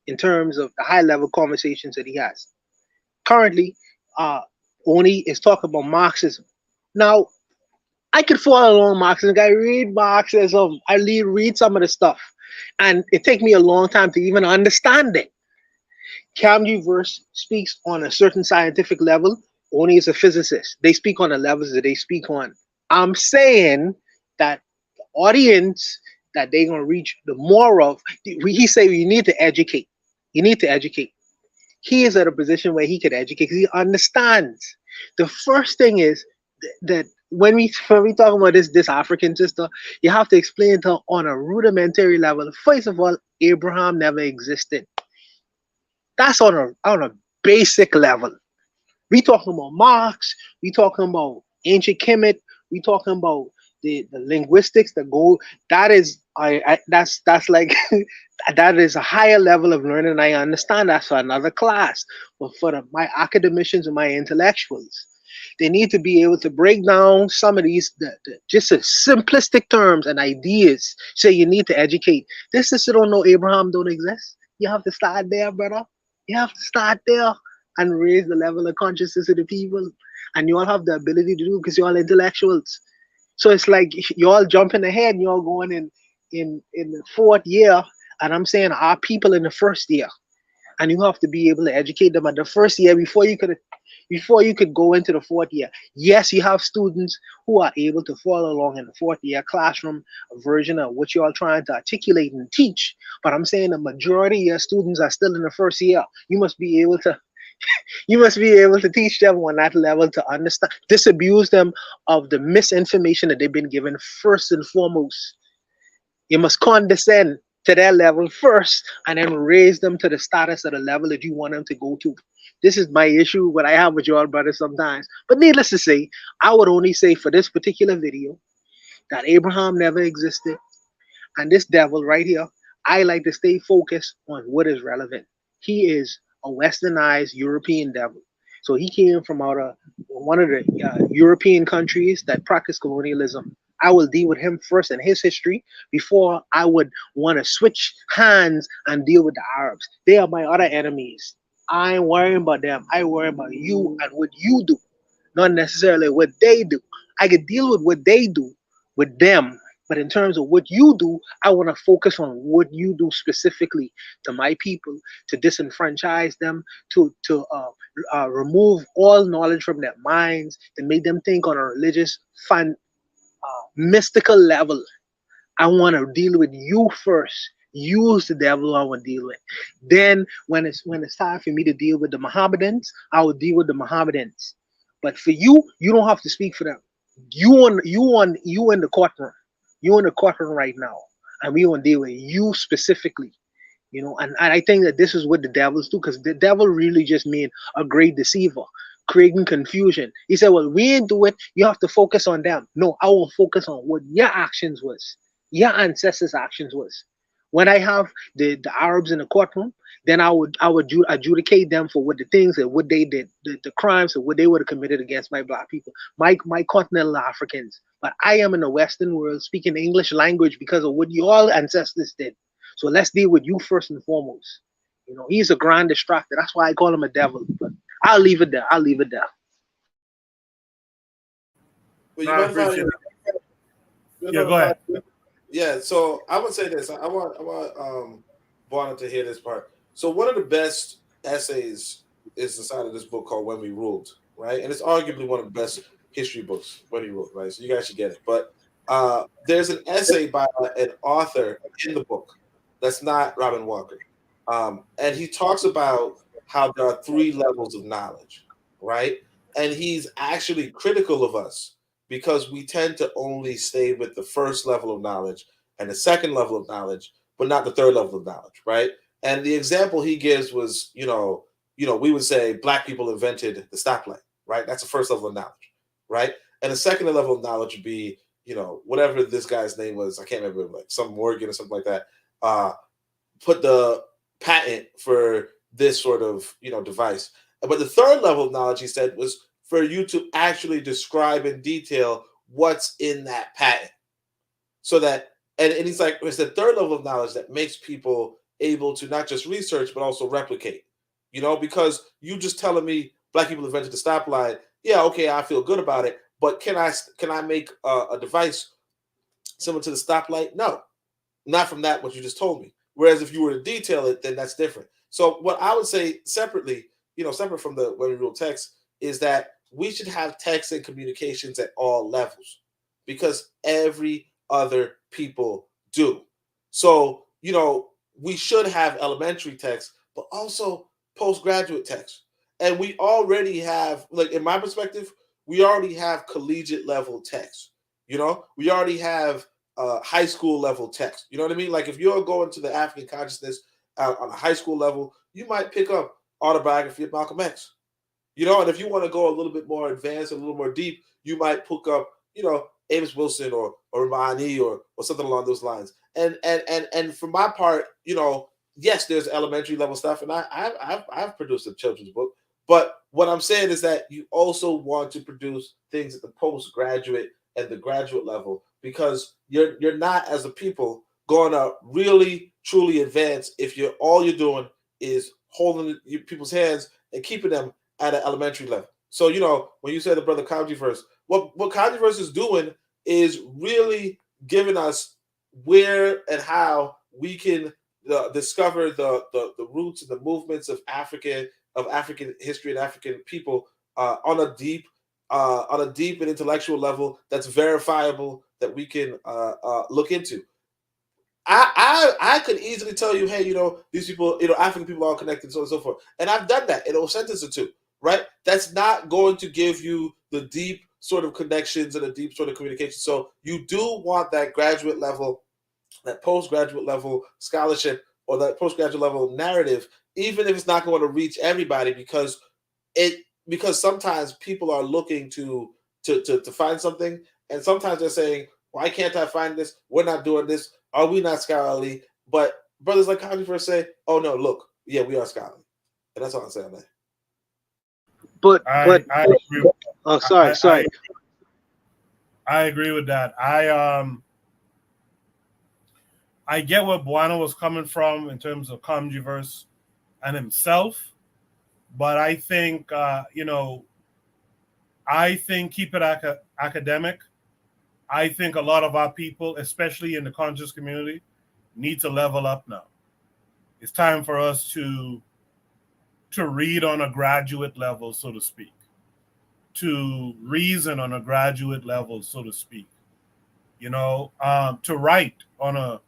S4: in terms of the high level conversations that he has. Currently, Oni is talking about Marxism. Now, I could follow along Marxism. I read Marxism. I read some of the stuff, and it takes me a long time to even understand it. Kamji verse speaks on a certain scientific level. Oni is a physicist. They speak on the levels that they speak on. I'm saying that the audience that they're gonna reach the more of, he say you need to educate. You need to educate. He is at a position where he could educate because he understands. The first thing is that when we talk about this African sister, you have to explain to her on a rudimentary level. First of all, Abraham never existed. That's on a basic level. We talking about Marx. We talking about ancient Kemet. We talking about the linguistics that go. That is that's like that is a higher level of learning. I understand that's for another class, but for my academicians and my intellectuals, they need to be able to break down some of these just a simplistic terms and ideas. Say you need to educate. This sister don't know Abraham don't exist. You have to start there, brother. You have to start there and raise the level of consciousness of the people. And you all have the ability to do because you're all intellectuals. So it's like you all jumping ahead and you're all going in the fourth year. And I'm saying our people in the first year. And you have to be able to educate them at the first year before you could go into the fourth year. Yes, you have students who are able to follow along in the fourth year classroom version of what you're all trying to articulate and teach. But I'm saying the majority of your students are still in the first year. You must be able to teach them on that level to understand, disabuse them of the misinformation that they've been given first and foremost. You must condescend to their level first and then raise them to the status of the level that you want them to go to. This is my issue, what I have with y'all brothers sometimes. But needless to say, I would only say for this particular video that Abraham never existed. And this devil right here, I like to stay focused on what is relevant. He is a westernized European devil. So he came from out of one of the European countries that practice colonialism. I will deal with him first in his history before I would want to switch hands and deal with the Arabs. They are my other enemies. I ain't worrying about them. I worry about you and what you do, not necessarily what they do. I could deal with what they do with them, but in terms of what you do, I want to focus on what you do specifically to my people, to disenfranchise them, to remove all knowledge from their minds, to make them think on a religious, mystical level. I want to deal with you first. Use the devil I want to deal with. Then when it's time for me to deal with the Mohammedans, I will deal with the Mohammedans. But for you, you don't have to speak for them. You in the courtroom. You in the courtroom right now, and we want to deal with you specifically. And I think that this is what the devils do, because the devil really just mean a great deceiver, creating confusion. He said, well, we ain't do it. You have to focus on them. No, I will focus on what your actions was, your ancestors' actions was. When I have the Arabs in the courtroom, then I would adjudicate them for what the things and what they did, the crimes and what they would have committed against my black people, my continental Africans. But I am in the Western world speaking the English language because of what your ancestors did. So let's deal with you first and foremost. He's a grand distractor. That's why I call him a devil. But I'll leave it there.
S2: Well, you
S1: I
S2: mind if
S1: appreciate it. Yeah, go ahead.
S2: Yeah, so I would say this. I want Bonner to hear this part. So one of the best essays is inside of this book called When We Ruled, right? And it's arguably one of the best history books, When We Ruled, right? So you guys should get it. But there's an essay by an author in the book that's not Robin Walker. And he talks about how there are three levels of knowledge, right? And he's actually critical of us because we tend to only stay with the first level of knowledge and the second level of knowledge, but not the third level of knowledge, right? And the example he gives was, we would say black people invented the stoplight, right? That's the first level of knowledge, right? And the second level of knowledge would be, whatever this guy's name was, I can't remember, like some Morgan or something like that, put the patent for this sort of, device. But the third level of knowledge, he said, was for you to actually describe in detail what's in that patent. So that, and he's like, it's the third level of knowledge that makes people able to not just research, but also replicate, because you just telling me black people invented the stoplight. Yeah, okay, I feel good about it. But can I make a device similar to the stoplight? No, not from that, what you just told me. Whereas if you were to detail it, then that's different. So what I would say separately, separate from the When We Rule text, is that we should have text and communications at all levels because every other people do. So, we should have elementary text, but also postgraduate text. And we already have, like, in my perspective, we already have collegiate level text. We already have high school level text. You know what I mean? Like if you're going to the African consciousness on a high school level, you might pick up autobiography of Malcolm X. And if you want to go a little bit more advanced, a little more deep, you might pick up, Amos Wilson or Romani or something along those lines. And for my part, yes, there's elementary level stuff, and I've produced a children's book. But what I'm saying is that you also want to produce things at the postgraduate and the graduate level because you're not, as a people, going to really truly advance if all you're doing is holding people's hands and keeping them at an elementary level. So when you said the brother Kanji verse, what Kanji verse is doing is really giving us where and how we can discover the roots and the movements of African history and African people on a deep and intellectual level that's verifiable that we can look into. I could easily tell you, hey, these people, African people are all connected, so on and so forth. And I've done that in a sentence or two, right? That's not going to give you the deep sort of connections and a deep sort of communication. So you do want that graduate level, that postgraduate level scholarship or that postgraduate level narrative, even if it's not going to reach everybody, because sometimes people are looking to find something, and sometimes they're saying, why can't I find this? We're not doing this. Are we not scholarly? But brothers like Kanji first say, oh no, look, yeah, we are scholarly. And that's all I'm saying there.
S4: But
S1: I agree with that.
S4: Oh, sorry.
S1: I agree with that. I get where Buana was coming from in terms of Kanji verse and himself, but I think keep it academic. I think a lot of our people, especially in the conscious community, need to level up now. It's time for us to read on a graduate level, so to speak, to reason on a graduate level, so to speak, to write on a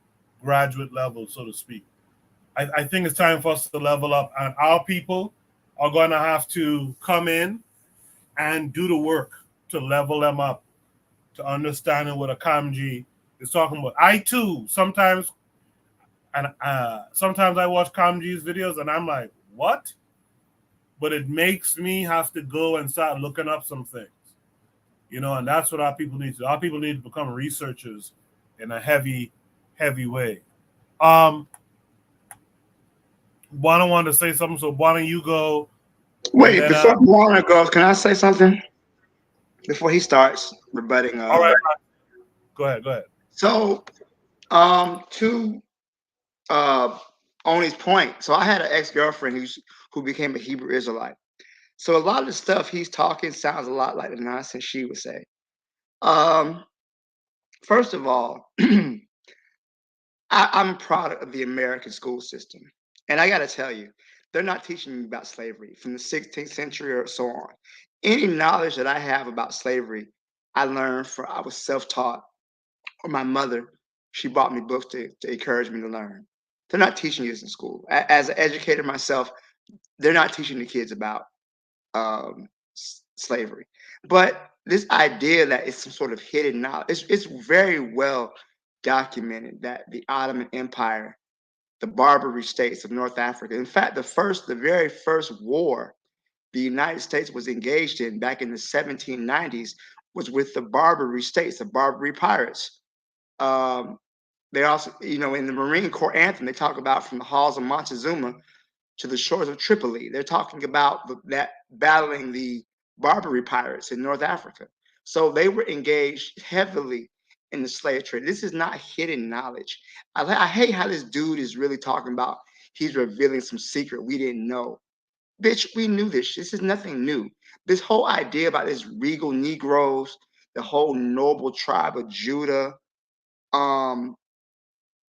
S1: graduate level, so to speak. I think it's time for us to level up, and our people are going to have to come in and do the work to level them up, to understanding what a Kamji is talking about. I too sometimes I watch Kamji's videos and I'm like, what? But it makes me have to go and start looking up some things, and that's what our people need to do. Our people need to become researchers in a heavy way. Buana wanted to say something, so Buana, you go.
S3: Wait, before Buana goes, can I say something? Before he starts rebutting.
S1: All right. Go ahead.
S3: So, to Oni's point, so I had an ex-girlfriend who became a Hebrew Israelite. So a lot of the stuff he's talking sounds a lot like the nonsense she would say. First of all, I'm a product of the American school system. And I got to tell you, they're not teaching me about slavery from the 16th century or so on. Any knowledge that I have about slavery, I learned from, I was self-taught, or my mother, she bought me books to encourage me to learn. They're not teaching this in school. As an educator myself, they're not teaching the kids about slavery. But this idea that it's some sort of hidden knowledge, it's very well documented that the Ottoman Empire, the Barbary states of North Africa, in fact, the very first war the United States was engaged in back in the 1790s was with the Barbary states, the Barbary pirates. Um, they also, in the Marine Corps anthem, they talk about from the halls of Montezuma to the shores of Tripoli. They're talking about that battling the Barbary pirates in North Africa. So they were engaged heavily in the slave trade. This is not hidden knowledge. I hate how this dude is really talking about he's revealing some secret we didn't know. Bitch, we knew this. This is nothing new. This whole idea about this regal Negroes, the whole noble tribe of Judah,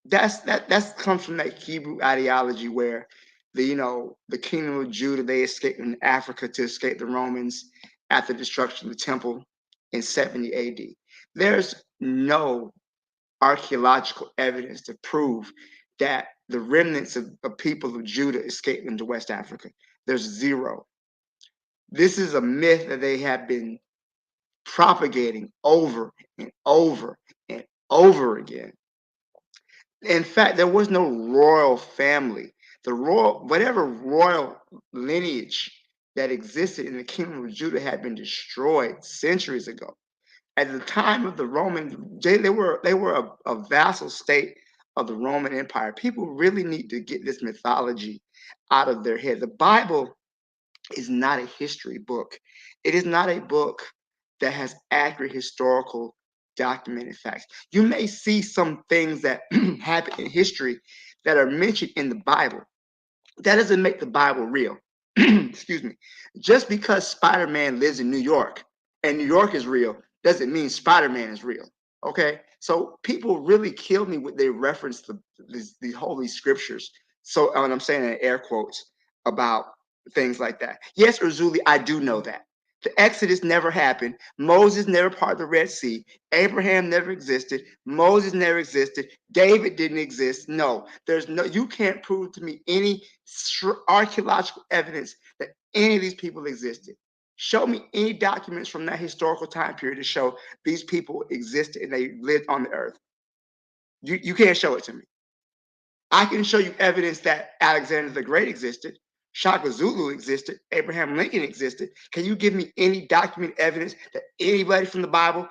S3: that comes from that Hebrew ideology where the kingdom of Judah, they escaped in Africa to escape the Romans after the destruction of the temple in 70 AD. There's no archaeological evidence to prove that the remnants of people of Judah escaped into West Africa. There's zero. This is a myth that they have been propagating over and over and over again. In fact, there was no royal family. Whatever royal lineage that existed in the kingdom of Judah had been destroyed centuries ago. At the time of the Roman, they were a vassal state of the Roman Empire. People really need to get this mythology out of their head. The Bible is not a history book. It is not a book that has accurate historical documented facts. You may see some things that happen in history that are mentioned in the Bible. That doesn't make the Bible real. Excuse me. Just because Spider-Man lives in New York and New York is real doesn't mean Spider-Man is real. Okay? So people really kill me when they reference the holy scriptures. So and I'm saying in air quotes about things like that. Yes, Urzuli, I do know that. The Exodus never happened. Moses never parted the Red Sea. Abraham never existed. Moses never existed. David didn't exist. No, you can't prove to me any archaeological evidence that any of these people existed. Show me any documents from that historical time period to show these people existed and they lived on the earth. You can't show it to me. I can show you evidence that Alexander the Great existed. Shaka Zulu existed, Abraham Lincoln existed. Can you give me any documented evidence that anybody from the Bible,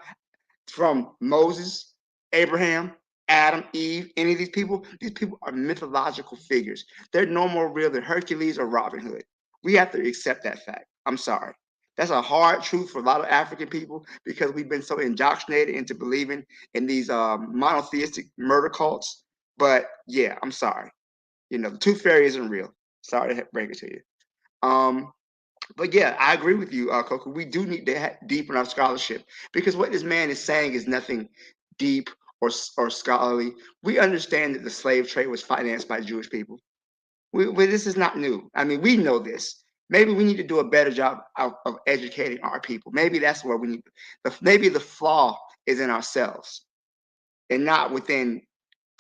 S3: from Moses, Abraham, Adam, Eve, any of these people are mythological figures. They're no more real than Hercules or Robin Hood. We have to accept that fact. I'm sorry. That's a hard truth for a lot of African people because we've been so indoctrinated into believing in these monotheistic murder cults. But yeah, I'm sorry. The tooth fairy isn't real. Sorry to break it to you. But yeah, I agree with you, Coco. We do need to deepen our scholarship because what this man is saying is nothing deep or scholarly. We understand that the slave trade was financed by Jewish people. This is not new. I mean, we know this. Maybe we need to do a better job of educating our people. Maybe that's where we need. Maybe the flaw is in ourselves and not within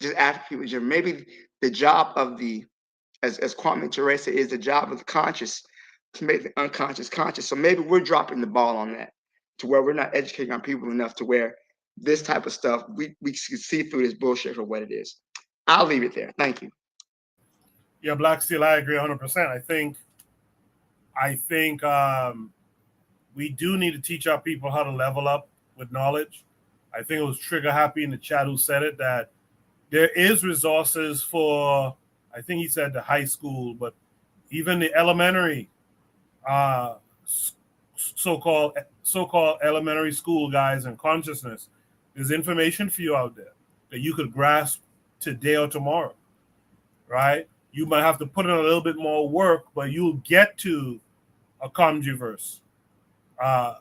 S3: just African people. Maybe the job of as Kwame Ture said, is the job of the conscious to make the unconscious conscious. So maybe we're dropping the ball on that to where we're not educating our people enough to where this type of stuff, we can see through this bullshit for what it is. I'll leave it there. Thank you.
S1: Yeah, Black Steel, I agree 100%. I think we do need to teach our people how to level up with knowledge. I think it was Trigger Happy in the chat who said it, that there is resources for, I think he said the high school, but even the elementary, so-called elementary school guys in consciousness. There's information for you out there that you could grasp today or tomorrow, right? You might have to put in a little bit more work, but you'll get to a controverse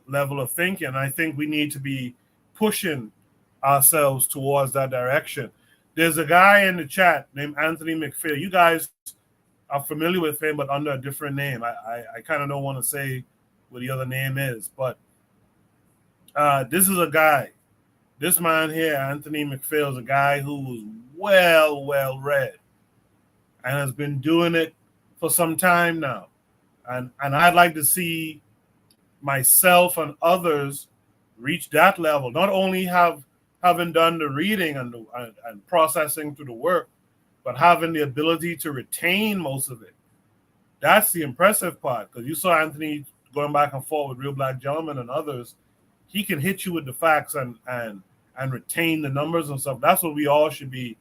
S1: level of thinking. I think we need to be pushing ourselves towards that direction. There's a guy in the chat named Anthony McPhail. You guys are familiar with him, but under a different name. I kind of don't want to say what the other name is, but this is a guy. This man here, Anthony McPhail, is a guy who was well read and has been doing it for some time now. And I'd like to see myself and others reach that level. Not only having done the reading and processing through the work, but having the ability to retain most of it. That's the impressive part, because you saw Anthony going back and forth with Real Black Gentleman and others. He can hit you with the facts and retain the numbers and stuff. That's what we all should be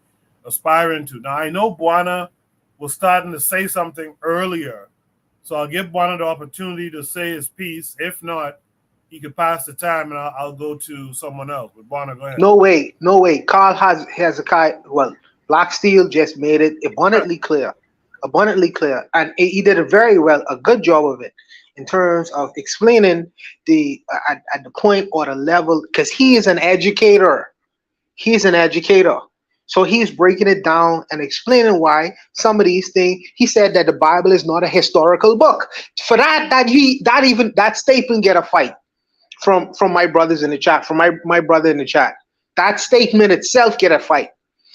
S1: aspiring to. Now, I know Buana was starting to say something earlier, so I'll give Buana the opportunity to say his piece. If not, he could pass the time, and I'll go to someone else. But Buana, go ahead.
S4: No way. Carl has a kind. Well, Black Steel just made it abundantly clear, and he did a good job of it in terms of explaining the at the point or the level, because he is an educator. So he's breaking it down and explaining why some of these things. He said that the Bible is not a historical book. For that statement get a fight from my brothers in the chat, from my brother in the chat. That statement itself get a fight.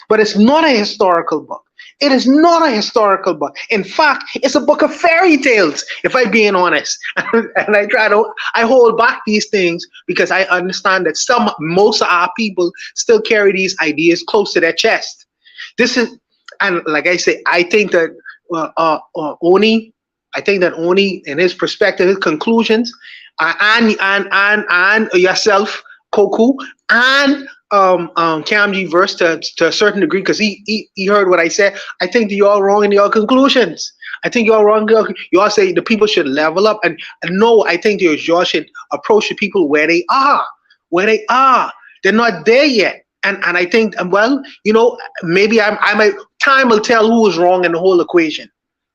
S4: But it's not a historical book. It is not a historical book. In fact, it's a book of fairy tales, if I'm being honest. And I hold back these things because I understand that most of our people still carry these ideas close to their chest. And like I say, I think that Oni in his perspective, his conclusions, and yourself, Koku, and Kamji verse to a certain degree, because he heard what I said. I think that you're all wrong in your conclusions. I think you're all wrong. You all say the people should level up, and no, I think you all should approach the people where they are. They're not there yet, and I think, well, maybe I might. Time will tell who is wrong in the whole equation.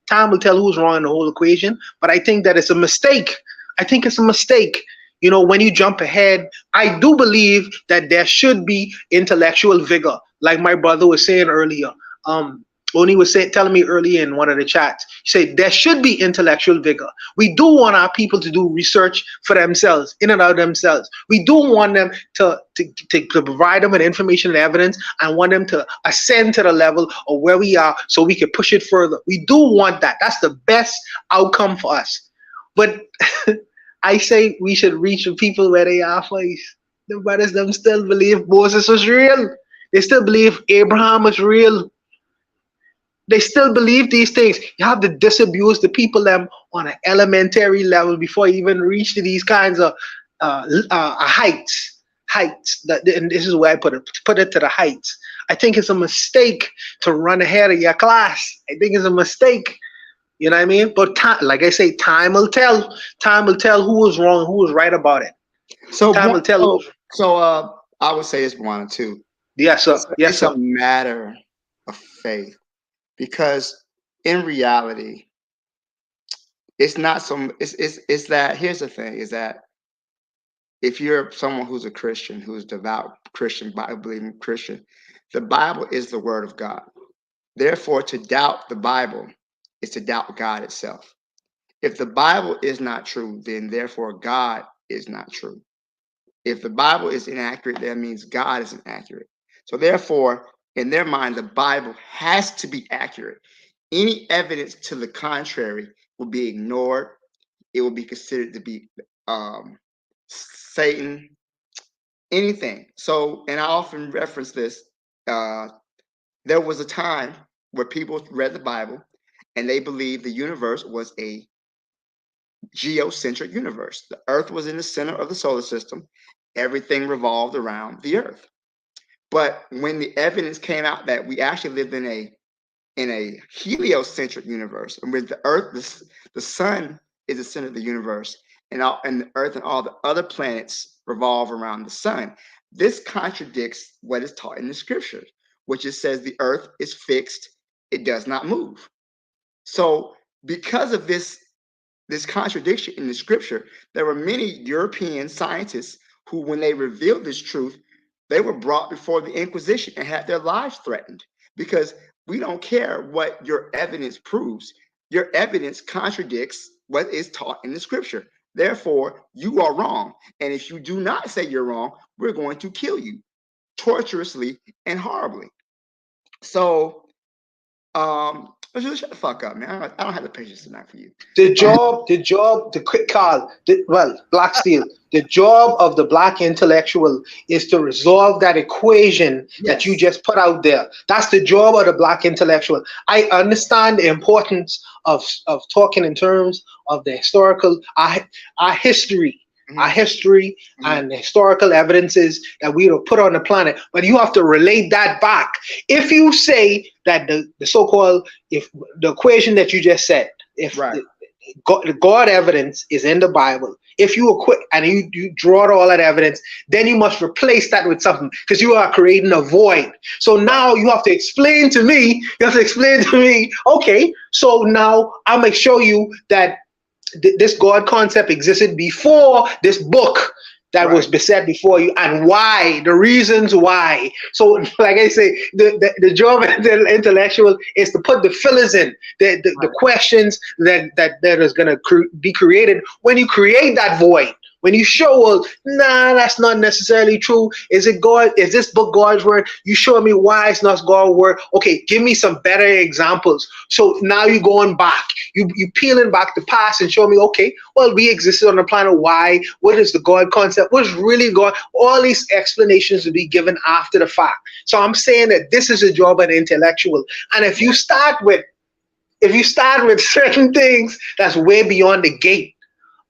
S4: But I think that it's a mistake. When you jump ahead, I do believe that there should be intellectual vigor, like my brother was saying earlier. Oni was telling me earlier in one of the chats, he said there should be intellectual vigor. We do want our people to do research for themselves, in and out of themselves. We do want them to provide them with information and evidence, and want them to ascend to the level of where we are so we can push it further. We do want that. That's the best outcome for us. But I say we should reach the people where they are first. The brothers them still believe Moses was real. They still believe Abraham was real. They still believe these things. You have to disabuse the people them on an elementary level before you even reach to these kinds of heights. And this is where I put it to the heights. I think it's a mistake to run ahead of your class. I think it's a mistake. You know what I mean? But like I say, time will tell. Time will tell who was wrong, who was right about it.
S3: So
S4: time will tell.
S3: I would say it's Buana too.
S4: Yes, sir.
S3: It's a matter of faith, because in reality, it's not some. It's that. Here's the thing: is that if you're someone who's a Christian, who's devout Christian, Bible-believing Christian, the Bible is the Word of God. Therefore, to doubt the Bible is to doubt God itself. If the Bible is not true, then therefore God is not true. If the Bible is inaccurate, that means God is inaccurate. So therefore, in their mind, the Bible has to be accurate. Any evidence to the contrary will be ignored. It will be considered to be Satan, anything. So, and I often reference this. There was a time where people read the Bible and they believed the universe was a geocentric universe. The Earth was in the center of the solar system. Everything revolved around the Earth. But when the evidence came out that we actually lived in a heliocentric universe, and with the Earth, the sun is the center of the universe, and the Earth and all the other planets revolve around the sun. This contradicts what is taught in the scriptures, which it says the Earth is fixed; it does not move. So, because of this contradiction in the scripture, there were many European scientists who, when they revealed this truth, they were brought before the Inquisition and had their lives threatened, because we don't care what your evidence proves. Your evidence contradicts what is taught in the scripture. Therefore, you are wrong. And if you do not say you're wrong, we're going to kill you torturously and horribly. So, just shut the fuck up, man. I don't have the patience tonight for you.
S4: The quick call, Black Steel, the job of the Black intellectual is to resolve that equation that you just put out there. That's the job of the Black intellectual. I understand the importance of talking in terms of the historical, our history. Our history and the historical evidences that we will put on the planet, but you have to relate that back. If you say that the so-called, if the equation that you just said, if the God evidence is in the Bible, if you equate and you draw all that evidence, then you must replace that with something, because you are creating a void. So now you have to explain to me. Okay, so now I'm gonna show you that this God concept existed before this book that was beset before you, and why, the reasons why. So, like I say, the job of the intellectual is to put the fillers in, the questions that is going to be created when you create that void. When you show, well, nah, that's not necessarily true. Is it God? Is this book God's word? You show me why it's not God's word. Okay, give me some better examples. So now you're going back. You peeling back the past and show me, okay, well, we existed on the planet. Why? What is the God concept? What's really God? All these explanations will be given after the fact. So I'm saying that this is a job of an intellectual. And if you start with certain things that's way beyond the gate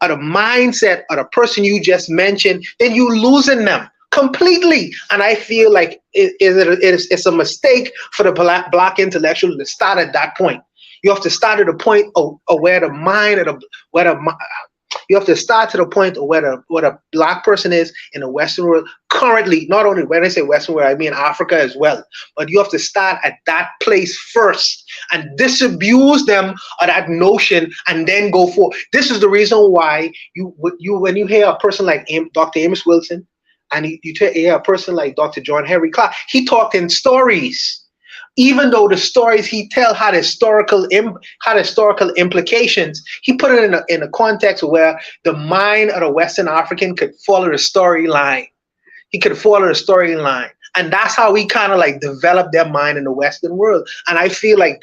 S4: of the mindset of the person you just mentioned, then you're losing them completely. And I feel like it's a mistake for the black intellectual to start at that point. You have to start at the point of where the mind of you have to start to the point of where the black person is in the Western world currently. Not only when I say Western world, I mean Africa as well. But you have to start at that place first and disabuse them of that notion, and then go forward. This is the reason why when you hear a person like Dr. Amos Wilson, and you hear a person like Dr. John Henry Clark, he talked in stories. Even though the stories he tell had historical implications, he put it in a context where the mind of the Western African could follow the storyline. He could follow the storyline, and that's how we kind of like develop their mind in the Western world. And I feel like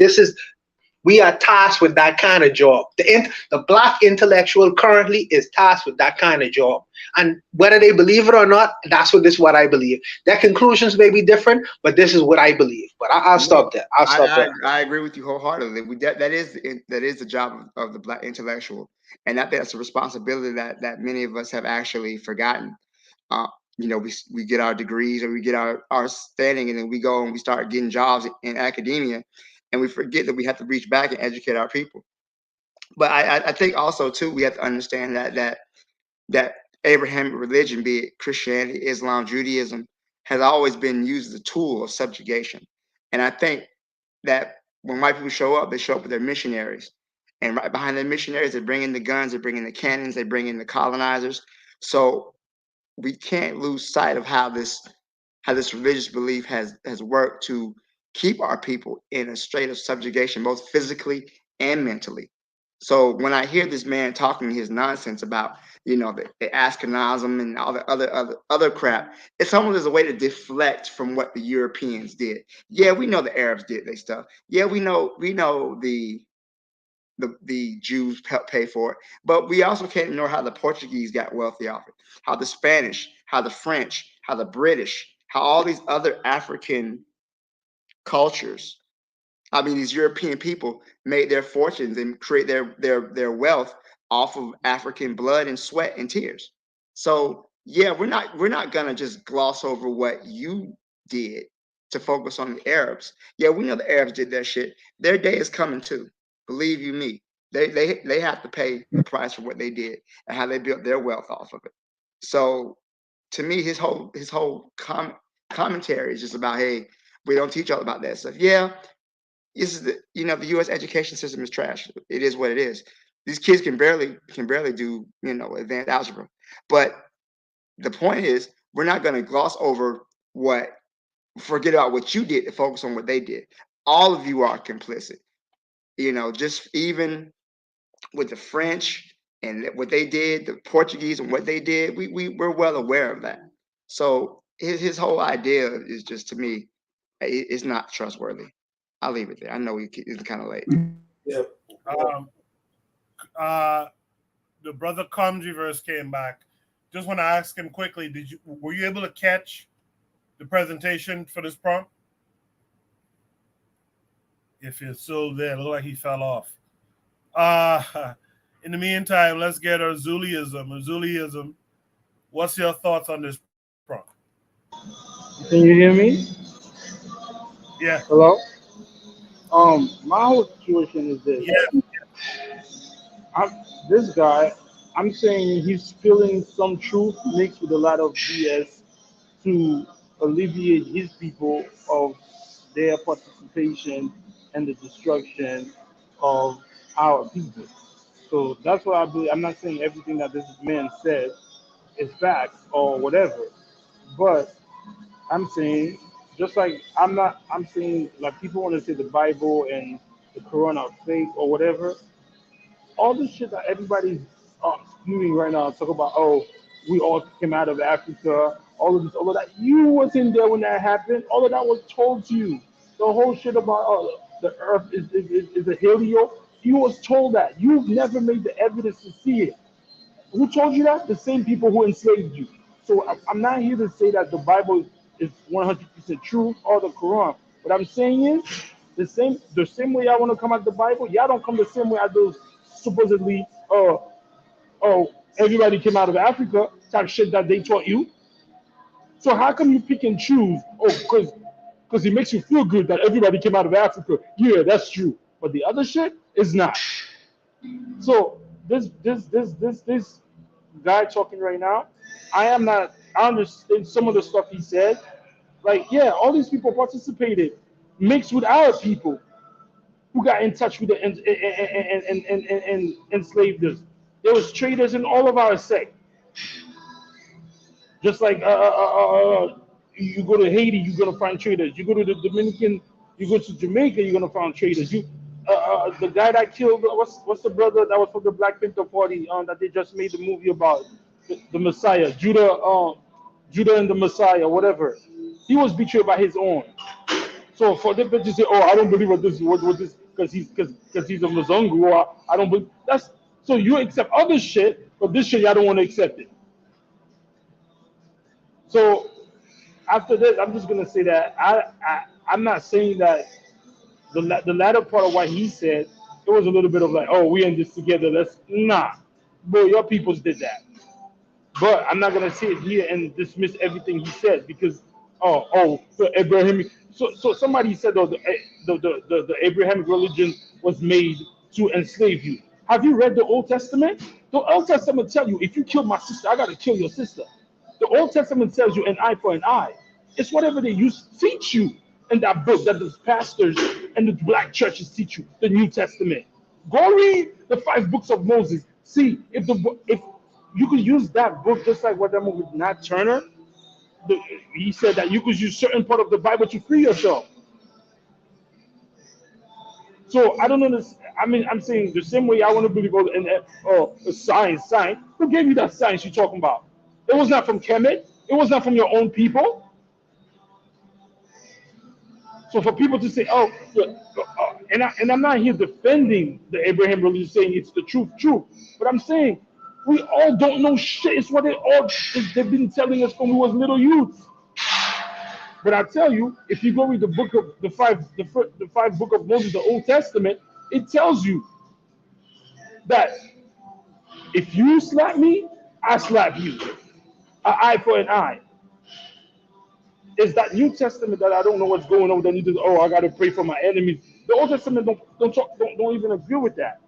S4: we are tasked with that kind of job. The black intellectual currently is tasked with that kind of job. And whether they believe it or not, this is what I believe. Their conclusions may be different, but this is what I believe. But I'll stop there.
S3: I agree with you wholeheartedly. That is the job of the black intellectual. And I think that's a responsibility that many of us have actually forgotten. We get our degrees, or we get our standing, and then we go and we start getting jobs in academia. And we forget that we have to reach back and educate our people. But I think also too, we have to understand that Abrahamic religion, be it Christianity, Islam, Judaism, has always been used as a tool of subjugation. And I think that when white people show up, they show up with their missionaries. And right behind their missionaries, they bring in the guns, they bring in the cannons, they bring in the colonizers. So we can't lose sight of how this religious belief has worked to keep our people in a state of subjugation, both physically and mentally. So when I hear this man talking his nonsense about, the Ashkenazim and all the other crap, it's almost as a way to deflect from what the Europeans did. Yeah, we know the Arabs did their stuff. Yeah, we know the Jews pay for it, but we also can't ignore how the Portuguese got wealthy off it, how the Spanish, how the French, how the British, how all these other African cultures, these European people made their fortunes and create their wealth off of African blood and sweat and tears. So yeah, we're not gonna just gloss over what you did to focus on the Arabs. Yeah, we know the Arabs did their shit. Their day is coming too. Believe you me. They have to pay the price for what they did and how they built their wealth off of it. So to me, his whole commentary is just about, hey, we don't teach y'all about that stuff. Yeah, this is the U.S. education system is trash. It is what it is. These kids can barely do advanced algebra. But the point is, we're not going to gloss over forget about what you did to focus on what they did. All of you are complicit. Just even with the French and what they did, the Portuguese and what they did, we're well aware of that. So his whole idea is just, to me, it's not trustworthy. I'll leave it there. I know it's kind of late.
S2: Yeah.
S1: The brother Controverse came back. Just want to ask him quickly, were you able to catch the presentation for this prompt? If you're still there, it looked like he fell off. In the meantime, let's get Azuliism. Azuliism, what's your thoughts on this prompt?
S13: Can you hear me?
S1: Yeah.
S13: Hello? My whole situation is this.
S1: Yeah.
S13: This guy, I'm saying he's spilling some truth mixed with a lot of BS to alleviate his people of their participation and the destruction of our people. So that's what I believe. I'm not saying everything that this man said is facts or whatever, but I'm saying, just like I'm saying, like, people want to say the Bible and the Quran are fake or whatever. All this shit that everybody's spewing right now, talk about, oh, we all came out of Africa, all of this, all of that. You wasn't there when that happened. All of that was told to you. The whole shit about the earth is a helio. You was told that. You've never made the evidence to see it. Who told you that? The same people who enslaved you. So I'm not here to say that the Bible is 100% true or the Quran. What I'm saying is the same way y'all want to come at the Bible, y'all don't come the same way as those supposedly everybody came out of Africa type shit that they taught you. So how come you pick and choose? Oh, because it makes you feel good that everybody came out of Africa. Yeah, that's true. But the other shit is not. So this guy talking right now, I understand some of the stuff he said. Like, yeah, all these people participated, mixed with our people who got in touch with the and enslaved us. There was traders in all of our sect. Just like you go to Haiti, you're gonna find traders. You go to the Dominican, you go to Jamaica, you're gonna find traders. The guy that killed, what's the brother that was from the Black Panther Party that they just made the movie about, the Messiah, Judah and the Messiah, whatever. He was betrayed by his own. So for them to say, oh, I don't believe what this because he's a Mzungu, or I don't believe that's, so you accept other shit, but this shit y'all don't want to accept it. So after this, I'm just gonna say that I'm not saying that the latter part of what he said, it was a little bit of like, oh, we in this together. Bro, your peoples did that. But I'm not gonna sit here and dismiss everything he said because the Abrahamic. So somebody said the Abrahamic religion was made to enslave you. Have you read the Old Testament? The Old Testament tell you if you kill my sister, I gotta kill your sister. The Old Testament tells you an eye for an eye. It's whatever they teach you in that book that the pastors and the black churches teach you, the New Testament. Go read the 5 books of Moses. See if you could use that book just like what that movie with Nat Turner. He said that you could use certain part of the Bible to free yourself. So I don't understand. I mean, I'm saying the same way I want to believe in science. Who gave you that science you're talking about? It was not from Kemet. It was not from your own people. So for people to say, and I'm not here defending the Abraham religion, saying it's the truth, but I'm saying we all don't know shit. It's what they've been telling us when we was little youths. But I tell you, if you go read the book of the five book of Moses, the Old Testament, it tells you that if you slap me, I slap you. An eye for an eye. It's that New Testament that I don't know what's going on. That need to, I gotta pray for my enemies. The Old Testament don't even agree with that.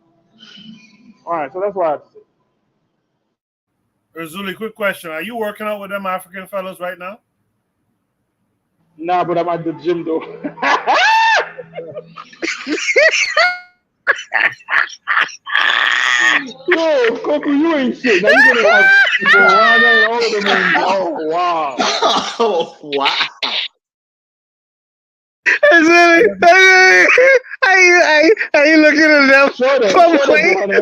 S13: All right, so that's why I have to say.
S1: Urzuli, quick question: are you working out with them African fellows right now?
S13: Nah, but I'm at the gym though. Yo, Coco, you ain't shit. Now you're gonna have Moana and all of them names. Oh wow.
S3: Oh wow.
S4: I ain't looking at them.
S13: Shut up, Moana.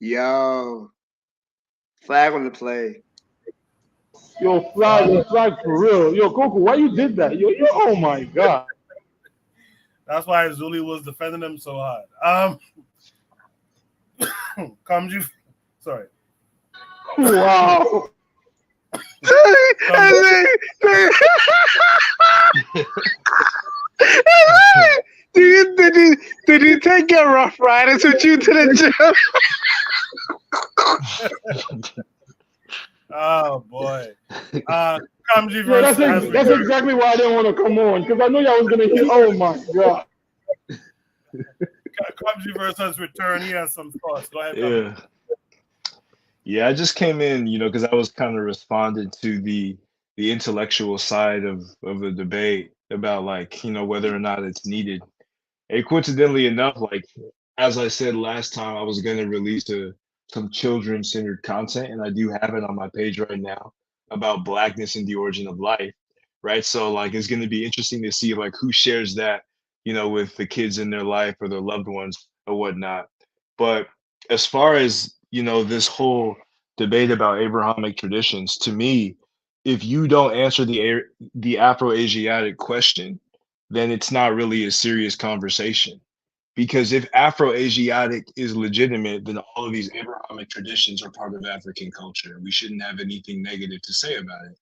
S3: Yo. Flag on the play.
S13: Yo, flag for real. Yo, Coco, why you did that? Yo, oh my god.
S1: That's why Zuli was defending him so hard. Comes you. Sorry.
S13: Wow.
S4: Did you take your Rough Riders with you to the gym?
S1: Oh boy. Kamji
S13: Yeah,
S1: versus
S13: that's exactly why I didn't want to come on, because I knew y'all was gonna hear. Oh my god.
S1: Kamji versus return. He has some thoughts. Go ahead.
S7: Yeah. Yeah, I just came in, because I was kind of responding to the intellectual side of the debate about whether or not it's needed. And coincidentally enough, as I said last time, I was going to release some children-centered content, and I do have it on my page right now about Blackness and the origin of life, right? So it's going to be interesting to see who shares that, with the kids in their life or their loved ones or whatnot. But as far as this whole debate about Abrahamic traditions, to me, if you don't answer the Afro-Asiatic question, then it's not really a serious conversation. Because if Afro-Asiatic is legitimate, then all of these Abrahamic traditions are part of African culture. We shouldn't have anything negative to say about it.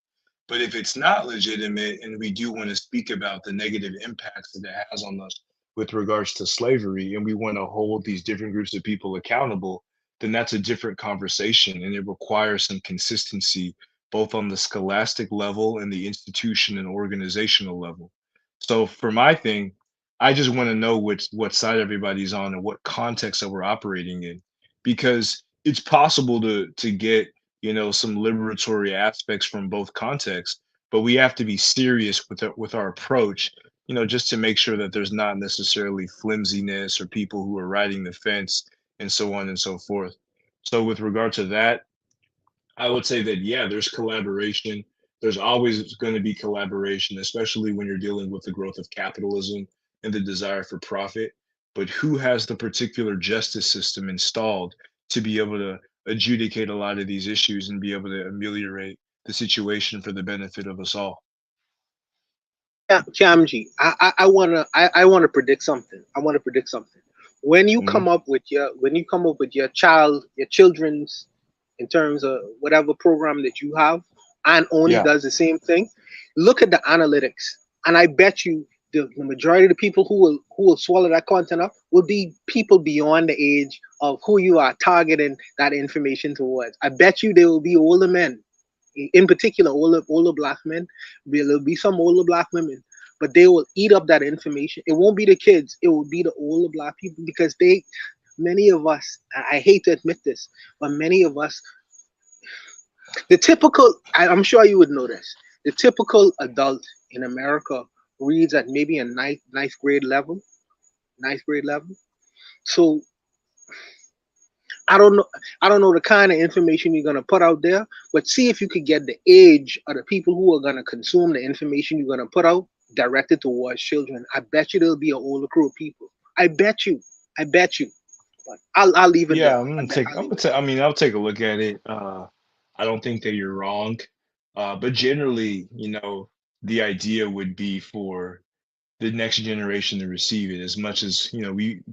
S7: But if it's not legitimate and we do want to speak about the negative impacts that it has on us with regards to slavery, and we want to hold these different groups of people accountable, then that's a different conversation, and it requires some consistency both on the scholastic level and the institution and organizational level. So for my thing, I just want to know what side everybody's on and what context that we're operating in, because it's possible to get some liberatory aspects from both contexts, but we have to be serious with our approach, just to make sure that there's not necessarily flimsiness or people who are riding the fence and so on and so forth. So with regard to that, I would say that, yeah, there's collaboration. There's always going to be collaboration, especially when you're dealing with the growth of capitalism and the desire for profit. But who has the particular justice system installed to be able to adjudicate a lot of these issues and be able to ameliorate the situation for the benefit of us all?
S4: Yeah, Chamji, I wanna predict something. I wanna predict something. When you come up with your children's, in terms of whatever program that you have, and only does the same thing, look at the analytics, and I bet you the majority of the people who will swallow that content up will be people beyond the age of who you are targeting that information towards. I bet you there will be older men, in particular older black men. There'll be some older black women, but they will eat up that information. It won't be the kids, it will be the older black people, because many of us, I hate to admit this, but many of us, I'm sure you would know this, the typical adult in America reads at maybe a ninth grade level. So I don't know the kind of information you're gonna put out there, but see if you could get the age of the people who are gonna consume the information you're gonna put out directed towards children. I bet you there'll be an older crew of people. I bet you. But I'll leave it there.
S7: I'll take a look at it. I don't think that you're wrong. But generally, the idea would be for the next generation to receive it, as much as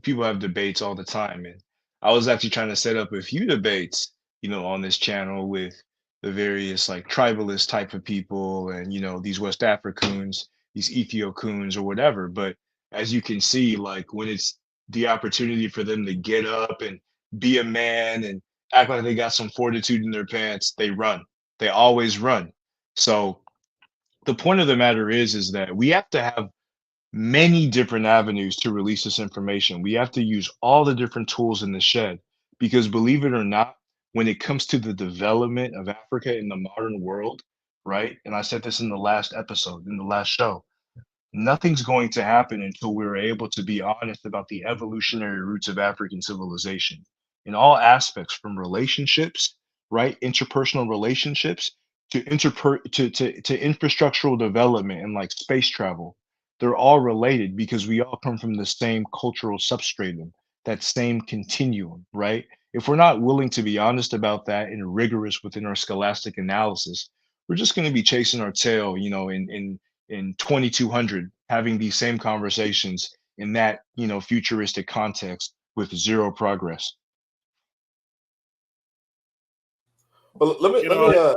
S7: people have debates all the time. And I was actually trying to set up a few debates on this channel with the various tribalist type of people, and these West Africans, these Ethiocoons or whatever. But as you can see, when it's the opportunity for them to get up and be a man and act like they got some fortitude in their pants, they run. They always run. So the point of the matter is that we have to have many different avenues to release this information. We have to use all the different tools in the shed, because believe it or not, when it comes to the development of Africa in the modern world, right? And I said this in the last episode, in the last show, nothing's going to happen until we're able to be honest about the evolutionary roots of African civilization in all aspects, from relationships, right, interpersonal relationships, to to infrastructural development and like space travel. They're all related because we all come from the same cultural substratum, that same continuum, right? If we're not willing to be honest about that and rigorous within our scholastic analysis, we're just going to be chasing our tail, you know, in 2200, having these same conversations in that, you know, futuristic context with zero progress.
S2: Well, let me
S1: You
S2: let
S1: know,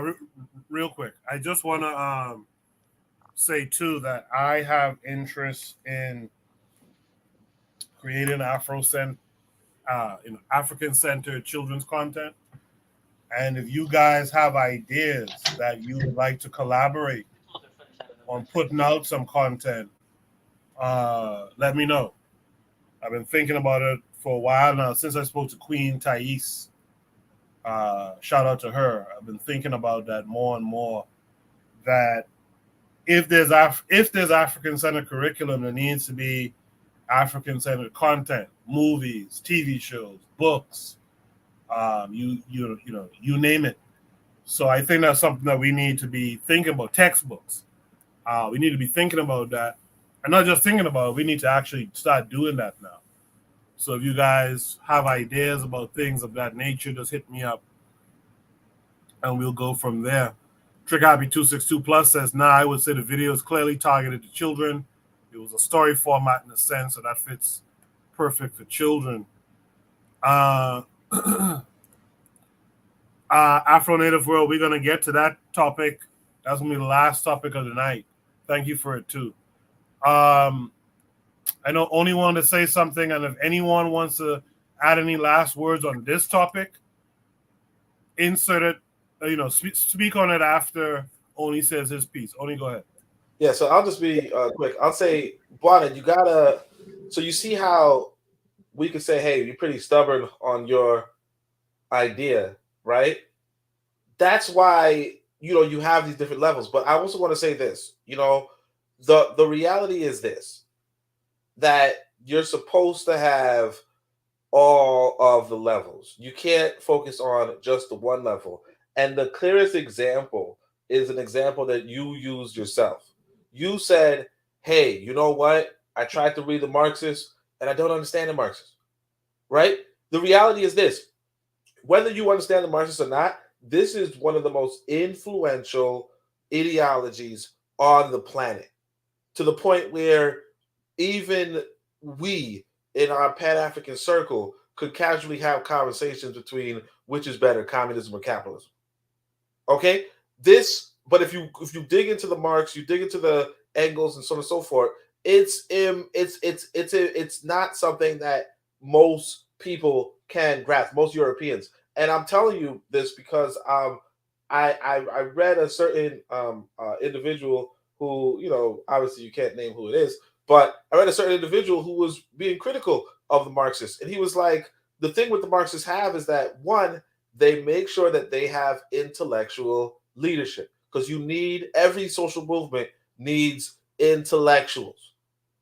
S2: me
S1: real quick, I just want to say too that I have interest in creating African-centered children's content. And if you guys have ideas that you would like to collaborate on putting out some content, let me know. I've been thinking about it for a while now since I spoke to Queen Thais. Shout out to her. I've been thinking about that more and more. That if there's African-centered curriculum, there needs to be African-centered content, movies, TV shows, books, you name it. So I think that's something that we need to be thinking about. Textbooks. We need to be thinking about that, and not just thinking about it. We need to actually start doing that now. So if you guys have ideas about things of that nature, just hit me up, and we'll go from there. Trick Happy 262 Plus says, "Nah, I would say the video is clearly targeted to children. It was a story format in a sense, so that fits perfect for children." Afro Native World, we're gonna get to that topic. That's gonna be the last topic of the night. Thank you for it too. I know Oni wanted to say something, and if anyone wants to add any last words on this topic, insert it. Speak on it after Oni says his piece. Oni, go ahead.
S2: Yeah, so I'll just be quick. I'll say, Buana, you gotta. So you see how we could say, "Hey, you're pretty stubborn on your idea," right? That's why you have these different levels. But I also want to say this. The reality is this: that you're supposed to have all of the levels. You can't focus on just the one level. And the clearest example is an example that you used yourself. You said, "Hey, you know what? I tried to read the Marxists and I don't understand the Marxists." Right? The reality is this: whether you understand the Marxists or not, this is one of the most influential ideologies on the planet, to the point where even we in our Pan-African circle could casually have conversations between which is better, communism or capitalism. Okay? But if you dig into the Marx, you dig into the Engels and so on and so forth, it's not something that most people can grasp, most Europeans. And I'm telling you this because I read a certain individual who, obviously you can't name who it is, but I read a certain individual who was being critical of the Marxists. And he was like, the thing with the Marxists have is that, one, they make sure that they have intellectual leadership, because every social movement needs intellectuals.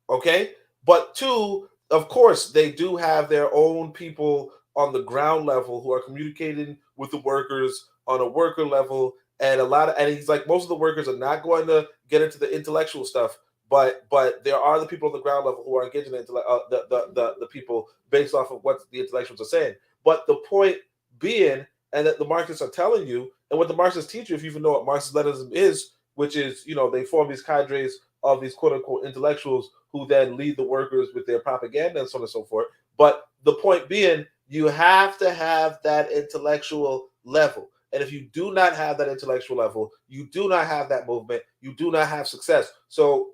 S2: Okay? But two, of course, they do have their own people on the ground level who are communicating with the workers on a worker level. And he's like, most of the workers are not going to get into the intellectual stuff, but there are the people on the ground level who are engaging the people based off of what the intellectuals are saying. But the point being, and that the Marxists are telling you, and what the Marxists teach you, if you even know what Marxist-Leninism is, which is, they form these cadres of these quote-unquote intellectuals who then lead the workers with their propaganda and so on and so forth. But the point being, you have to have that intellectual level. And if you do not have that intellectual level, you do not have that movement, you do not have success. So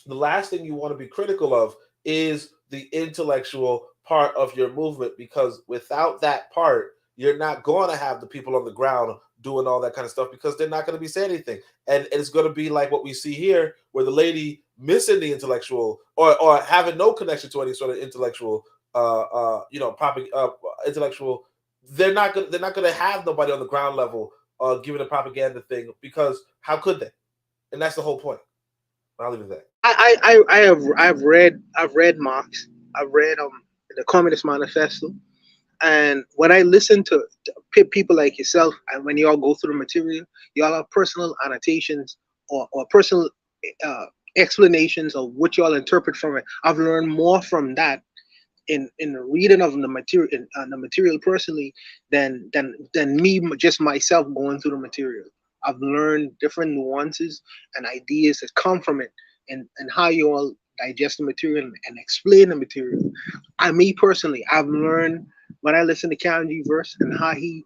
S2: the last thing you want to be critical of is the intellectual part of your movement, because without that part, you're not going to have the people on the ground doing all that kind of stuff, because they're not going to be saying anything. And it's going to be like what we see here, where the lady missing the intellectual or having no connection to any sort of intellectual, intellectual. They're not going to have nobody on the ground level giving a propaganda thing, because how could they? and that's the whole point. I'll leave it at that.
S4: I've read Marx. I've read the Communist Manifesto, and when I listen to people like yourself, and when y'all go through the material, y'all have personal annotations or personal explanations of what y'all interpret from it. I've learned more from that in the reading of the material personally than me just myself going through the material. I've learned different nuances and ideas that come from it, and how you all digest the material and explain the material. Me personally, I've learned when I listen to Karen G verse and how he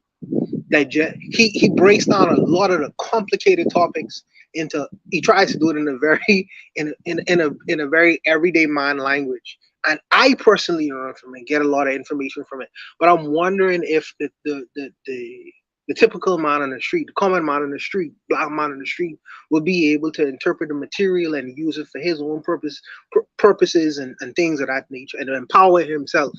S4: breaks down a lot of the complicated topics into. He tries to do it in a very in a very everyday man language. And I personally learn from it, get a lot of information from it. But I'm wondering if the typical man on the street, the common man on the street, black man on the street, will be able to interpret the material and use it for his own purposes and things of that nature, and to empower himself.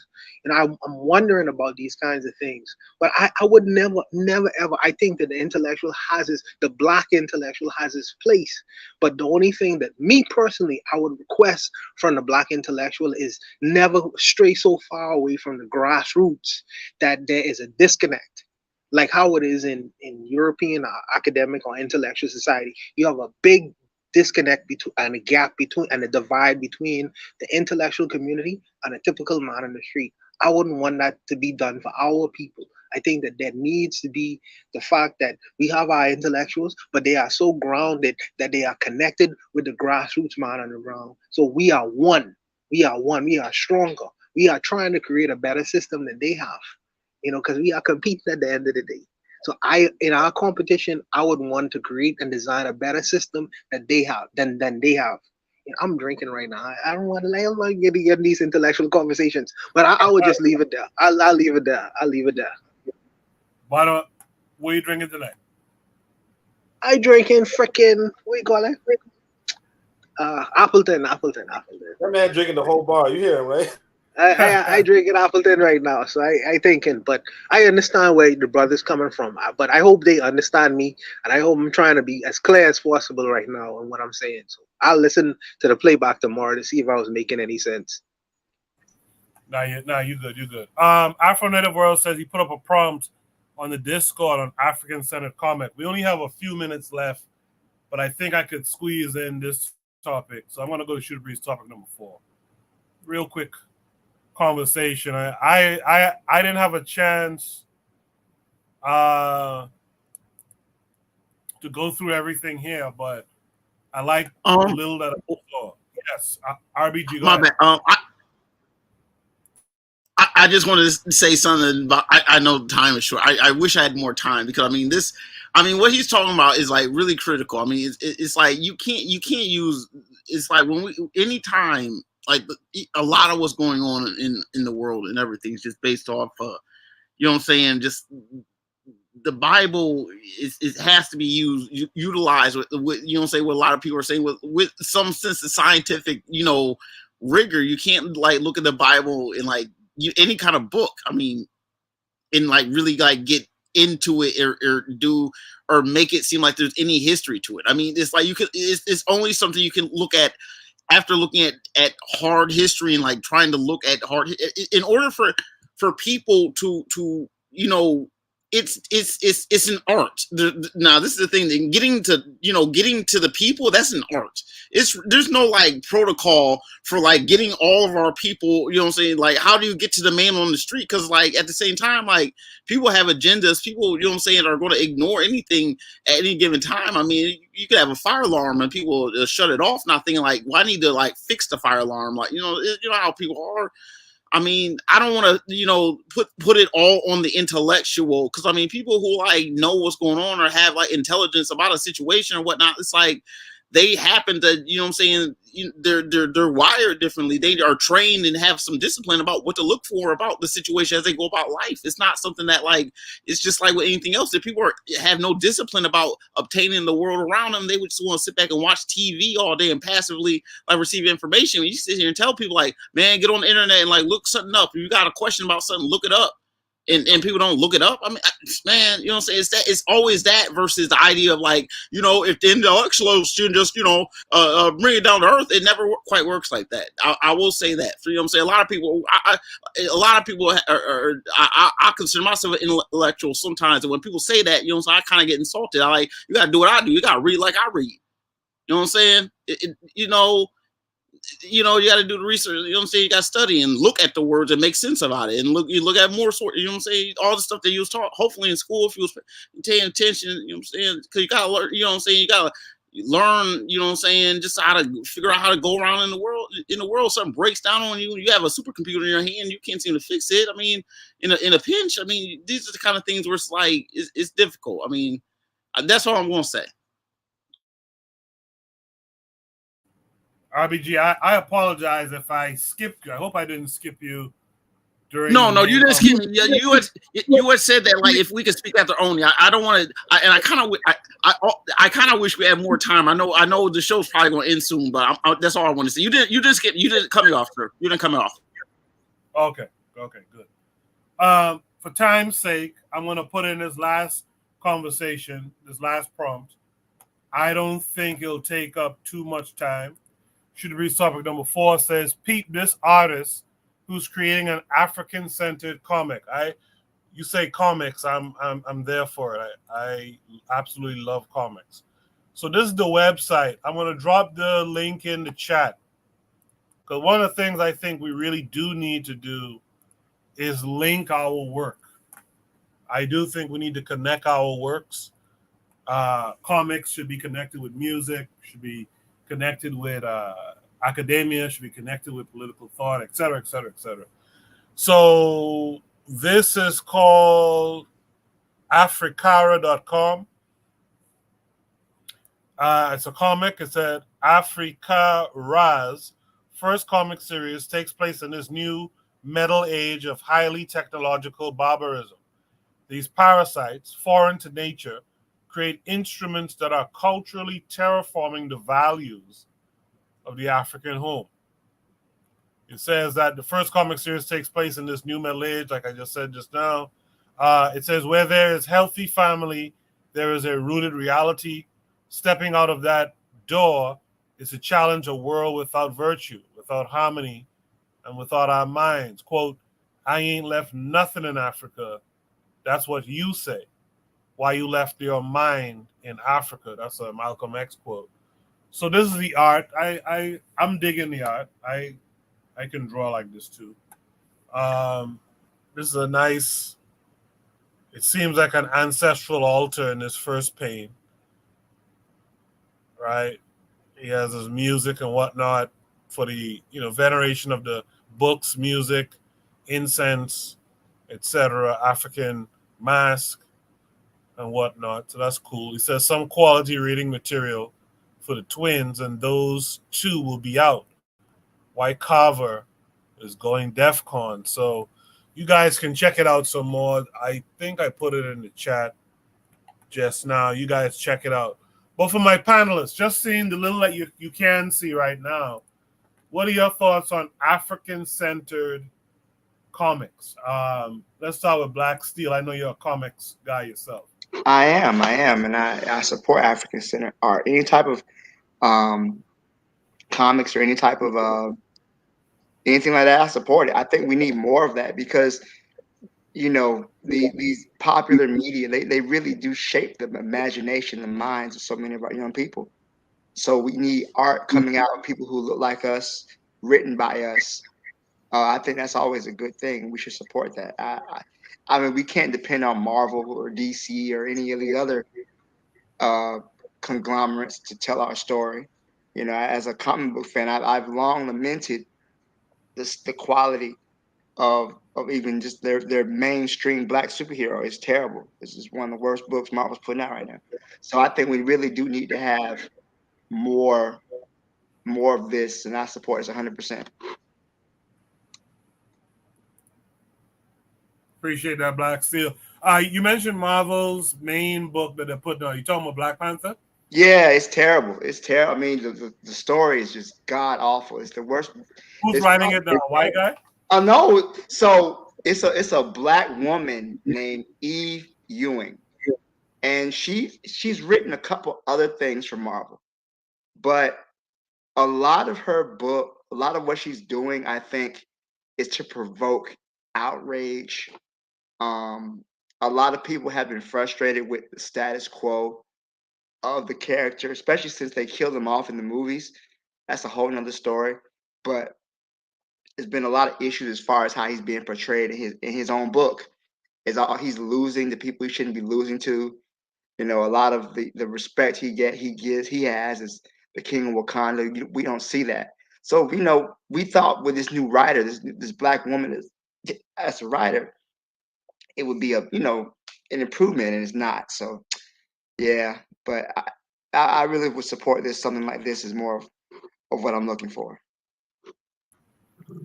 S4: And I'm wondering about these kinds of things. But I would never ever. I think that the black intellectual has his place. But the only thing that me personally I would request from the black intellectual is never stray so far away from the grassroots that there is a disconnect. Like how it is in European academic or intellectual society, you have a big disconnect between and a gap between and a divide between the intellectual community and a typical man on the street. I wouldn't want that to be done for our people. I think that there needs to be the fact that we have our intellectuals, but they are so grounded that they are connected with the grassroots man on the ground. So we are one. We are one. We are stronger. We are trying to create a better system than they have. Because we are competing at the end of the day. So in our competition, I would want to create and design a better system that they have than they have. I'm drinking right now. I don't want to get in these intellectual conversations, but I would just leave it there. I'll leave it there. I'll leave it there.
S1: What are you drinking tonight?
S4: I drinking freaking, what you call it? Appleton.
S2: That man drinking the whole bar. You hear him, right?
S4: I drink an Appleton right now, so I thinking, but I understand where the brother's coming from. But I hope they understand me, and I hope I'm trying to be as clear as possible right now in what I'm saying. So I'll listen to the playback tomorrow to see if I was making any sense.
S1: You good. You good. Afro Native World says he put up a prompt on the Discord on African Centered Comment. We only have a few minutes left, but I think I could squeeze in this topic. So I'm going to go to Shooter Breeze topic number 4. Real quick conversation. I didn't have a chance to go through everything here, but I like the little that I saw. Yes, RBG.
S6: My bad. I just wanted to say something about. I know time is short. I wish I had more time because what he's talking about is like really critical. I mean, it's like you can't use. It's like anytime. Like a lot of what's going on in the world and everything is just based off, you know what I'm saying? Just the Bible it has to be utilized with you know what I'm saying? What a lot of people are saying with some sense of scientific, rigor. You can't like look at the Bible in like any kind of book. I mean, and like really like get into it or make it seem like there's any history to it. I mean, it's like it's only something you can look at. After looking at hard history and like trying to look at in order for people to it's an art. Now this is the thing. Getting to the people, that's an art. There's no like protocol for like getting all of our people. You know what I'm saying? Like, how do you get to the man on the street? Because like at the same time, like people have agendas. People, you know what I'm saying, are going to ignore anything at any given time. I mean, you could have a fire alarm and people shut it off, not thinking like, well, I need to like fix the fire alarm. Like, you know how people are. I mean, I don't want to, put it all on the intellectual because I mean, people who like know what's going on or have like intelligence about a situation or whatnot, it's like they happen to, you know what I'm saying, they're wired differently. They are trained and have some discipline about what to look for about the situation as they go about life. It's not something that like, it's just like with anything else. If people have no discipline about obtaining the world around them, they would just want to sit back and watch TV all day and passively like receive information. When you sit here and tell people like, man, get on the internet and like look something up. If you got a question about something, look it up. and people don't look it up. I mean, man, you know what I'm saying? It's always that versus the idea of like, you know, if the intellectuals should just, you know, bring it down to earth. It never quite works like that. I will say that. You know what I'm saying? A lot of people, I consider myself an intellectual sometimes, and when people say that, you know what I'm saying, I kind of get insulted. I like, you got to do what I do. You got to read like I read. You know what I'm saying? You got to do the research. You know what I'm saying? You got to study and look at the words and make sense about it. And you look at more sort. You know what I'm saying? All the stuff that you was taught, hopefully in school, if you was paying attention. You know what I'm saying? Because you got to learn. You know what I'm saying? You got to learn. You know what I'm saying? Just how to figure out how to go around in the world. In the world, something breaks down on you. You have a supercomputer in your hand. You can't seem to fix it. I mean, in a pinch. I mean, these are the kind of things where it's like it's difficult. I mean, that's all I'm going to say.
S1: RBG, I apologize if I skipped you. I hope I didn't skip you during.
S6: No, you didn't skip me. You had said that like if we could speak after only. I don't want to. I kind of wish we had more time. I know the show's probably going to end soon, but that's all I want to say. You didn't skip. You didn't cut me off, sir. You didn't cut me off.
S1: Okay, good. For time's sake, I'm going to put in this last conversation, this last prompt. I don't think it'll take up too much time. Should be topic number 4 says, Pete, this artist who's creating an African-centered comic. You say comics, I'm there for it. I absolutely love comics. So this is the website. I'm going to drop the link in the chat. Because one of the things I think we really do need to do is link our work. I do think we need to connect our works. Comics should be connected with music, should be connected with academia, should be connected with political thought, et cetera, et cetera, et cetera. So this is called africara.com. It's a comic. It's at KWAZ. First comic series takes place in this new metal age of highly technological barbarism. These parasites, foreign to nature, create instruments that are culturally terraforming the values of the African home. It says that the first comic series takes place in this new metal age, like I just said just now. It says, where there is healthy family, there is a rooted reality. Stepping out of that door is to challenge a world without virtue, without harmony, and without our minds. Quote, I ain't left nothing in Africa. That's what you say. Why you left your mind in Africa. That's a Malcolm X quote. So this is the art. I'm digging the art. I can draw like this too. This is a nice, it seems like an ancestral altar in this first pane. Right? He has his music and whatnot for the veneration of the books, music, incense, etc., African mask and whatnot. So that's cool. He says some quality reading material for the twins, and those two will be out. White Carver is going DEF CON. So you guys can check it out some more. I think I put it in the chat just now. You guys check it out. But for my panelists, just seeing the little that you can see right now, what are your thoughts on African-centered comics? Let's start with Black Steel. I know you're a comics guy yourself.
S3: I am, and I support African-centered art. Any type of comics or any type of anything like that, I support it. I think we need more of that because, these popular media, they really do shape the imagination, the minds of so many of our young people. So we need art coming out of people who look like us, written by us. I think that's always a good thing. We should support that. I mean, we can't depend on Marvel or DC or any of the other conglomerates to tell our story. As a comic book fan, I've long lamented the quality of even just their mainstream Black superhero is terrible. This is one of the worst books Marvel's putting out right now. So I think we really do need to have more of this, and I support it 100%.
S1: Appreciate that, Black Steel. You mentioned Marvel's main book that they're putting out. You talking about Black Panther?
S3: Yeah, it's terrible. It's terrible. I mean, the story is just god awful. It's the worst.
S1: Who's writing it? The white guy?
S3: No. So It's a black woman named Eve Ewing, and she's written a couple other things for Marvel, but a lot of her book, a lot of what she's doing, I think, is to provoke outrage. Um, a lot of people have been frustrated with the status quo of the character, especially since they killed him off in the movies. That's a whole nother story. But there's been a lot of issues as far as how he's being portrayed in his own book. Is all he's losing the people he shouldn't be losing to. You know, a lot of the respect he has as the king of Wakanda. We don't see that. So we thought with this new writer, this black woman as a writer, it would be an improvement, and it's not. So yeah, but I really would support this. Something like this is more of what I'm looking for.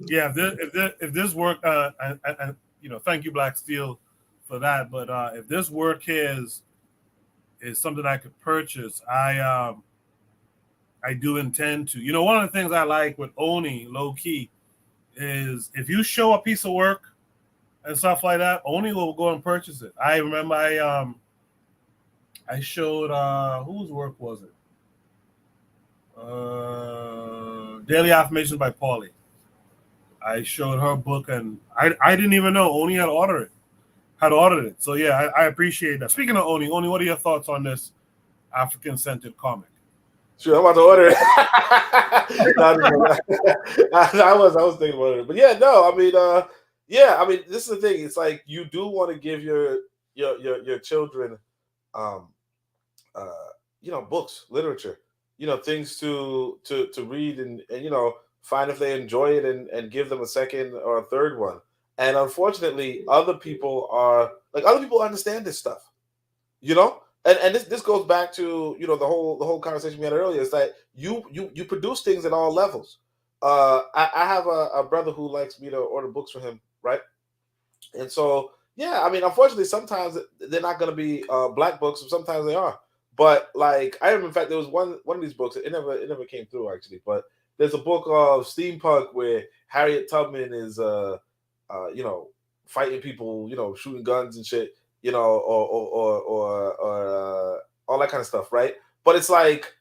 S1: Yeah, if this work, thank you, Black Steel, for that. But if this work is something I could purchase, I do intend to. One of the things I like with Oni, low key, is if you show a piece of work and stuff like that, Oni will go and purchase it. I remember I showed whose work was it? Daily Affirmations by Paulie. I showed her book, and I didn't even know Oni had ordered it. So yeah, I appreciate that. Speaking of Oni, what are your thoughts on this African-centered comic?
S2: Sure, I'm about to order it. I was thinking about it, but yeah, no, I mean, this is the thing. It's like you do want to give your children, books, literature, things to read and find if they enjoy it and give them a second or a third one. And unfortunately, other people understand this stuff, and this goes back to the whole conversation we had earlier. Is that you produce things at all levels. I have a brother who likes me to order books for him, right? And so yeah, I mean, unfortunately, sometimes they're not going to be black books, and sometimes they are. But like I remember, in fact, there was one of these books. It never came through actually, but there's a book of steampunk where Harriet Tubman is fighting people, shooting guns and shit, or all that kind of stuff, right? But it's like,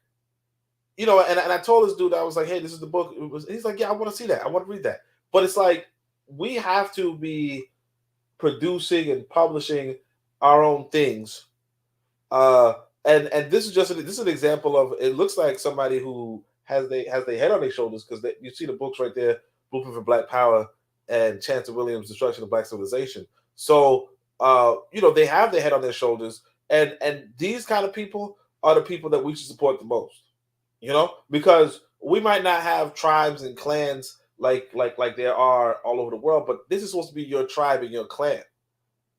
S2: and I told this dude, I was like, hey, this is the book. He's like, yeah, I want to see that. I want to read that. But it's like we have to be producing and publishing our own things. And this is an example of, it looks like somebody who has their head on their shoulders, because you see the books right there, Blueprint for Black Power and Chancellor Williams' Destruction of Black Civilization. So they have their head on their shoulders, and these kind of people are the people that we should support the most. Because we might not have tribes and clans like there are all over the world, but this is supposed to be your tribe and your clan.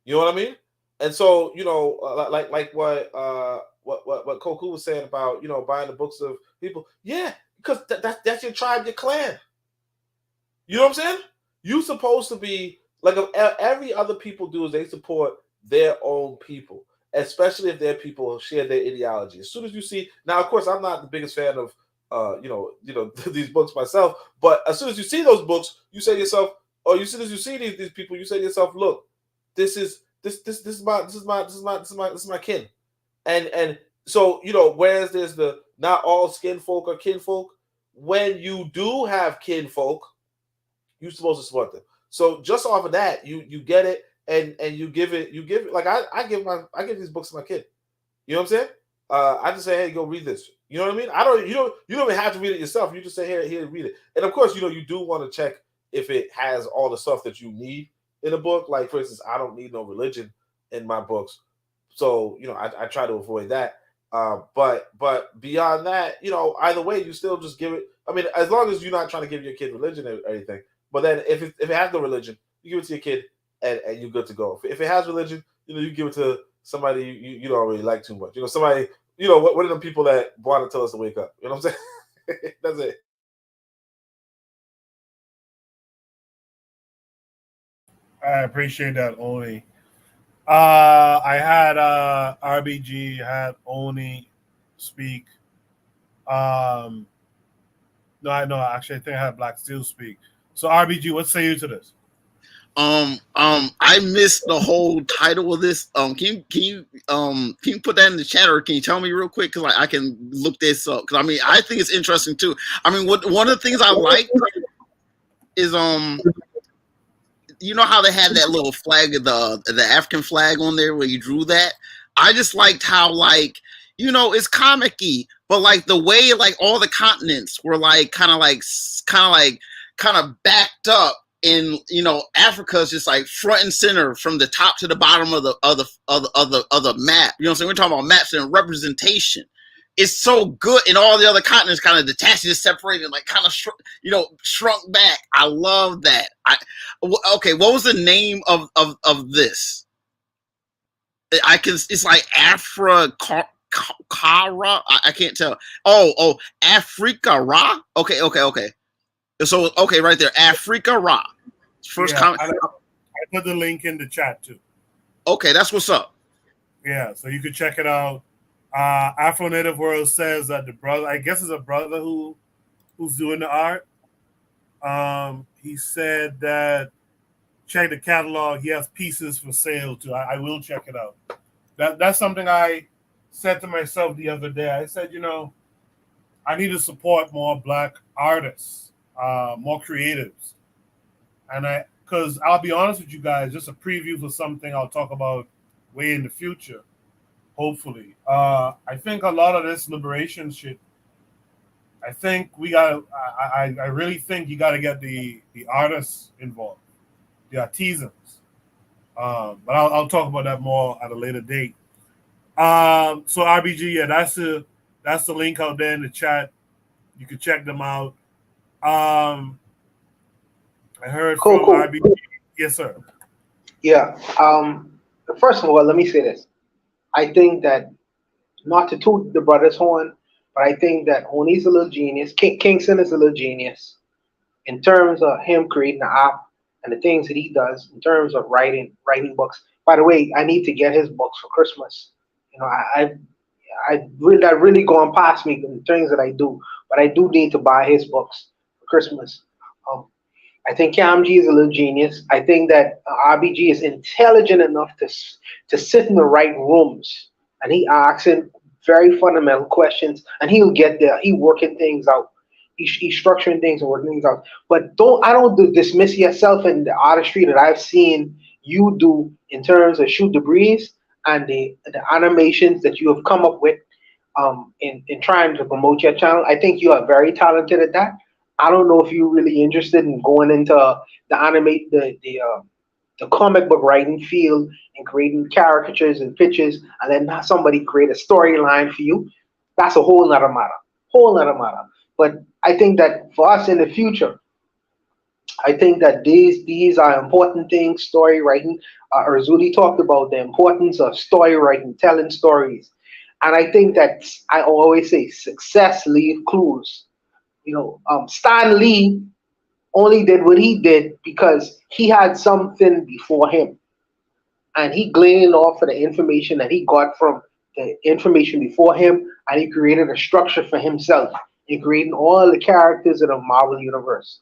S2: You know what I mean? And so, like what Koku was saying about, buying the books of people. Yeah, because that's your tribe, your clan. You know what I'm saying? You supposed to be like, every other people do is they support their own people, especially if their people share their ideology. As soon as you see, now of course I'm not the biggest fan of these books myself, but as soon as you see those books, you say to yourself, or as soon as you see these people, you say to yourself, look, this is my kin. And so, whereas there's the not all skin folk are kinfolk, when you do have kinfolk, you're supposed to support them. So just off of that, you get it, and you give it like I give these books to my kid. You know what I'm saying? I just say, hey, go read this. You know what I mean? You don't even have to read it yourself. You just say, here, read it. And of course, you do want to check if it has all the stuff that you need in a book. Like, for instance, I don't need no religion in my books, so I try to avoid that. But beyond that, either way, you still just give it. I mean, as long as you're not trying to give your kid religion or anything. But then if it has no religion, you give it to your kid, and you're good to go. If it has religion, you give it to somebody you don't really like too much. Somebody, one of them people that want to tell us to wake up. You know what I'm saying? That's it.
S1: I appreciate that, Oni. I had RBG, had Oni speak. No, actually, I think I had Black Steel speak. So RBG, what say you to this?
S6: I missed the whole title of this. Can you put that in the chat, or can you tell me real quick, because I can look this up? Because I mean, I think it's interesting too. I mean, one of the things I like is you know how they had that little flag, the African flag on there where you drew that. I just liked how, like, you know, it's comic-y, but like the way like all the continents were like kind of backed up. In, you know, Africa's just like front and center from the top to the bottom of the map. You know what I'm saying? We're talking about maps and representation. It's so good, and all the other continents kind of detached, just separated, like kind of shrunk back. I love that. Okay, what was the name of this? It's like Kara. I can't tell. Oh, Africa Ra. Okay. So okay, right there, Africa Ra. First comment.
S1: I put the link in the chat too.
S6: Okay, that's what's up.
S1: Yeah, so you can check it out. Afro Native World says that the brother, I guess, is a brother who's doing the art. He said that check the catalog. He has pieces for sale too. I will check it out. That's something I said to myself the other day. I said, you know, I need to support more Black artists, more creatives. And because I'll be honest with you guys, just a preview for something I'll talk about way in the future, hopefully. I think a lot of this liberation shit, I think I really think you got to get the artists involved, the artisans. But I'll talk about that more at a later date. So RBG, yeah, that's the link out there in the chat. You can check them out. I heard from RBG. Yes, sir.
S4: Yeah. First of all, let me say this. I think that, not to toot the brother's horn, but I think that Honey's a little genius. Kingston is a little genius in terms of him creating the app and the things that he does in terms of writing books. By the way, I need to get his books for Christmas. You know, I really gone past me in the things that I do, but I do need to buy his books for Christmas. I think Kamji is a little genius. I think that RBG is intelligent enough to sit in the right rooms, and he asking very fundamental questions, and he'll get there. He working things out. He's structuring things and working things out. But I don't dismiss yourself in the artistry that I've seen you do in terms of Shoot the Breeze and the animations that you have come up with in trying to promote your channel. I think you are very talented at that. I don't know if you're really interested in going into the comic book writing field and creating caricatures and pictures, and then have somebody create a storyline for you. That's a whole nother matter. But I think that for us in the future, I think that these are important things. Story writing. Erzuli talked about the importance of story writing, telling stories, and I think that I always say success leaves clues. You know, Stan Lee only did what he did because he had something before him, and he gleaned off of the information that he got from the information before him, and he created a structure for himself in creating all the characters in the Marvel universe.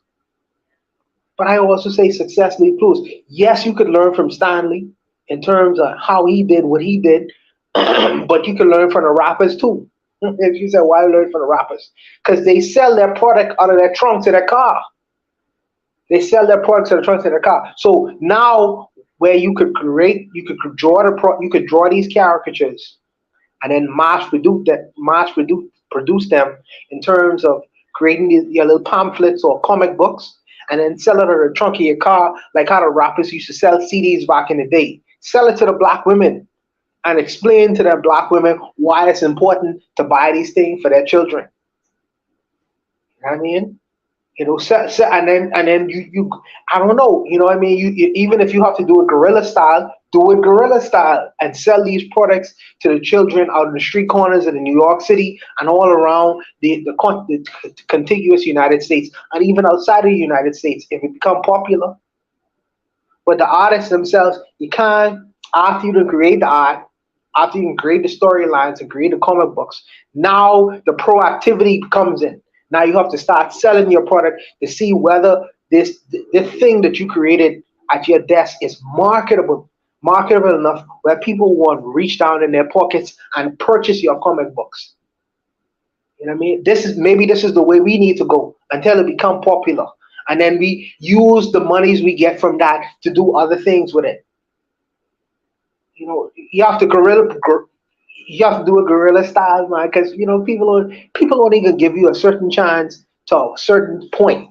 S4: But I also say success leaves clues. Yes, you could learn from Stan Lee in terms of how he did what he did, but you can learn from the rappers too. If you said, why learn from the rappers? Because they sell their product out of their trunk to their car. They sell their products out of the trunk to their car. So now, where you could create, you could draw these caricatures, and then mass produce them in terms of creating your little pamphlets or comic books, and then sell it out of the trunk of your car, like how the rappers used to sell CDs back in the day. Sell it to the Black women, and explain to the Black women why it's important to buy these things for their children. You know what I mean? You know, and then you I don't know. You know what I mean? You even if you have to do it guerrilla style, do it guerrilla style, and sell these products to the children out in the street corners of the New York City and all around the contiguous United States, and even outside of the United States if it become popular. But the artists themselves, you can't, after you create the art, after you can create the storylines and create the comic books, now the proactivity comes in. Now you have to start selling your product to see whether this thing that you created at your desk is marketable enough where people want to reach down in their pockets and purchase your comic books. You know what I mean? This is the way we need to go until it become popular, and then we use the monies we get from that to do other things with it. You know, you have to do a guerrilla style, man, because you know people don't even give you a certain chance to a certain point.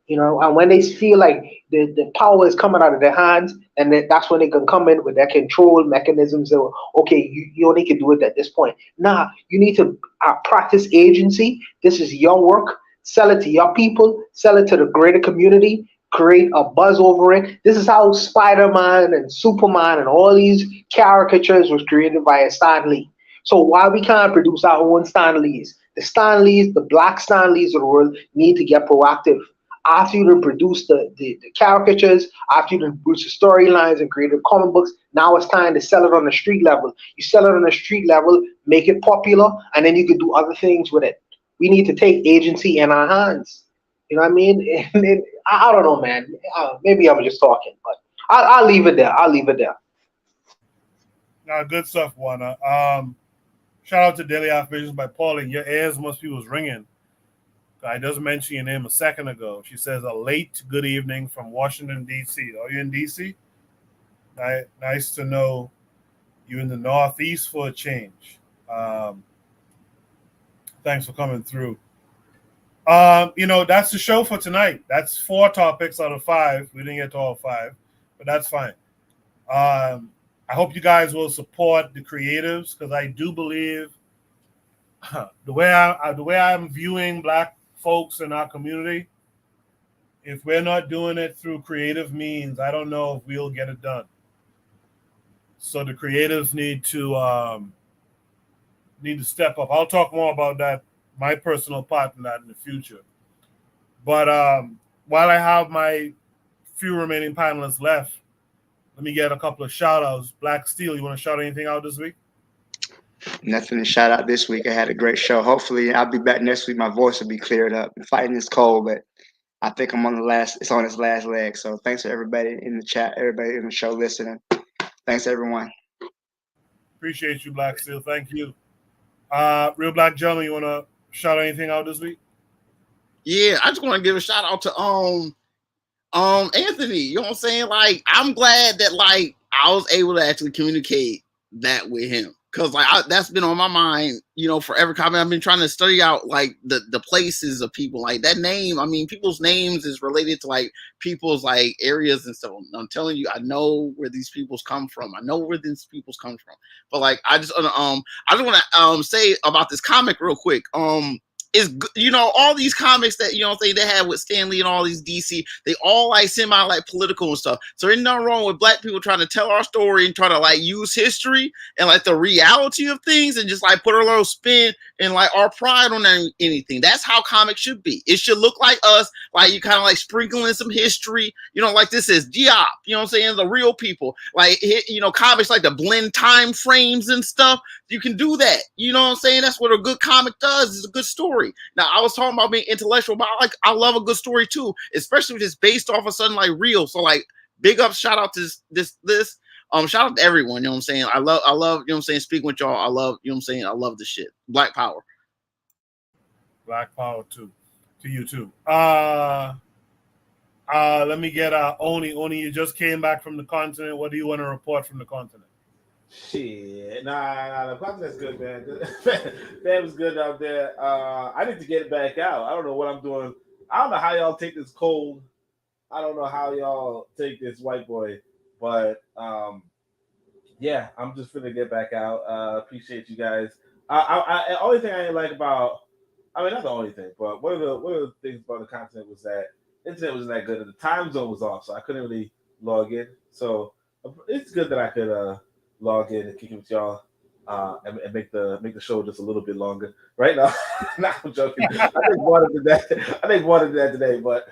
S4: You know, and when they feel like the power is coming out of their hands, and that's when they can come in with their control mechanisms. That, okay, you only can do it at this point. Nah, you need to practice agency. This is your work. Sell it to your people. Sell it to the greater community. Create a buzz over it. This is how Spider-Man and Superman and all these caricatures was created by Stan Lee. So why we can't produce our own Stan Lees? The Stan Lees, the black Stan Lees of the world need to get proactive. After you produce the caricatures, after you produce the storylines and create the comic books, now it's time to sell it on the street level. You sell it on the street level, make it popular, and then you can do other things with it. We need to take agency in our hands. You know what I mean? And I don't know, man. Maybe I'm just talking, but I'll leave it there.
S1: Nah, good stuff, Juana. Shout out to Daily Affirmations by Pauline. Your ears must be was ringing. I just mentioned your name a second ago. She says a late good evening from Washington, D.C. Are you in D.C.? Nice to know you in the Northeast for a change. Thanks for coming through. You know, that's the show for tonight. That's 4 topics out of 5. We didn't get to all 5, but that's fine. I hope you guys will support the creatives because I do believe the way I'm viewing Black folks in our community, if we're not doing it through creative means, I don't know if we'll get it done. So the creatives need to step up. I'll talk more about that, my personal part in that in the future. But while I have my few remaining panelists left, let me get a couple of shout outs. Black Steel, you want to shout anything out this week?
S3: Nothing to shout out this week. I had a great show. Hopefully I'll be back next week. My voice will be cleared up. I'm fighting this cold, but I think I'm on it's on its last leg. So thanks to everybody in the chat, everybody in the show listening. Thanks everyone.
S1: Appreciate you, Black Steel. Thank you. Real Black Gentleman, you want to shout anything out this week?
S6: Yeah, I just want to give a shout out to Anthony. You know what I'm saying? Like, I'm glad that like I was able to actually communicate that with him. Cause like that's been on my mind, you know, forever. I've been trying to study out like the places of people, like that name. I mean, people's names is related to like people's like areas and stuff. I'm telling you, I know where these peoples come from. But like, I just want to say about this comic real quick. Is, you know, all these comics that, you know, they had with Stan Lee and all these DC, they all like semi like political and stuff. So there's nothing wrong with Black people trying to tell our story and try to like use history and like the reality of things and just like put a little spin and like our pride on anything. That's how comics should be. It should look like us, like you kind of like sprinkling some history, you know, like this is Diop, you know what I'm saying? The real people, like, you know, comics like to blend time frames and stuff. You can do that. You know what I'm saying? That's what a good comic does. It's a good story. Now, I was talking about being intellectual, but I love a good story too, especially if it's based off of something like real. So like, big up, shout out to this. Shout out to everyone. You know what I'm saying? I love, you know what I'm saying? Speaking with y'all, I love, you know what I'm saying? I love this shit. Black Power.
S1: Black Power too. To you too. Let me get Oni. Oni, you just came back from the continent. What do you want to report from the continent?
S2: Shit, nah, the continent's good, man. That was good out there. I need to get it back out. I don't know what I'm doing. I don't know how y'all take this cold. I don't know how y'all take this white boy, but yeah, I'm just finna get back out. Appreciate you guys. Only thing I didn't like about, I mean, not the only thing, but one of the things about the continent was that internet wasn't that good, and the time zone was off, so I couldn't really log in. So it's good that I could log in and kick it with y'all and make the show just a little bit longer. Right now, nah, I'm joking. I think Water did that today, but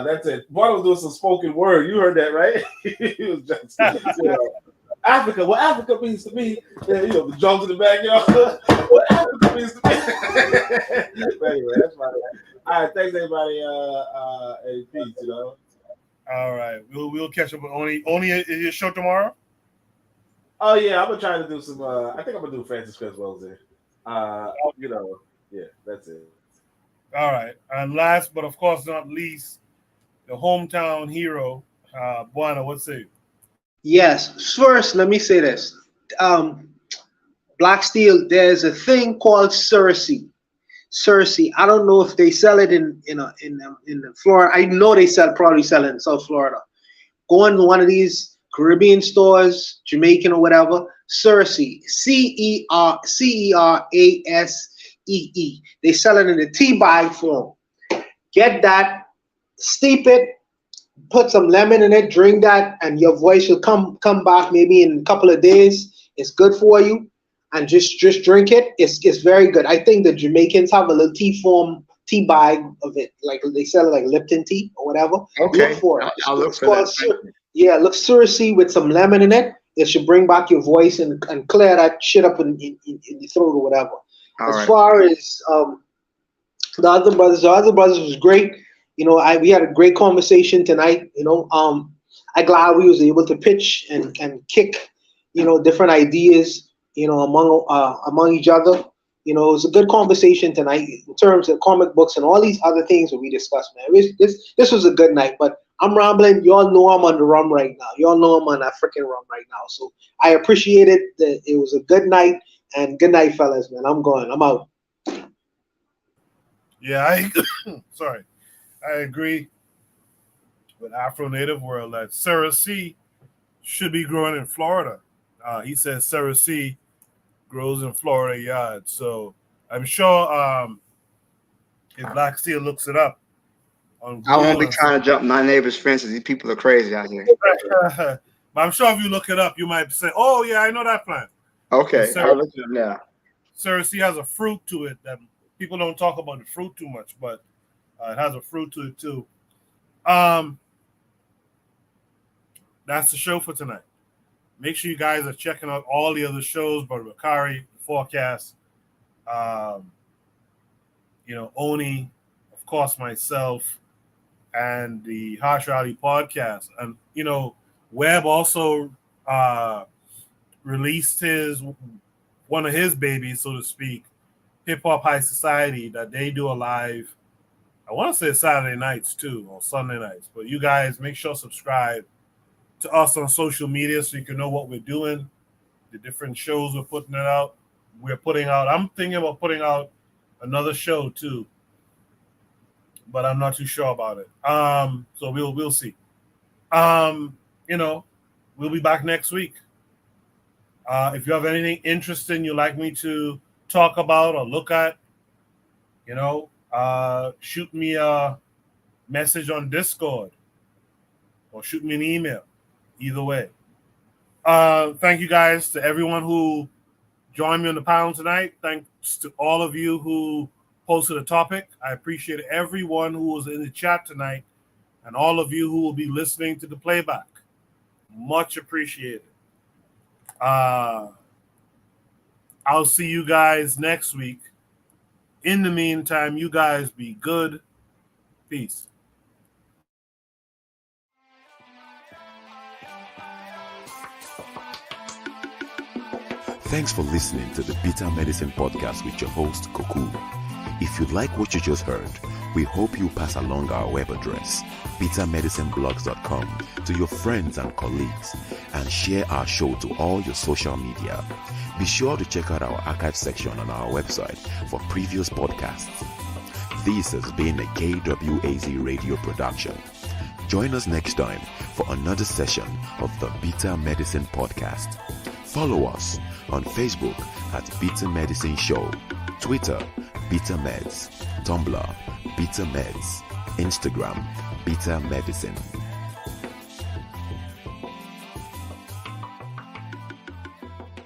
S2: that's it. Water was doing some spoken word. You heard that, right? He was just, you know, Africa. What Africa means to me, you know, the drums in the back, you know. What Africa means to me. But anyway, that's my. All right, thanks everybody. And peace, you know.
S1: All right, we'll catch up with Oni. Is your show tomorrow?
S2: Oh yeah, I'm gonna try to do some. I think I'm gonna do Francis Creswell's there. Yeah, that's it.
S1: All right, and last but of course not least, the hometown hero, Buana. What say you?
S4: Yes. First, let me say this. Black Steel, there's a thing called Cersei. Cersei. I don't know if they sell it in Florida. I know they probably sell it in South Florida. Go into one of these Caribbean stores, Jamaican or whatever. Cersei. CERASEE. They sell it in a tea bag form. Get that, steep it, put some lemon in it, drink that, and your voice will come back maybe in a couple of days. It's good for you. And just drink it. It's very good. I think the Jamaicans have a little tea bag of it. Like they sell it like Lipton tea or whatever.
S3: Okay.
S4: Look for it.
S3: I'll look for that.
S4: Yeah, look Cersei with some lemon in it. It should bring back your voice and clear that shit up in your throat or whatever. As far as the other brothers was great. We had a great conversation tonight. I'm glad we was able to pitch and kick, different ideas, among each other. It was a good conversation tonight in terms of comic books and all these other things that we discussed, man. This was a good night, but I'm rambling. Y'all know I'm on the rum right now. Y'all know I'm on that freaking rum right now. So I appreciate it. It was a good night, and good night, fellas, man. I'm going. I'm out.
S1: Yeah, I agree with Afro Native World that Cersei should be growing in Florida. He says Cersei grows in Florida yard. So I'm sure if Black Steel looks it up on Google,
S3: I won't be trying to jump my neighbor's fences. These people are crazy out here.
S1: But I'm sure if you look it up, you might say, "Oh yeah, I know that plant."
S3: Okay, I'll look it up now.
S1: Cersei has a fruit to it that people don't talk about the fruit too much, but it has a fruit to it too. That's the show for tonight. Make sure you guys are checking out all the other shows, Brother Bakari, The Forecast, Oni, of course, myself, and the Harsh Rally podcast. And, Webb also released one of his babies, so to speak, Hip Hop High Society, that they do a live, I want to say Saturday nights too, or Sunday nights. But you guys make sure to subscribe to us on social media so you can know what we're doing, the different shows we're putting out. I'm thinking about putting out another show too, but I'm not too sure about it. So we'll see. We'll be back next week. If you have anything interesting you'd like me to talk about or look at, shoot me a message on Discord or shoot me an email. Either way. Thank you guys to everyone who joined me on the panel tonight. Thanks to all of you who posted a topic. I appreciate everyone who was in the chat tonight and all of you who will be listening to the playback. Much appreciated. I'll see you guys next week. In the meantime, you guys be good. Peace.
S14: Thanks for listening to the Bitter Medicine Podcast with your host, Koku. If you like what you just heard, we hope you pass along our web address, bittermedicineblogs.com, to your friends and colleagues, and share our show to all your social media. Be sure to check out our archive section on our website for previous podcasts. This has been a KWAZ radio production. Join us next time for another session of the Bitter Medicine Podcast. Follow us on Facebook at Bitter Medicine Show, Twitter, Bitter Meds, Tumblr, Bitter Meds, Instagram, Bitter Medicine.